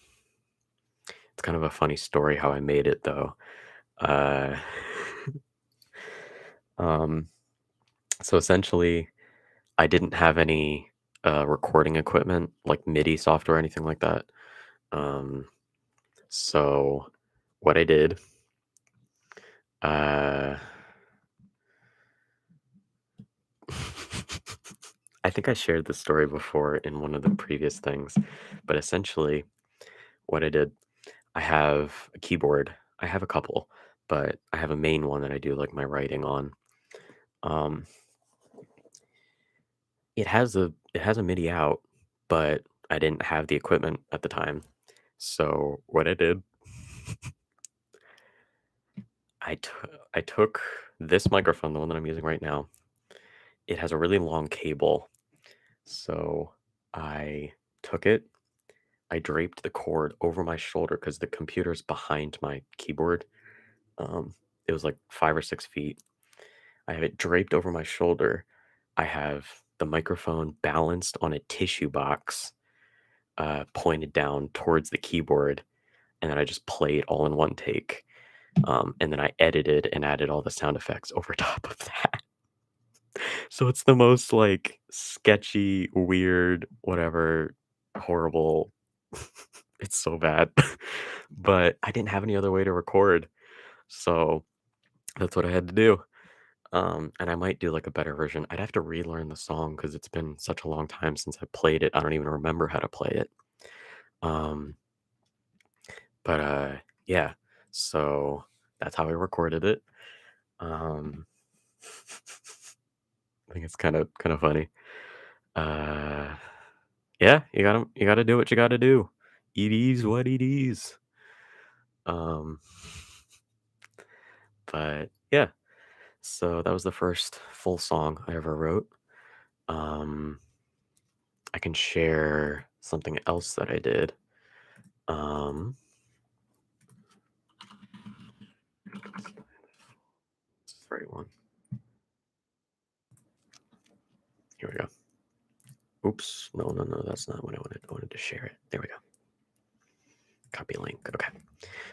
Speaker 1: it's kind of a funny story how I made it though. Uh, um, so essentially, I didn't have any recording equipment like MIDI software or anything like that. Um, so what I did, uh, I think I shared this story before in one of the previous things, but essentially what I did, I have a keyboard. I have a couple, but I have a main one that I do like my writing on. Um, it has a MIDI out, but I didn't have the equipment at the time. So what I did, I took this microphone, the one that I'm using right now. It has a really long cable, so I took it. I draped the cord over my shoulder because the computer's behind my keyboard. It was like 5 or 6 feet. I have it draped over my shoulder. I have the microphone balanced on a tissue box, pointed down towards the keyboard, and then I just played all in one take. And then I edited and added all the sound effects over top of that. So it's the most like sketchy, weird, whatever, horrible. It's so bad. But I didn't have any other way to record. So that's what I had to do. And I might do like a better version. I'd have to relearn the song because it's been such a long time since I played it. I don't even remember how to play it. Um, but yeah, so that's how I recorded it. Um, I think it's kind of funny. Uh, yeah, you gotta do what you gotta do. It is what it is. Um, but yeah, so that was the first full song I ever wrote. Um, I can share something else that I did. Um, it's the right one. Here we go. Oops. No, no, no. That's not what I wanted. I wanted to share it. There we go. Copy link. Okay.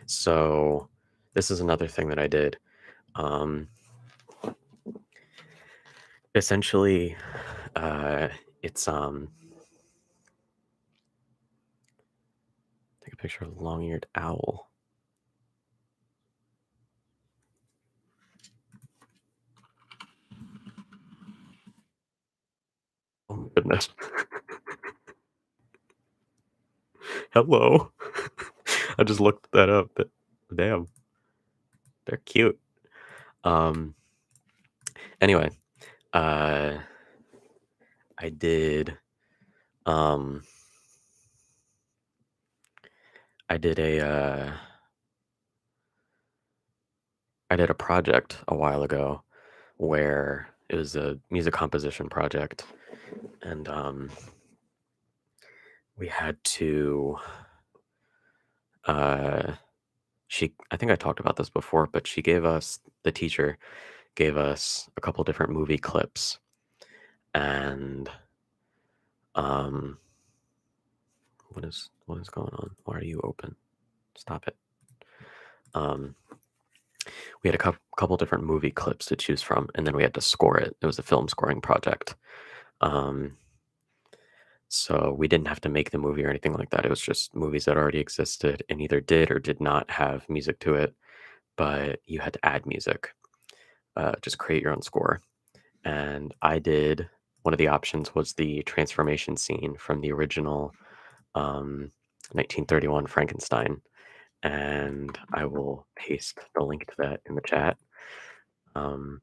Speaker 1: So this is another thing that I did. Um, essentially, uh, it's take a picture of a long-eared owl. Oh my goodness. Hello. I just looked that up. Damn, they're cute. Um, anyway, uh, I did um I did a I did a project a while ago where it was a music composition project, and we had to uh she I think I talked about this before, but the teacher gave us a couple different movie clips, and um what is going on? Why are you open? Stop it. Um we had a couple different movie clips to choose from, and then we had to score it. It was a film scoring project. Um So we didn't have to make the movie or anything like that. It was just movies that already existed and either did or did not have music to it, but you had to add music. Just create your own score. And I did one of the options was the transformation scene from the original um, 1931 Frankenstein. And I will paste the link to that in the chat. Um,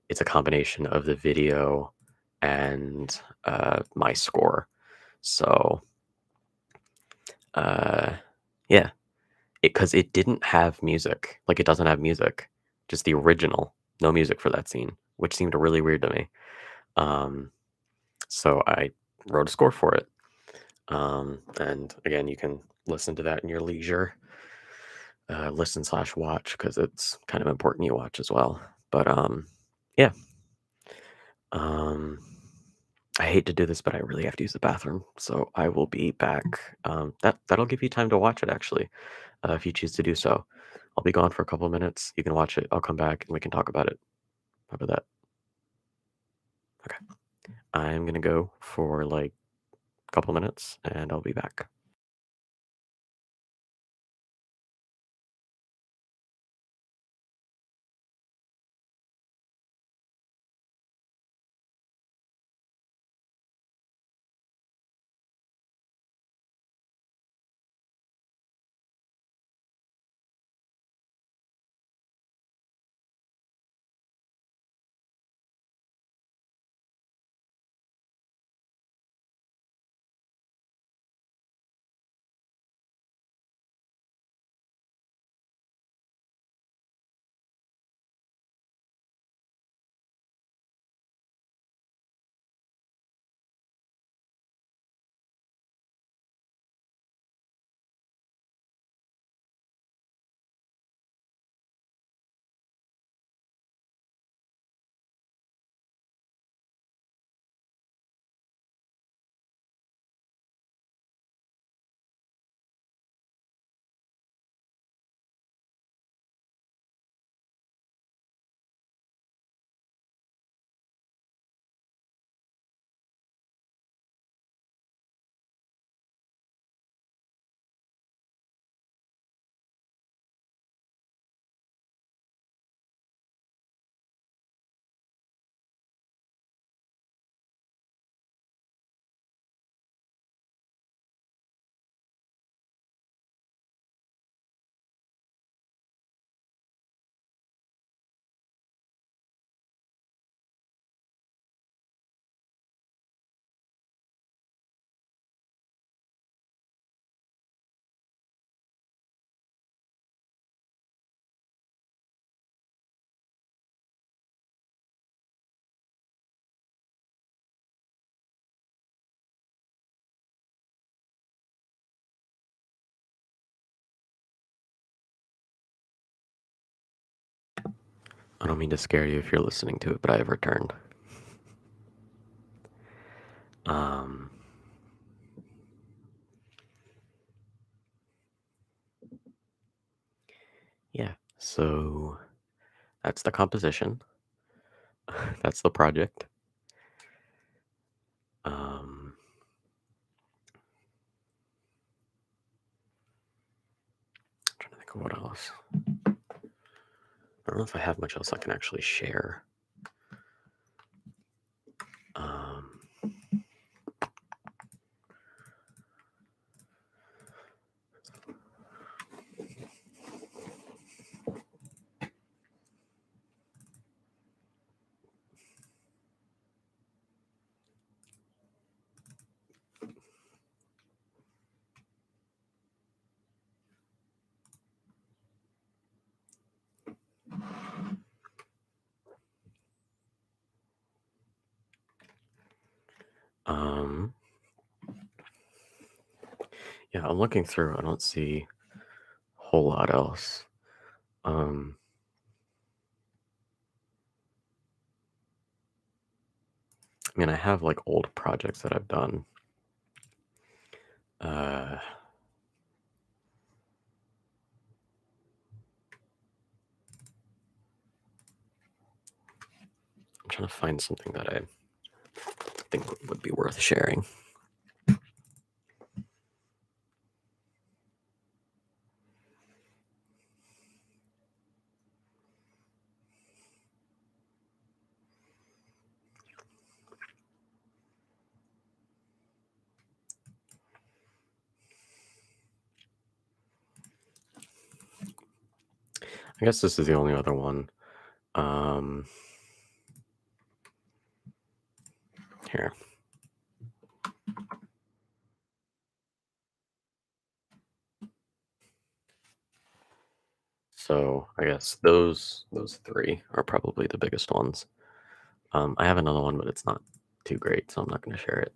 Speaker 1: it's a combination of the video and my score. So, uh, yeah, because it didn't have music. Like, it doesn't have music, just the original, no music for that scene, which seemed really weird to me. Um, so I wrote a score for it. And again, you can listen to that in your leisure, listen/watch because it's kind of important you watch as well. But yeah. Um, I hate to do this, but I really have to use the bathroom, so I will be back. That'll give you time to watch it actually, if you choose to do so. I'll be gone for a couple of minutes. You can watch it. I'll come back and we can talk about it. How about that? Okay. I'm gonna go for like a couple minutes and I'll be back. I don't mean to scare you if you're listening to it, but I have returned. Yeah, so that's the composition. That's the project. Trying to think of what else. I don't know if I have much else I can actually share. Yeah, I'm looking through. I don't see a whole lot else. I mean, I have like old projects that I've done. I'm trying to find something that I think would be worth sharing. I guess this is the only other one. Here. So I guess those three are probably the biggest ones. I have another one, but it's not too great, so I'm not going to share it.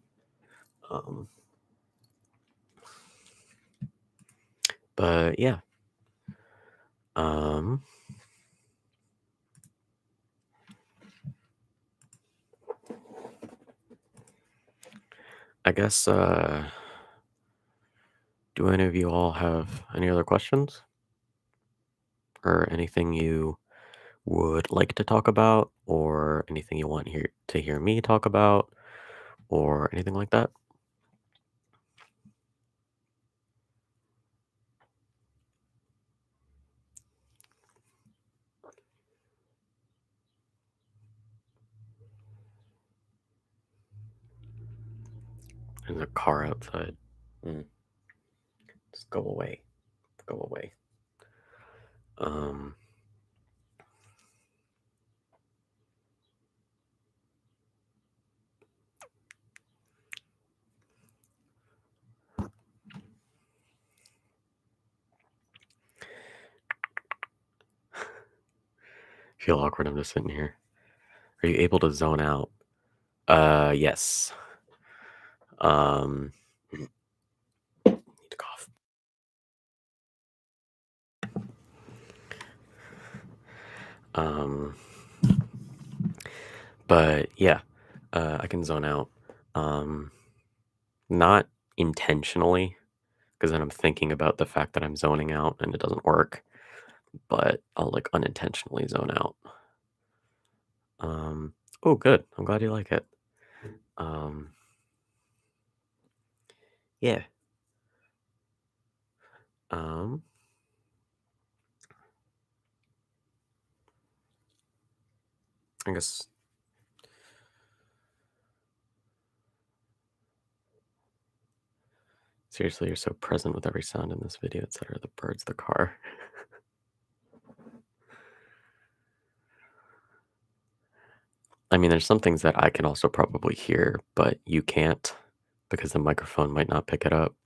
Speaker 1: But yeah. I guess, do any of you all have any other questions? Or anything you would like to talk about? Or anything you want to hear me talk about? Or anything like that? There's a car outside. Just go away. Go away. Feel awkward. I'm just sitting here. Are you able to zone out? Yes. Need to cough. But yeah, I can zone out. Not intentionally, because then I'm thinking about the fact that I'm zoning out and it doesn't work. But I'll like unintentionally zone out. Oh, good. I'm glad you like it. Yeah. I guess. Seriously, you're so present with every sound in this video, etc. The birds, the car. I mean, there's some things that I can also probably hear, but you can't because the microphone might not pick it up.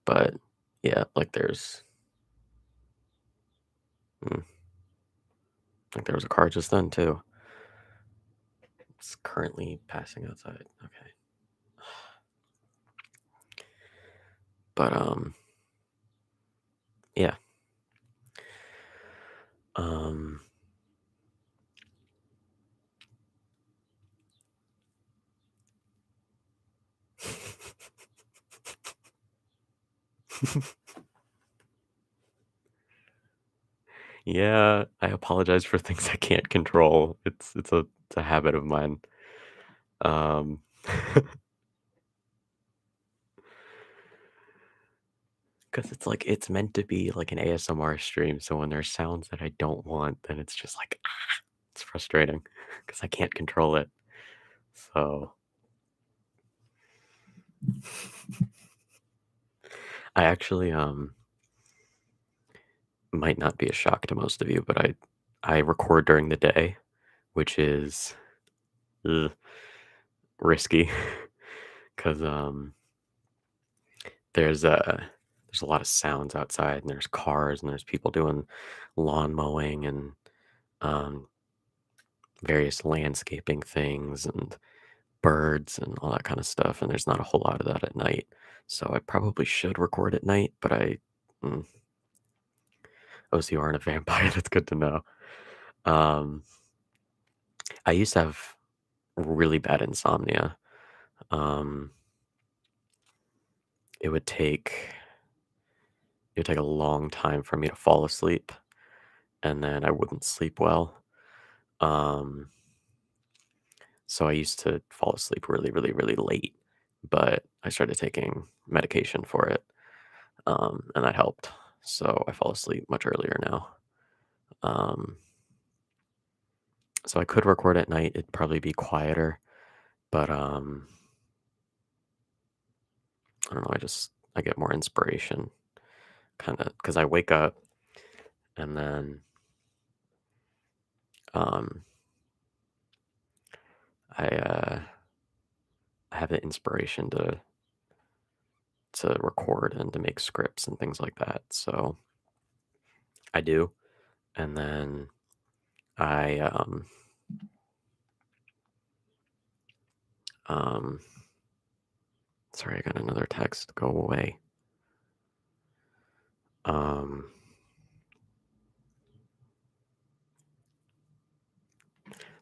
Speaker 1: But yeah, like there's like there was a car just then too. It's currently passing outside. Okay. But yeah. Yeah, I apologize for things I can't control. It's a habit of mine. Um, 'Cause it's like it's meant to be like an ASMR stream, so when there's sounds that I don't want, then it's just like, it's frustrating because I can't control it. So I actually, might not be a shock to most of you, but I record during the day, which is, ugh, risky because there's there's a lot of sounds outside, and there's cars, and there's people doing lawn mowing and, um, various landscaping things and birds and all that kind of stuff, and there's not a whole lot of that at night. So I probably should record at night, but mm, OC aren't a vampire. That's good to know. Um, I used to have really bad insomnia. Um, it would take it would take a long time for me to fall asleep, and then I wouldn't sleep well. Um, so I used to fall asleep really, really, really late, but I started taking medication for it, and that helped. So I fall asleep much earlier now. Um, so I could record at night. It'd probably be quieter, but I don't know. I get more inspiration, kind of, because I wake up and then um, I have the inspiration to record and to make scripts and things like that. So I do, and then I um sorry, I got another text. Go away. Um,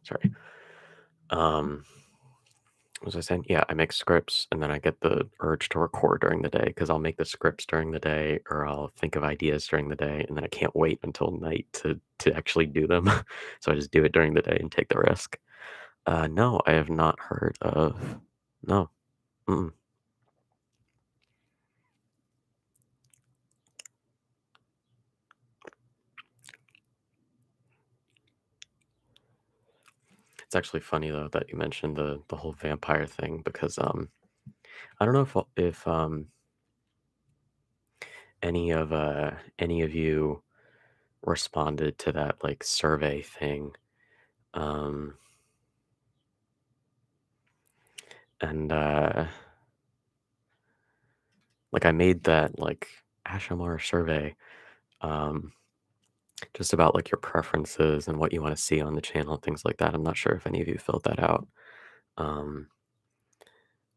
Speaker 1: sorry. Um, what was I saying? Yeah, I make scripts and then I get the urge to record during the day because I'll make the scripts during the day or I'll think of ideas during the day and then I can't wait until night to actually do them. So I just do it during the day and take the risk. No, I have not heard of. No. Mm-mm. It's actually funny though that you mentioned the whole vampire thing because I don't know if any of you responded to that like survey thing. Um and like I made that like ASHMR survey um just about like your preferences and what you want to see on the channel and things like that. I'm not sure if any of you filled that out. Um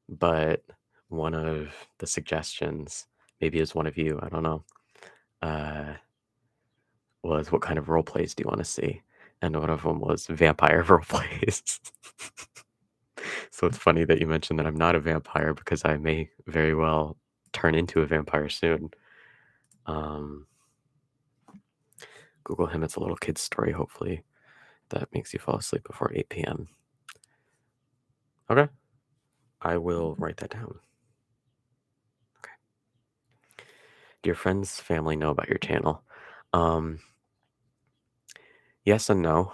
Speaker 1: but one of the suggestions, maybe as one of you, I don't know, uh was what kind of role plays do you want to see? And one of them was vampire role plays. So it's funny that you mentioned that I'm not a vampire because I may very well turn into a vampire soon. Um, Google him. It's a little kid's story, hopefully, that makes you fall asleep before 8 p.m. Okay. I will write that down. Okay. Do your friends, family know about your channel? Um, yes and no.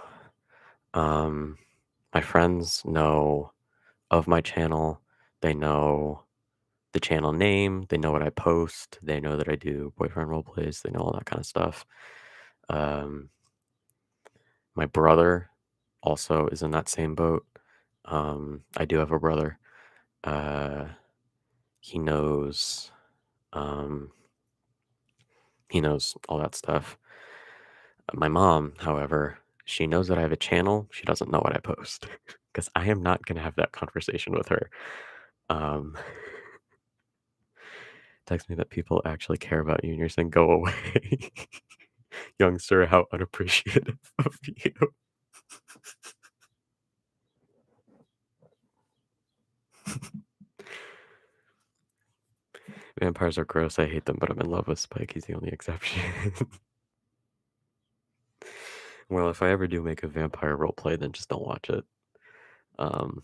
Speaker 1: Um, my friends know of my channel. They know the channel name. They know what I post. They know that I do boyfriend role plays. They know all that kind of stuff. Um, my brother also is in that same boat. I do have a brother. Uh, he knows. Um, he knows all that stuff. My mom, however, she knows that I have a channel. She doesn't know what I post because I am not going to have that conversation with her. Um, text me that people actually care about you and you're saying, go away. Youngster, how unappreciative of you. Vampires are gross, I hate them, but I'm in love with Spike, he's the only exception. Well, if I ever do make a vampire roleplay, then just don't watch it. Um,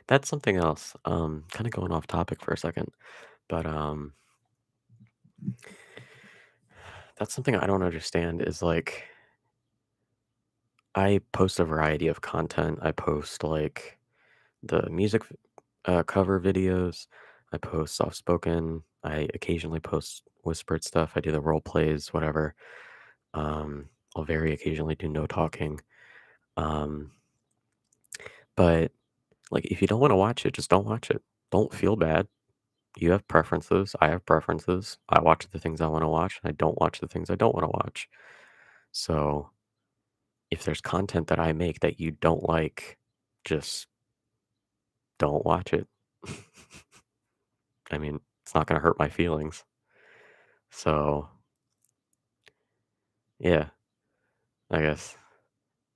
Speaker 1: that's something else, kinda going off topic for a second, but, that's something I don't understand is, like, I post a variety of content. I post, like, the music cover videos. I post soft spoken. I occasionally post whispered stuff. I do the role plays, whatever. Um, I'll very occasionally do no talking. Um, but like, if you don't want to watch it, just don't watch it. Don't feel bad. You have preferences. I have preferences. I watch the things I want to watch, and I don't watch the things I don't want to watch. So if there's content that I make that you don't like, just don't watch it. I mean, it's not going to hurt my feelings. So yeah, I guess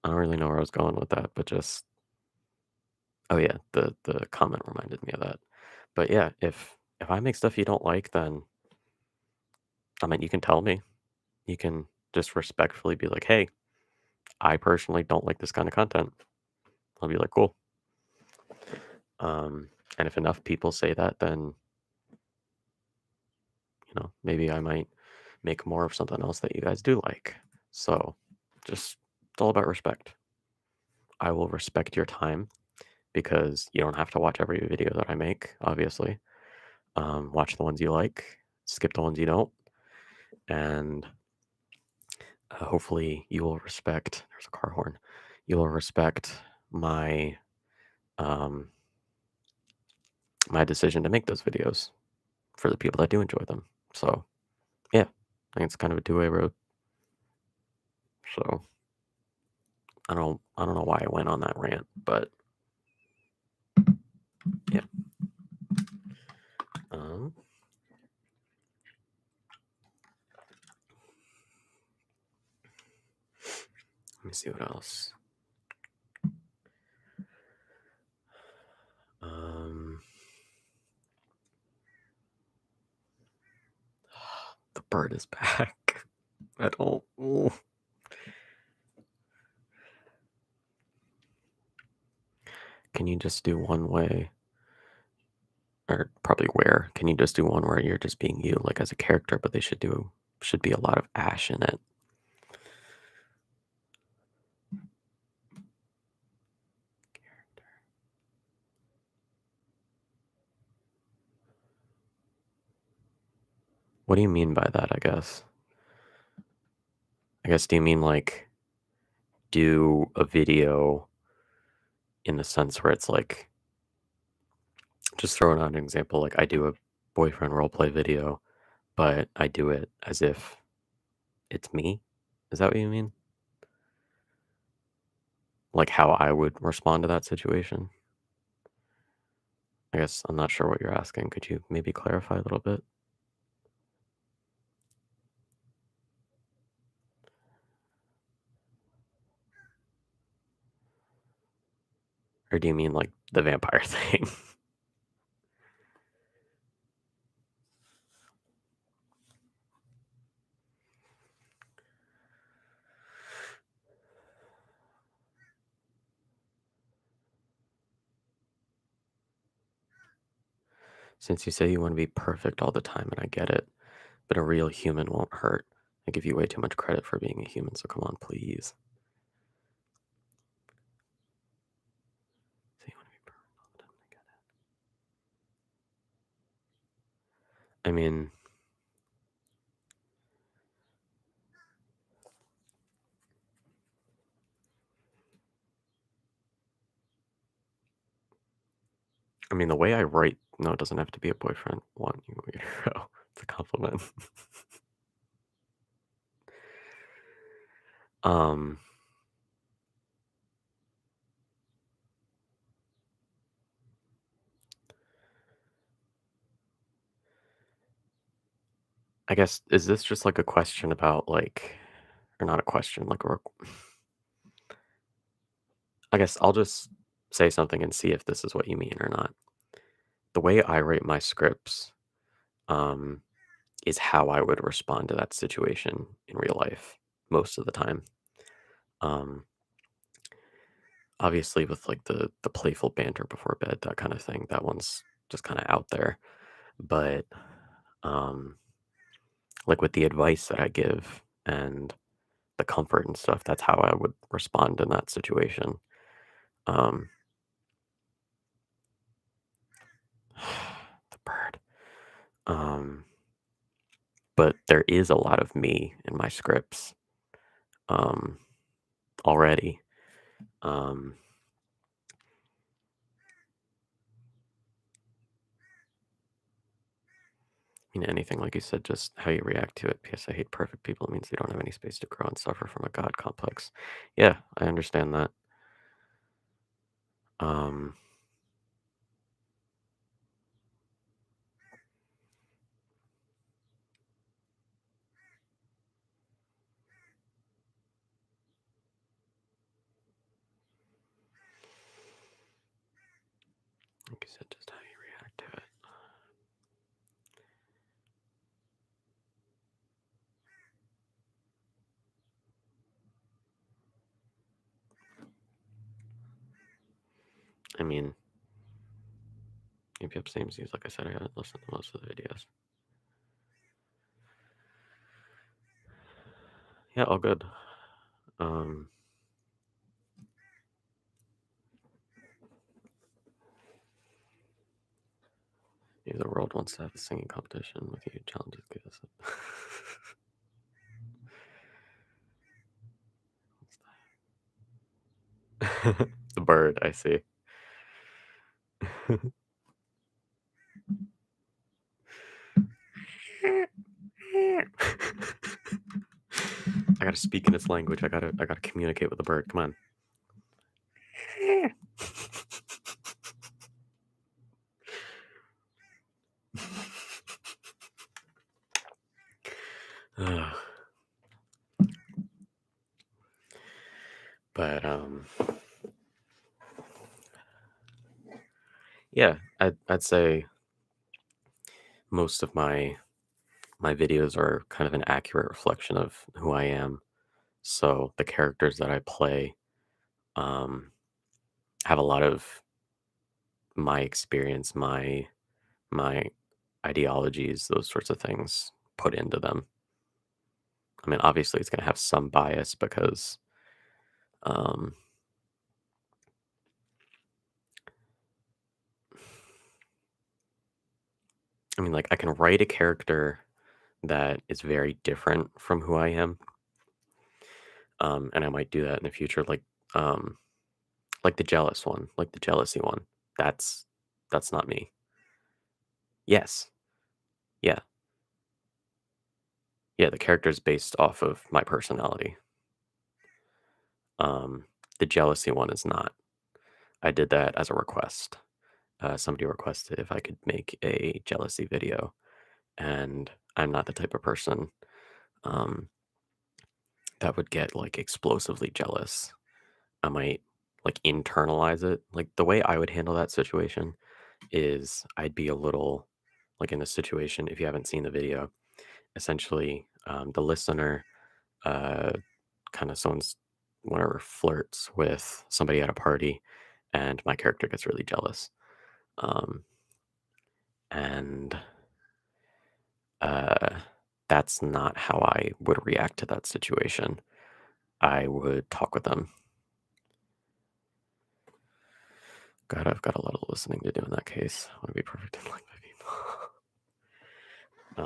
Speaker 1: I don't really know where I was going with that, but just oh yeah, the comment reminded me of that. But yeah, if I make stuff you don't like, then I mean you can tell me. You can just respectfully be like, hey, I personally don't like this kind of content. I'll be like, cool. Um, and if enough people say that, then maybe I might make more of something else that you guys do like. So just it's all about respect. I will respect your time because you don't have to watch every video that I make, obviously. Watch the ones you like, skip the ones you don't, and hopefully you will respect. There's a car horn. You will respect my um, my decision to make those videos for the people that do enjoy them. So yeah, I think it's kind of a two-way road. So I don't know why I went on that rant, but yeah. Um, let me see what else. Um, the bird is back. I don't. Ooh. Can you just do one way? Or probably where? Can you just do one where you're just being you, like as a character, but they should be a lot of ash in it. What do you mean by that, I guess? Do you mean like do a video in the sense where it's like just throwing out an example, like I do a boyfriend roleplay video, but I do it as if it's me? Is that what you mean? Like how I would respond to that situation? I guess I'm not sure what you're asking. Could you maybe clarify a little bit? Or do you mean like the vampire thing? Since you say you want to be perfect all the time, and I get it, but a real human won't hurt. I give you way too much credit for being a human, so come on, please. Say you want to be perfect all the time, I get it. I mean, the way I write, no, it doesn't have to be a boyfriend. One, you weirdo. It's a compliment. um, I guess is this just like a question about like, or not a question, like, or I guess I'll just say something and see if this is what you mean or not. The way I write my scripts, um, is how I would respond to that situation in real life most of the time. Um, Obviously, with like the playful banter before bed, that kind of thing, that one's just kind of out there. But um, like with the advice that I give and the comfort and stuff, that's how I would respond in that situation. Um, the bird. Um, but there is a lot of me in my scripts um, already. Um, Anything like you said, just how you react to it. P.S. I hate perfect people. It means they don't have any space to grow and suffer from a god complex. Yeah, I understand that. Um, like you said, just how you react to it. I mean, yep, same seems like I said, I haven't listened to most of the videos. Yeah, all good. Um, Maybe the world wants to have a singing competition with you. Challenges give us it. The bird, I see. I gotta speak in its language. I gotta communicate with the bird. Come on. Ugh. But yeah, I'd say most of my videos are kind of an accurate reflection of who I am. So the characters that I play um, have a lot of my experience, my ideologies, those sorts of things put into them. I mean, obviously, it's going to have some bias because, um, I mean, like I can write a character that is very different from who I am, and I might do that in the future, um, like the jealous one, like the jealousy one. That's that's not me. Yes, yeah, yeah. The character is based off of my personality. Um, the jealousy one is not. I did that as a request. Somebody requested if I could make a jealousy video, and I'm not the type of person um, that would get like explosively jealous. I might like internalize it. Like the way I would handle that situation is I'd be a little like in a situation, if you haven't seen the video, essentially the listener uh, kind of someone's whatever flirts with somebody at a party and my character gets really jealous. Um, and uh, that's not how I would react to that situation. I would talk with them. God, I've got a lot of listening to do in that case. I want to be perfect and like my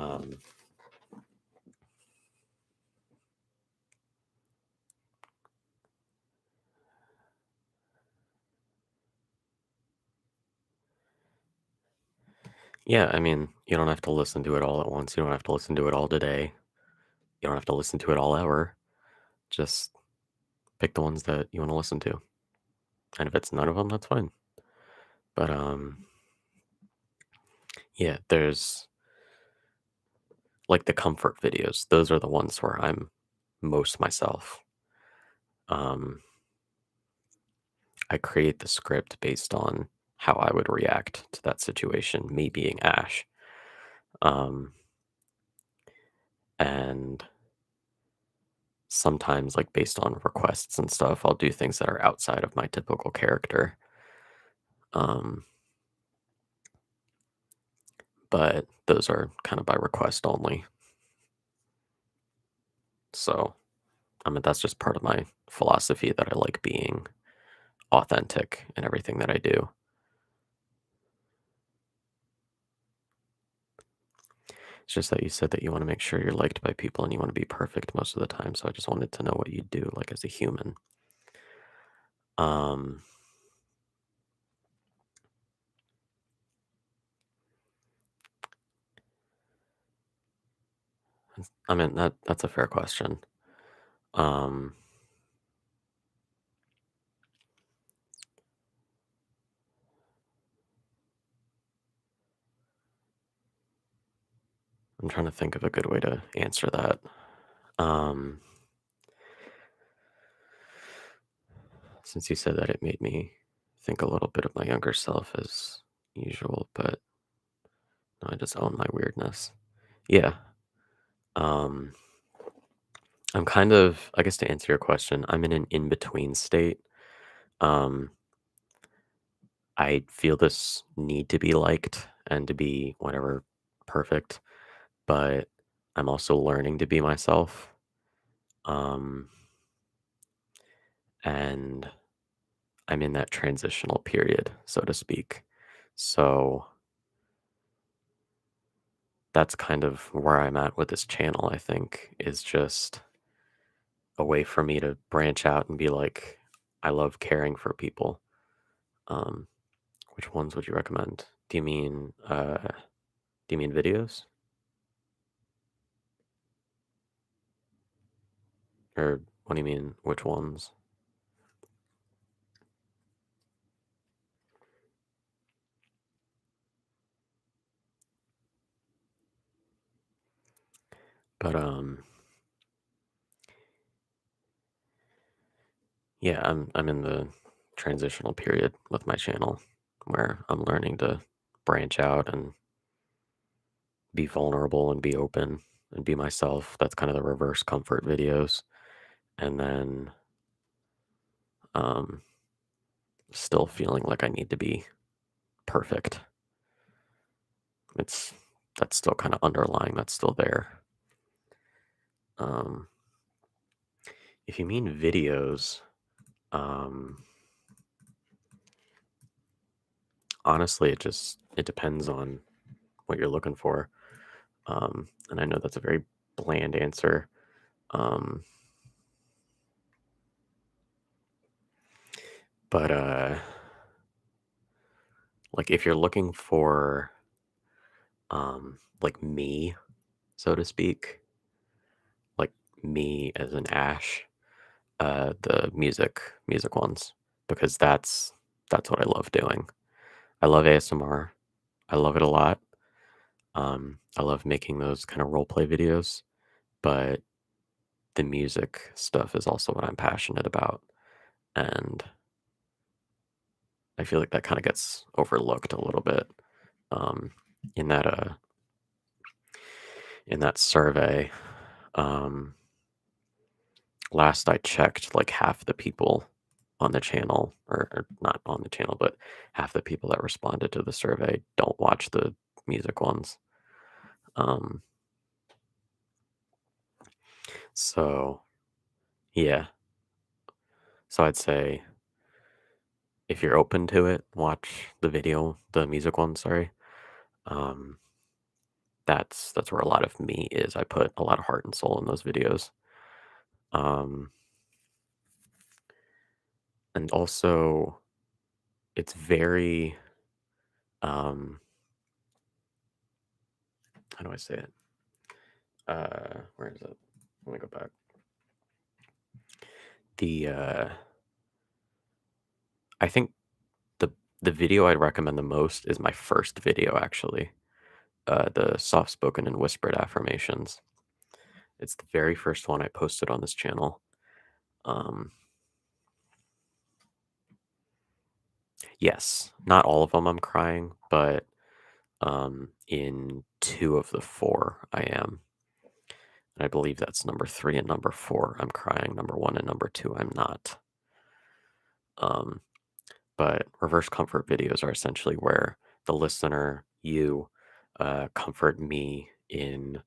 Speaker 1: people. um, yeah, I mean, you don't have to listen to it all at once. You don't have to listen to it all today. You don't have to listen to it all ever. Just pick the ones that you want to listen to. And if it's none of them, that's fine. But yeah, there's like the comfort videos. Those are the ones where I'm most myself. Um, I create the script based on how I would react to that situation, me being Ash. And sometimes, like, based on requests and stuff, I'll do things that are outside of my typical character. Um, but those are kind of by request only. So, I mean, that's just part of my philosophy that I like being authentic in everything that I do. It's just that you said that you want to make sure you're liked by people and you want to be perfect most of the time. So I just wanted to know what you do, like as a human. Um, I mean that's a fair question. Um, I'm trying to think of a good way to answer that. Um, since you said that, it made me think a little bit of my younger self as usual, but no, I just own my weirdness. Yeah. Um, I'm kind of, I guess to answer your question, I'm in an in between state. Um, I feel this need to be liked and to be whatever perfect, but I'm also learning to be myself. Um, and I'm in that transitional period, so to speak. So that's kind of where I'm at with this channel, I think, is just a way for me to branch out and be like, I love caring for people. Um, which ones would you recommend? Do you mean videos? Or what do you mean which ones? But yeah, I'm in the transitional period with my channel where I'm learning to branch out and be vulnerable and be open and be myself. That's kind of the reverse comfort videos. And then um still feeling like I need to be perfect. It's that's still kind of underlying, that's still there. Um if you mean videos, um honestly it depends on what you're looking for. And I know that's a very bland answer. Um, but like if you're looking for like me, so to speak, like me as an Ash, the music ones, because that's what I love doing. I love ASMR. I love it a lot. I love making those kind of role play videos, but the music stuff is also what I'm passionate about. And I feel like that kind of gets overlooked a little bit um, in that survey. Um, last I checked, like half the people on the channel, or not on the channel, but half the people that responded to the survey don't watch the music ones. Um, so yeah, so I'd say if you're open to it, watch the music one. Sorry. Um, that's where a lot of me is. I put a lot of heart and soul in those videos. Um, and also it's very how do I say it? Where is it? Let me go back. The I think the the video I'd recommend the most is my first video actually. The soft spoken and whispered affirmations. It's the very first one I posted on this channel. Um, yes, not all of them I'm crying, but In 2 of the 4, I am. And I believe that's number 3 and number 4. I'm crying. Number 1 and number 2, I'm not. Um, but reverse comfort videos are essentially where the listener, you, comfort me in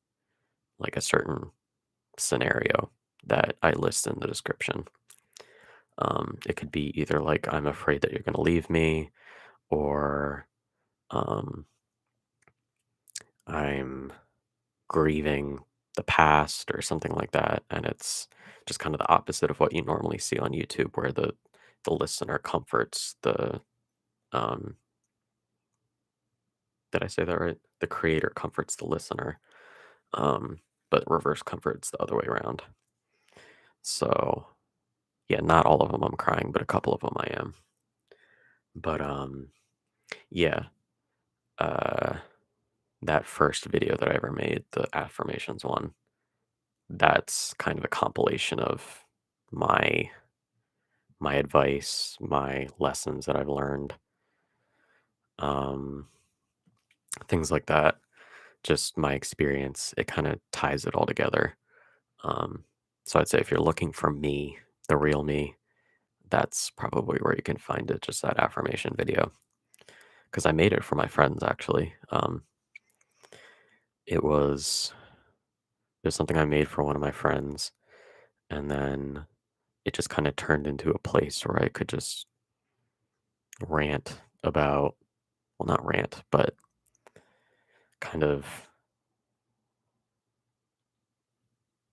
Speaker 1: like a certain scenario that I list in the description. It could be either like, I'm afraid that you're going to leave me, or um, I'm grieving the past, or something like that. And it's just kind of the opposite of what you normally see on YouTube, where the listener comforts the, um, did I say that right? The creator comforts the listener, um, but reverse comforts the other way around. So yeah, not all of them I'm crying, but a couple of them I am. But yeah, uh, that first video that I ever made, the affirmations one, that's kind of a compilation of my my advice, my lessons that I've learned, um, things like that. Just my experience. It kind of ties it all together. Um, so I'd say if you're looking for me, the real me, that's probably where you can find it. Just that affirmation video, because I made it for my friends actually. It was it was something I made for one of my friends, and then it just kind of turned into a place where I could just rant about, well, not rant, but kind of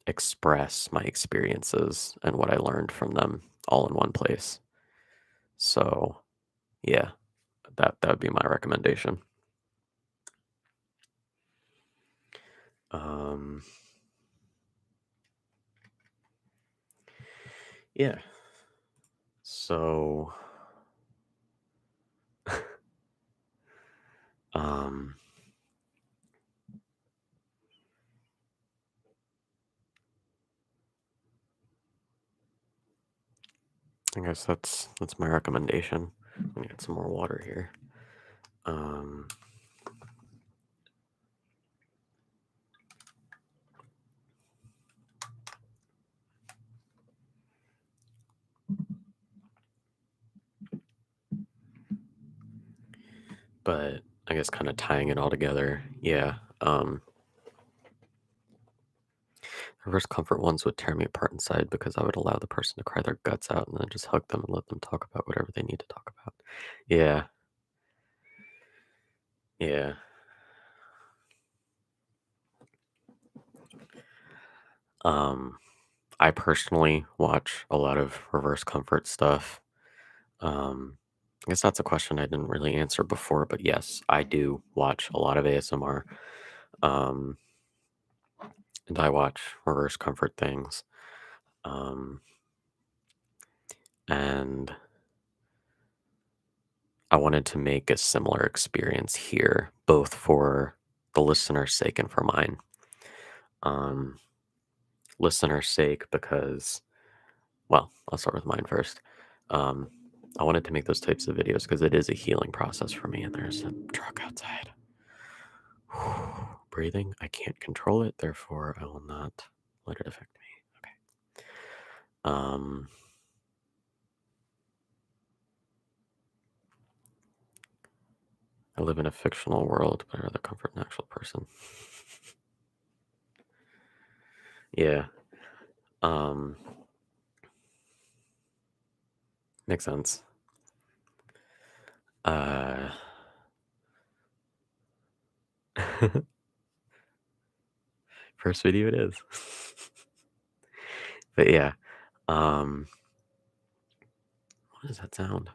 Speaker 1: express my experiences and what I learned from them all in one place. So, yeah, that would be my recommendation. Um, yeah. So, um, I guess that's my recommendation. Let me get some more water here. Um, but I guess kind of tying it all together. Yeah. Reverse comfort ones would tear me apart inside because I would allow the person to cry their guts out and then just hug them and let them talk about whatever they need to talk about. Yeah. Yeah. Um, I personally watch a lot of reverse comfort stuff. I guess that's a question I didn't really answer before, but yes, I do watch a lot of ASMR. Um, and I watch reverse comfort things. Um, and I wanted to make a similar experience here, both for the listener's sake and for mine. Um, Listener's sake, because, well, I'll start with mine first. Um, I wanted to make those types of videos because it is a healing process for me, and there's a truck outside. Breathing, I can't control it, therefore I will not let it affect me. Okay. Um, I live in a fictional world, but I'd rather comfort an actual person. Yeah. Um, Makes sense. Uh, First video it is. But yeah. Um, what does that sound?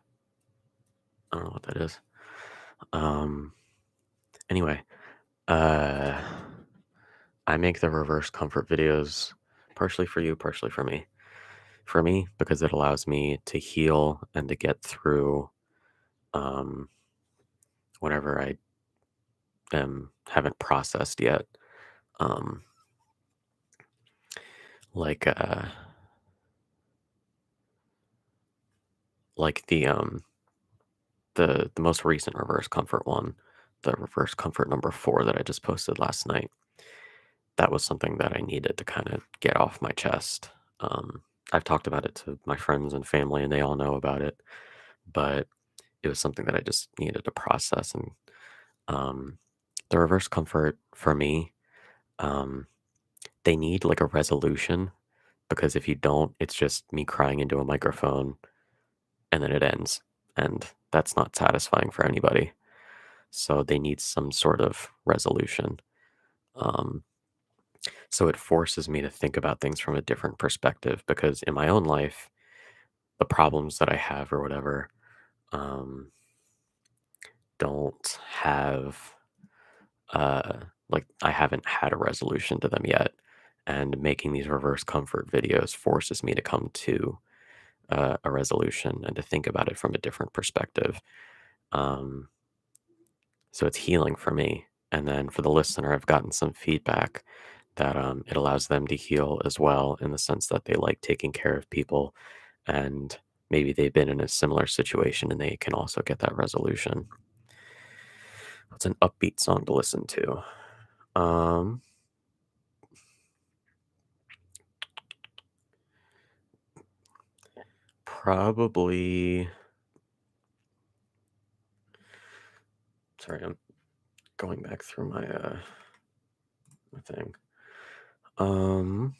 Speaker 1: I don't know what that is. Um, anyway, uh, I make the reverse comfort videos partially for you, partially for me. For me, because it allows me to heal and to get through um, whatever I haven't processed yet. Um, like uh, like the most recent reverse comfort one. the reverse comfort number 4 that I just posted last night, that was something that I needed to kind of get off my chest. I've talked about it to my friends and family, and they all know about it, but it was something that I just needed to process. And um, the reverse comfort for me, um, they need like a resolution, because if you don't, it's just me crying into a microphone and then it ends. And that's not satisfying for anybody. So they need some sort of resolution. Um, so it forces me to think about things from a different perspective, because in my own life, the problems that I have or whatever um, don't have, uh, like, I haven't had a resolution to them yet. And making these reverse comfort videos forces me to come to a resolution and to think about it from a different perspective. Um, so it's healing for me. And then for the listener, I've gotten some feedback that it allows them to heal as well, in the sense that they like taking care of people, and maybe they've been in a similar situation and they can also get that resolution. It's an upbeat song to listen to. Um, Probably. Sorry, I'm going back through my thing. Um,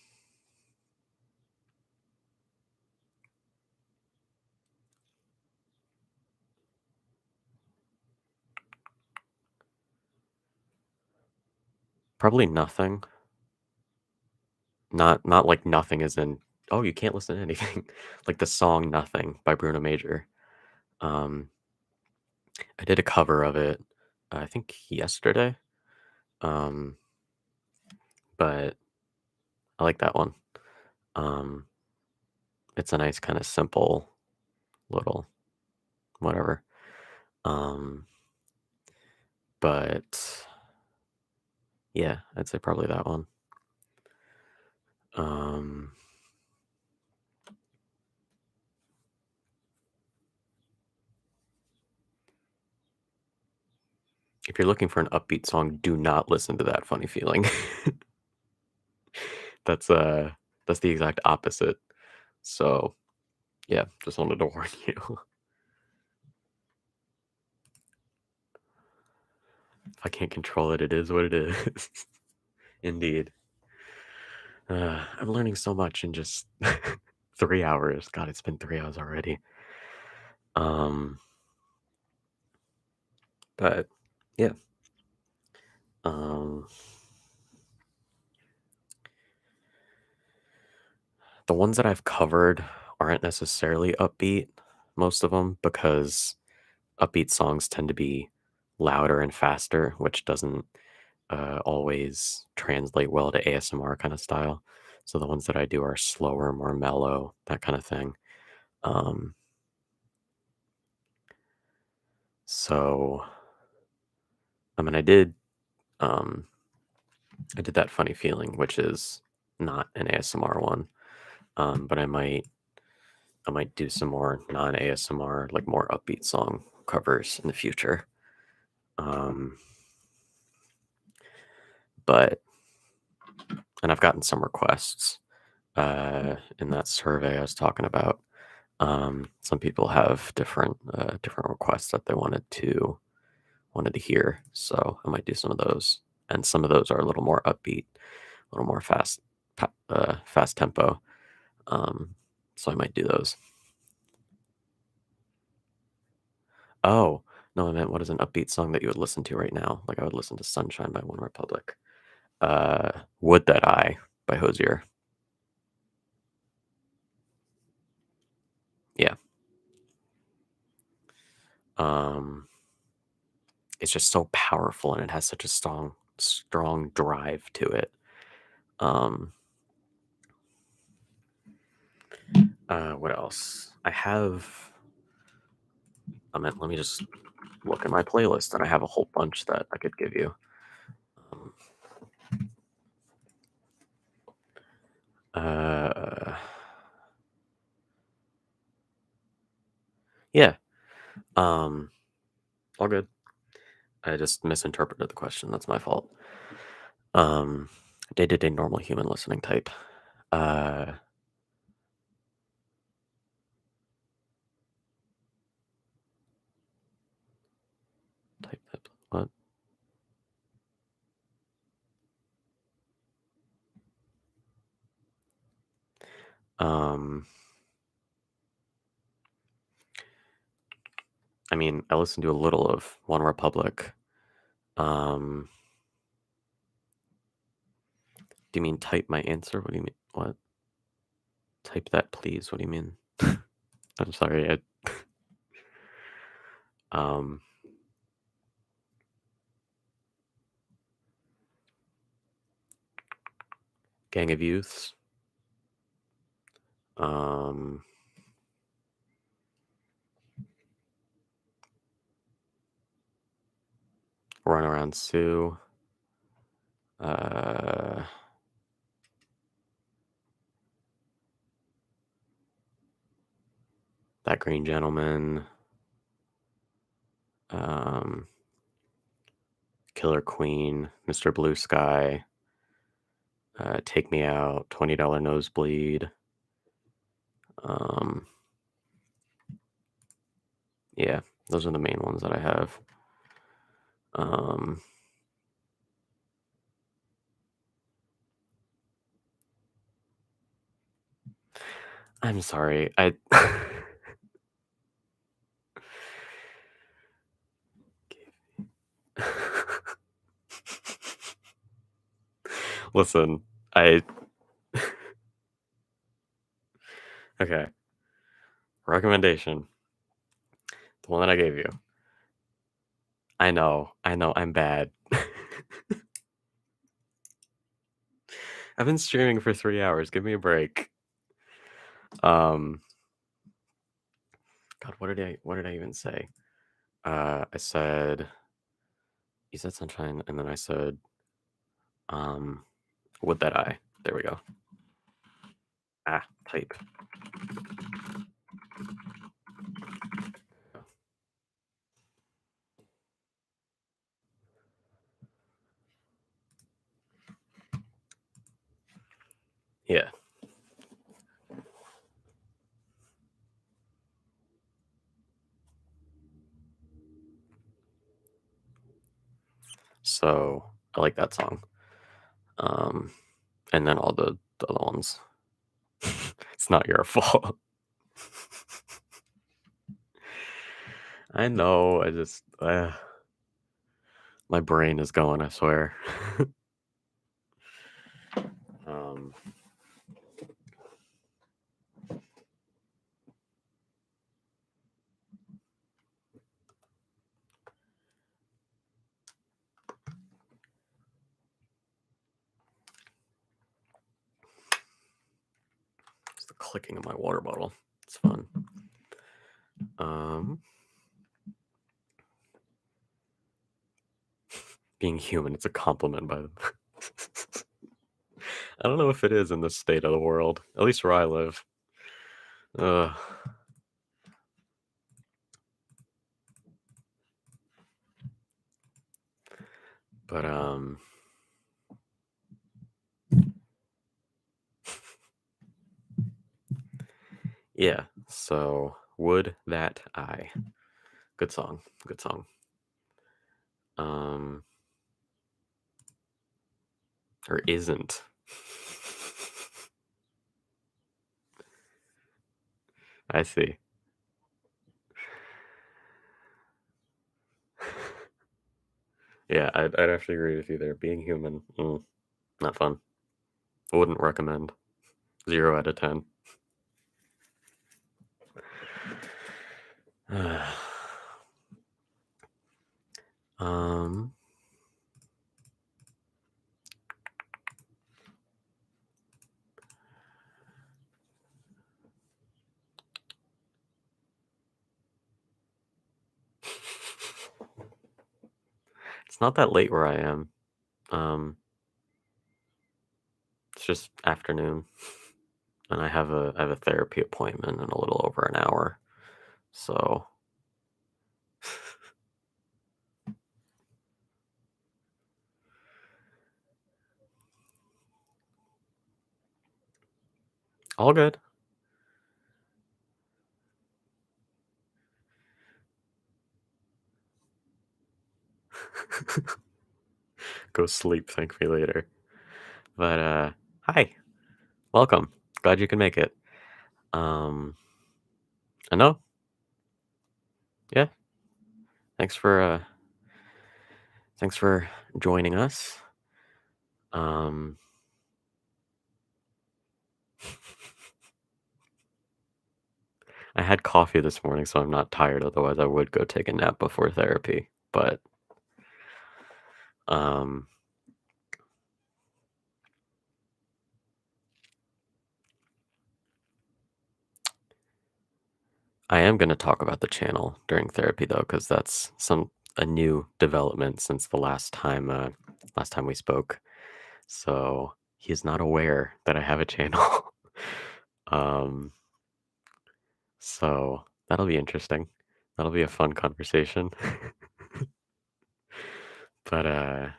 Speaker 1: Probably Nothing. Not like nothing as in, oh, you can't listen to anything. Like the song Nothing by Bruno Major. Um, I did a cover of it, I think yesterday. Um, but I like that one. Um, it's a nice kind of simple little whatever. Um, but yeah, I'd say probably that one. Um, if you're looking for an upbeat song, do not listen to That Funny Feeling. That's that's the exact opposite. So yeah, just wanted to warn you. If I can't control it, it is what it is. Indeed. I'm learning so much in just 3 hours. God, it's been 3 hours already. Um, but yeah. Um, the ones that I've covered aren't necessarily upbeat, most of them, because upbeat songs tend to be louder and faster, which doesn't always translate well to ASMR kind of style. So the ones that I do are slower, more mellow, that kind of thing. Um, so I mean, um, I did That Funny Feeling, which is not an ASMR one, but I might do some more non ASMR, like more upbeat song covers in the future. Um, but and I've gotten some requests in that survey I was talking about. Some people have different requests that they wanted to hear, so I might do some of those, and some of those are a little more upbeat, a little more fast tempo. Um, so I might do those. Oh no, I meant, what is an upbeat song that you would listen to right now? Like I would listen to "Sunshine" by One Republic. "Would That I" by Hosier. Yeah. Um, it's just so powerful, and it has such a strong drive to it. Um, what else? Let me just look at my playlist, and I have a whole bunch that I could give you. Um, uh, yeah. Um, all good. I just misinterpreted the question. That's my fault. Day-to-day normal human listening type. Type that. What? I mean, I listened to a little of One Republic. Do you mean type my answer? What do you mean? What? Type that, please. What do you mean? I'm sorry. Gang of Youths. Run Around Sue. That Green Gentleman. Killer Queen. Mr. Blue Sky. Take Me Out. $20 Nosebleed. Yeah, those are the main ones that I have. I'm sorry. Listen, okay. Recommendation. The one that I gave you. I know, I'm bad. I've been streaming for 3 hours. Give me a break. God, what did I even say? I said, you said Sunshine, and then I said, Would That I? There we go. Type. Yeah. So I like that song. And then all the other ones. It's not your fault. I know. I just my brain is going, I swear. It's the clicking of my water bottle. It's fun. Being human, it's a compliment by them. I don't know if it is in this state of the world, at least where I live. But yeah, so Would That I. Good song. Or isn't. I see. Yeah, I'd actually agree with you there. Being human, not fun. I wouldn't recommend. 0 out of 10. It's not that late where I am. It's just afternoon, and I have a therapy appointment in a little over an hour. So All good. Go sleep, thank me later. But, hi, welcome. Glad you can make it. Um, I know. Yeah, thanks for joining us. Um, I had coffee this morning, so I'm not tired, otherwise I would go take a nap before therapy, but, um, I am gonna talk about the channel during therapy, though, because that's a new development since the last time we spoke. So, he's not aware that I have a channel. Um, so that'll be interesting. That'll be a fun conversation. But,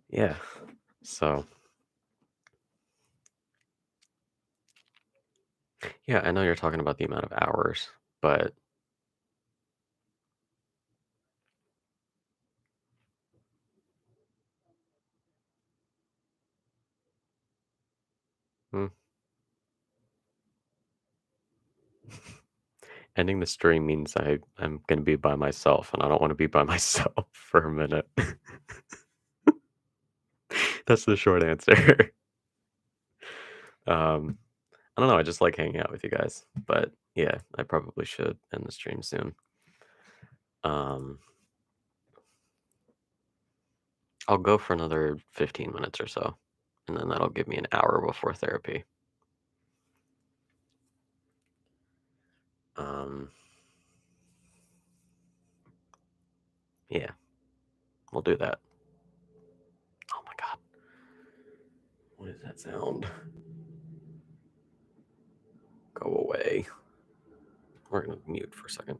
Speaker 1: yeah. So, yeah, I know you're talking about the amount of hours, but, mm, ending the stream means I'm gonna be by myself, and I don't wanna be by myself for a minute. That's the short answer. Um, I don't know, I just like hanging out with you guys, but, yeah, I probably should end the stream soon. Um, I'll go for another 15 minutes or so, and then that'll give me an hour before therapy. Um, yeah, we'll do that. Oh my god, what is that sound? Go away. We're gonna mute for a second.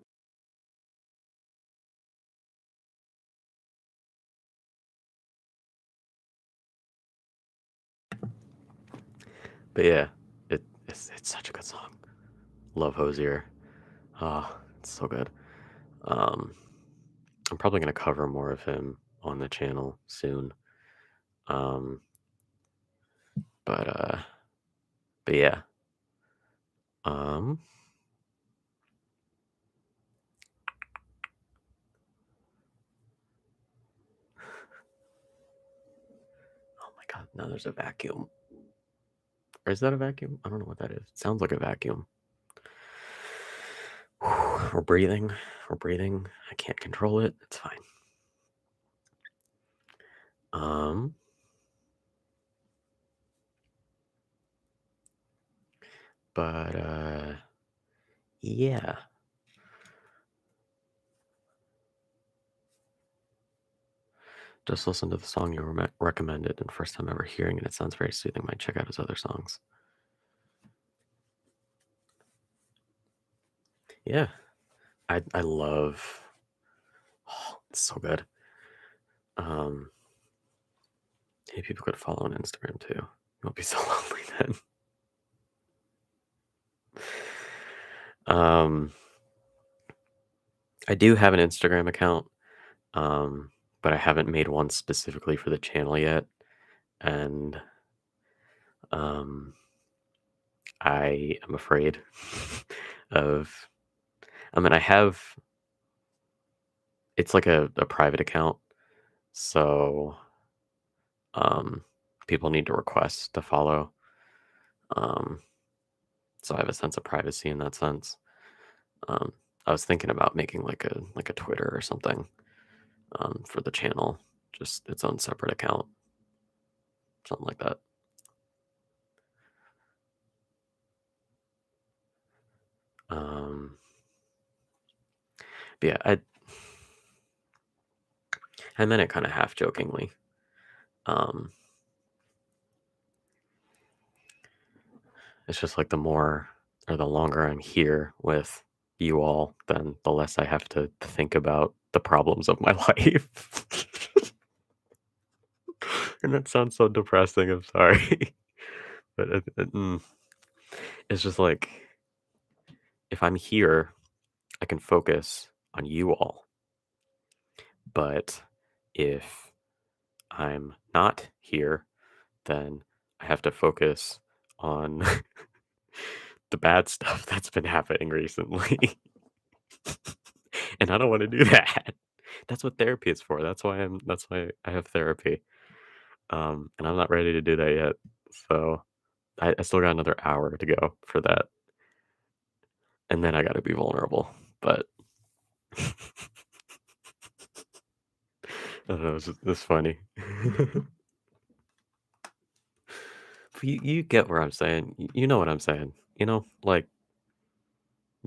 Speaker 1: But yeah, it's such a good song. Love Hosier. Ah, it's so good. Um, I'm probably gonna cover more of him on the channel soon. Um, but but yeah. Um, oh my god, now there's a vacuum. Or is that a vacuum? I don't know what that is. It sounds like a vacuum. We're breathing. We're breathing. I can't control it. It's fine. Um, but yeah. Just listen to the song you recommended, and first time ever hearing it, it sounds very soothing. Might check out his other songs. Yeah, I love. Oh, it's so good. Hey, people could follow on Instagram too. You won't be so lonely then. Um, I do have an Instagram account, but I haven't made one specifically for the channel yet, and um, I am afraid of. I mean, I have. It's like a private account, so um, people need to request to follow. Um, so I have a sense of privacy in that sense. Um, I was thinking about making like a Twitter or something for the channel, just its own separate account, something like that. Um, but yeah, I meant it kind of half jokingly. Um, it's just like the more or the longer I'm here with you all, then the less I have to think about the problems of my life. And that sounds so depressing. I'm sorry, but It's just like if I'm here, I can focus on you all. But if I'm not here, then I have to focus on the bad stuff that's been happening recently. And I don't want to do that. That's what therapy is for. That's why I have therapy. And I'm not ready to do that yet. So I still got another hour to go for that. And then I gotta be vulnerable. But I don't know, it's funny. But you get where I'm saying. You know what I'm saying. Like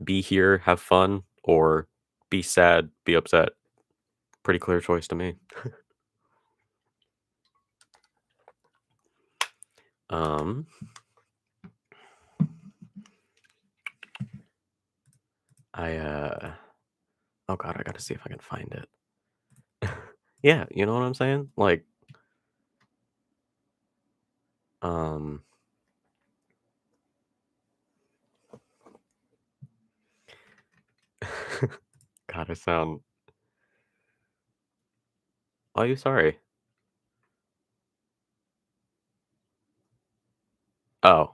Speaker 1: be here, have fun, or be sad, be upset. Pretty clear choice to me. Um, I oh god, I gotta see if I can find it. Yeah, you know what I'm saying? Like, um, God, I sound. Are you sorry? Oh,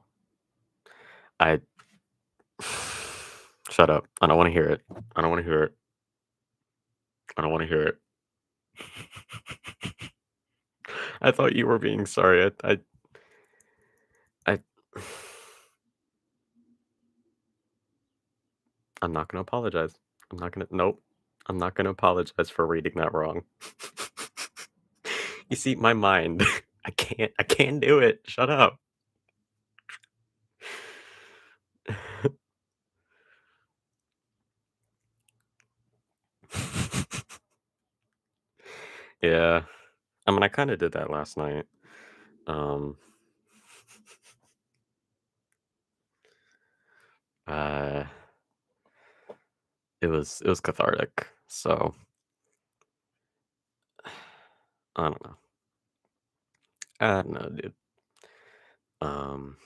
Speaker 1: I. Shut up. I don't want to hear it. I don't want to hear it. I don't want to hear it. I thought you were being sorry. I I'm not gonna apologize. I'm not gonna. Nope. I'm not gonna apologize for reading that wrong. You see, my mind. I can't do it. Shut up. Yeah. I mean, I kind of did that last night. Um, uh, it was cathartic. So I don't know. I don't know, dude. Um,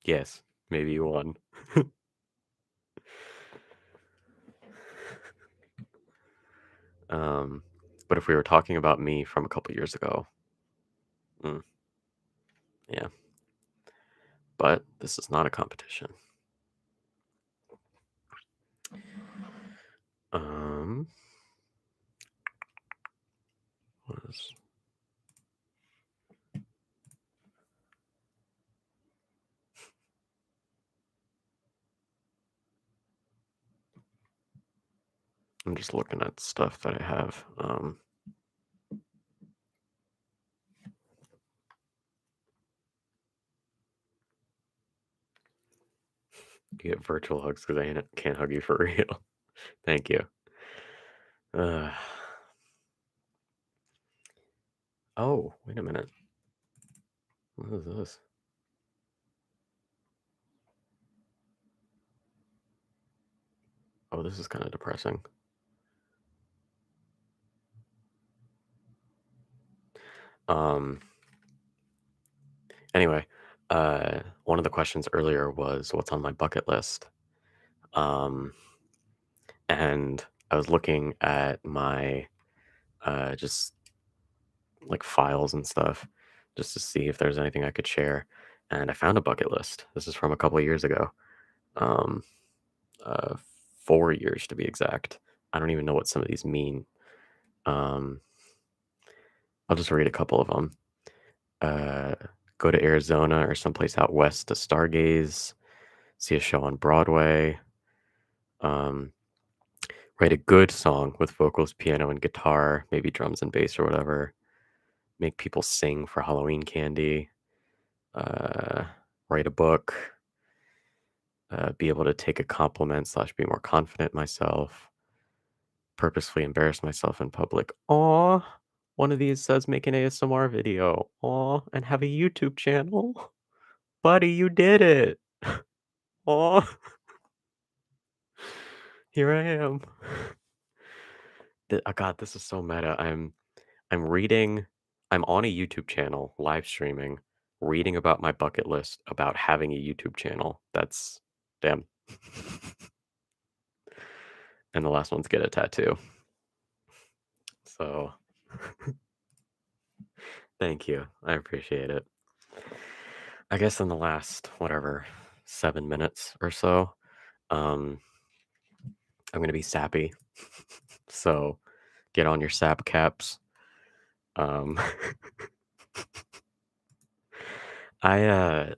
Speaker 1: yes, maybe you won. Um, but if we were talking about me from a couple years ago, mm, yeah. But this is not a competition. Um, was I'm just looking at stuff that I have. You get virtual hugs because can't hug you for real. Thank you. Uh, oh, wait a minute. What is this? Oh, this is kind of depressing. Um, anyway, one of the questions earlier was what's on my bucket list. Um, and I was looking at my just like files and stuff just to see if there's anything I could share. And I found a bucket list. This is from a couple of years ago. Um, 4 years to be exact. I don't even know what some of these mean. Um, I'll just read a couple of them. Uh, go to Arizona or someplace out west to stargaze, see a show on Broadway, um, write a good song with vocals, piano, and guitar, maybe drums and bass or whatever, make people sing for Halloween candy, uh, write a book, be able to take a compliment slash be more confident in myself, purposefully embarrass myself in public. Aw, one of these says make an ASMR video. Aw, and have a YouTube channel. Buddy, you did it. Aw, here I am. God, this is so meta. I'm reading I'm on a YouTube channel live streaming, reading about my bucket list about having a YouTube channel. That's damn. And the last one's get a tattoo. So thank you. I appreciate it. I guess in the last, whatever, 7 minutes or so, um, I'm gonna be sappy. So get on your sap caps. Um, I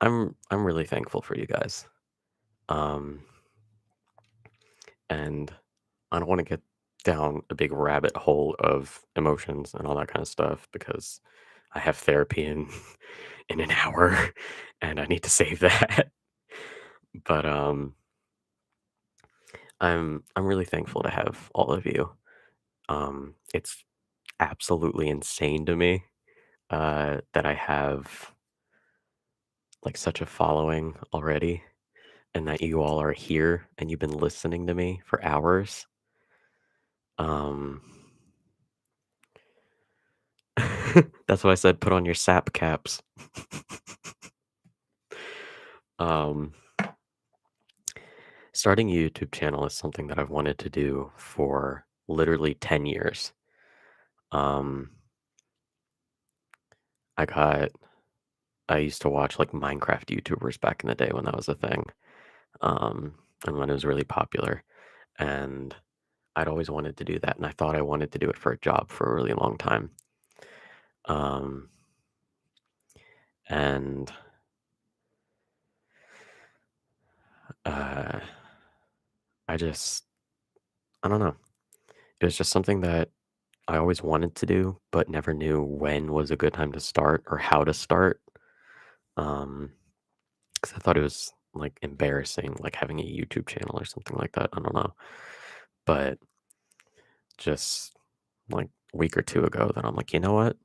Speaker 1: I'm really thankful for you guys. Um, and I don't want to get down a big rabbit hole of emotions and all that kind of stuff because I have therapy in in an hour and I need to save that. But I'm really thankful to have all of you. It's absolutely insane to me that I have like such a following already and that you all are here and you've been listening to me for hours. Um, that's why I said put on your sap caps. Um, Starting a YouTube channel is something that I've wanted to do for literally 10 years. Um, I got I used to watch like Minecraft YouTubers back in the day when that was a thing. And when it was really popular. And I'd always wanted to do that, and I thought I wanted to do it for a job for a really long time. Um, and uh, I just, I don't know. It was just something that I always wanted to do, but never knew when was a good time to start or how to start. Because I thought it was like embarrassing, like having a YouTube channel or something like that. I don't know. But just like a week or two ago, that I'm like, you know what?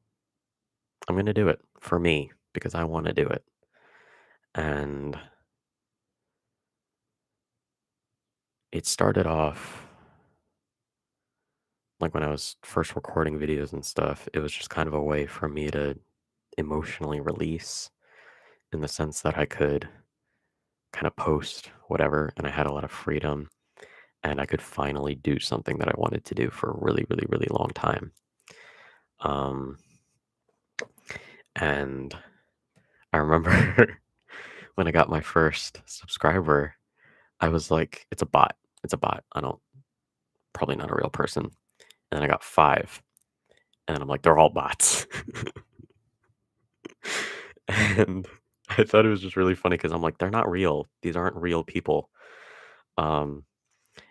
Speaker 1: I'm going to do it for me because I want to do it. And it started off like when I was first recording videos and stuff, it was just kind of a way for me to emotionally release in the sense that I could kind of post whatever and I had a lot of freedom and I could finally do something that I wanted to do for a really, really, really long time. Um, and I remember when I got my first subscriber, I was like, it's a bot. It's a bot. I don't, probably not a real person. And then I got five. And then I'm like, they're all bots. And I thought it was just really funny because I'm like, they're not real. These aren't real people. Um,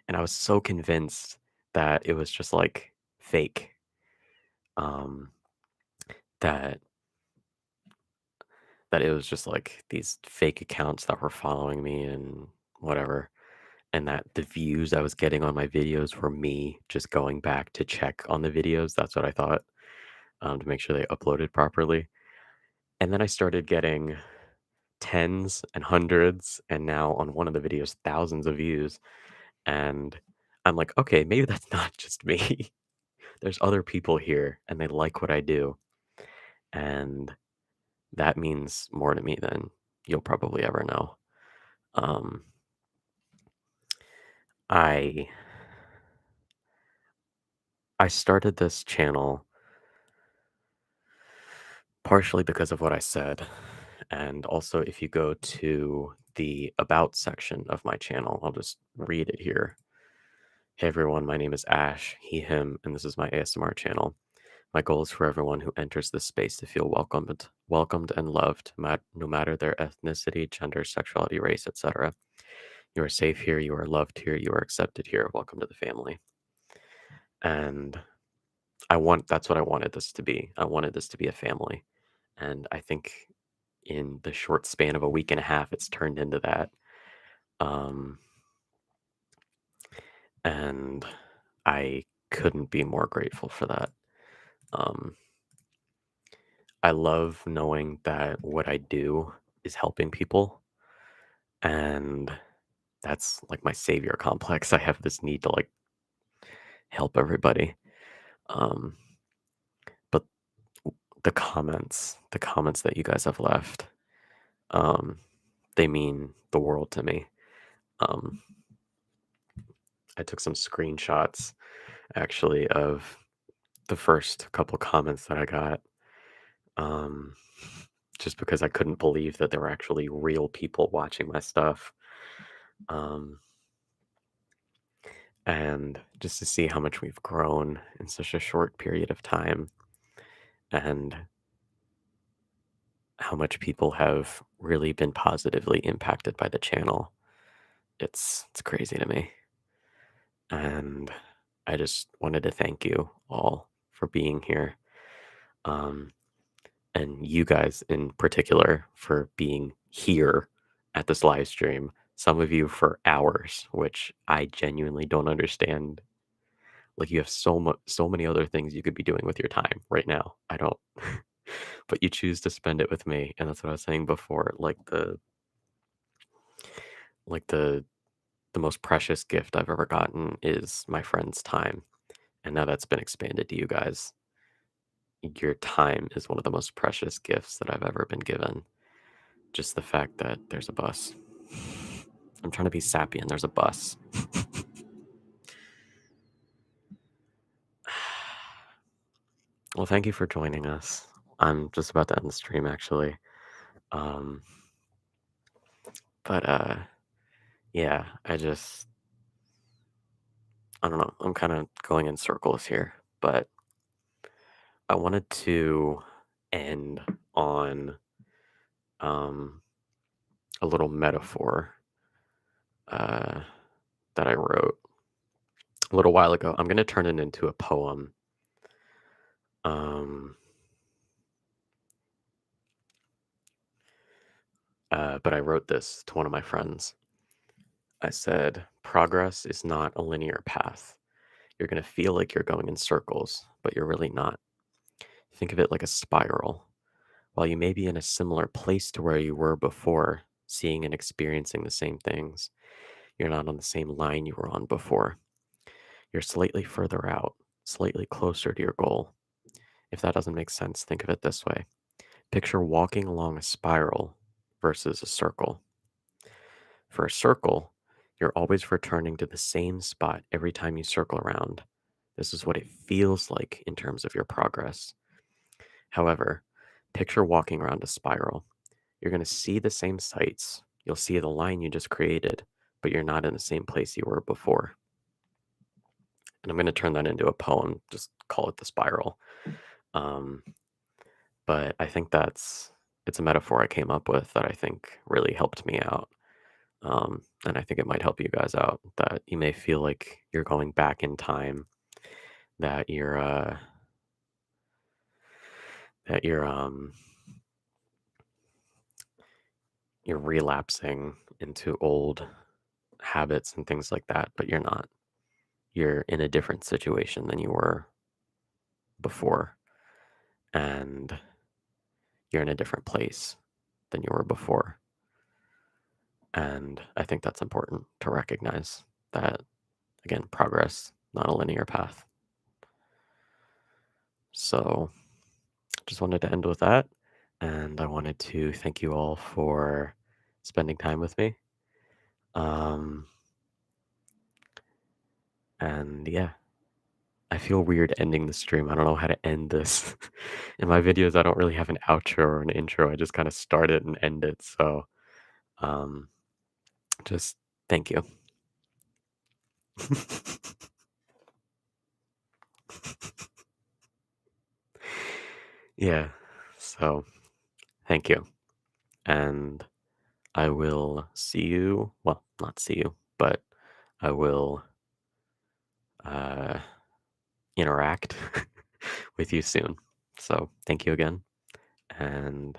Speaker 1: and I was so convinced that it was just like fake. Um, that that it was just like these fake accounts that were following me and whatever. And that the views I was getting on my videos were me just going back to check on the videos. That's what I thought, to make sure they uploaded properly. And then I started getting tens and hundreds, and now on one of the videos, thousands of views. And I'm like, okay, maybe that's not just me. There's other people here and they like what I do. And that means more to me than you'll probably ever know. Um, I I started this channel partially because of what I said. And also if you go to the about section of my channel, I'll just read it here. Hey everyone, my name is Ash, he, him, and this is my ASMR channel. My goal is for everyone who enters this space to feel welcomed and loved, no matter their ethnicity, gender, sexuality, race, etc. You are safe here, you are loved here, you are accepted here. Welcome to the family. And that's what I wanted this to be. I wanted this to be a family. And I think in the short span of a week and a half, it's turned into that. Um, and I couldn't be more grateful for that. Um, I love knowing that what I do is helping people. And that's like my savior complex. I have this need to like help everybody. Um, but the comments that you guys have left, um, they mean the world to me. Um, I took some screenshots actually of the first couple comments that I got, um, just because I couldn't believe that there were actually real people watching my stuff. Um, and just to see how much we've grown in such a short period of time and how much people have really been positively impacted by the channel. It's crazy to me. And I just wanted to thank you all for being here. Um, and you guys in particular for being here at this live stream. Some of you for hours, which I genuinely don't understand. Like, you have so many other things you could be doing with your time right now. I don't, but you choose to spend it with me, and that's what I was saying before. Like the the most precious gift I've ever gotten is my friend's time, and now that's been expanded to you guys. Your time is one of the most precious gifts that I've ever been given. Just the fact that there's a bus. I'm trying to be sappy and there's a bus. Well, thank you for joining us. I'm just about to end the stream actually. Um, but yeah, I don't know. I'm kind of going in circles here, but I wanted to end on um a little metaphor uh that I wrote a little while ago. I'm going to turn it into a poem. Um but I wrote this to one of my friends. I said, progress is not a linear path. You're going to feel like you're going in circles, but you're really not. Think of it like a spiral. While you may be in a similar place to where you were before, seeing and experiencing the same things, you're not on the same line you were on before. You're slightly further out, slightly closer to your goal. If that doesn't make sense, think of it this way. Picture walking along a spiral versus a circle. For a circle, you're always returning to the same spot every time you circle around. This is what it feels like in terms of your progress. However, picture walking around a spiral. You're going to see the same sights. You'll see the line you just created, but you're not in the same place you were before. And I'm going to turn that into a poem, just call it the spiral. Um, but I think it's a metaphor I came up with that I think really helped me out. And I think it might help you guys out, that you may feel like you're going back in time, that you're relapsing into old habits and things like that, but you're not. You're in a different situation than you were before, and you're in a different place than you were before. And I think that's important to recognize that, again, progress, not a linear path. So just wanted to end with that. And I wanted to thank you all for spending time with me. Um, and yeah, I feel weird ending the stream. I don't know how to end this. In my videos, I don't really have an outro or an intro. I just kind of start it and end it. So um, just thank you. Yeah. So thank you. And I will see you. Well, not see you, but I will uh, interact with you soon. So thank you again. And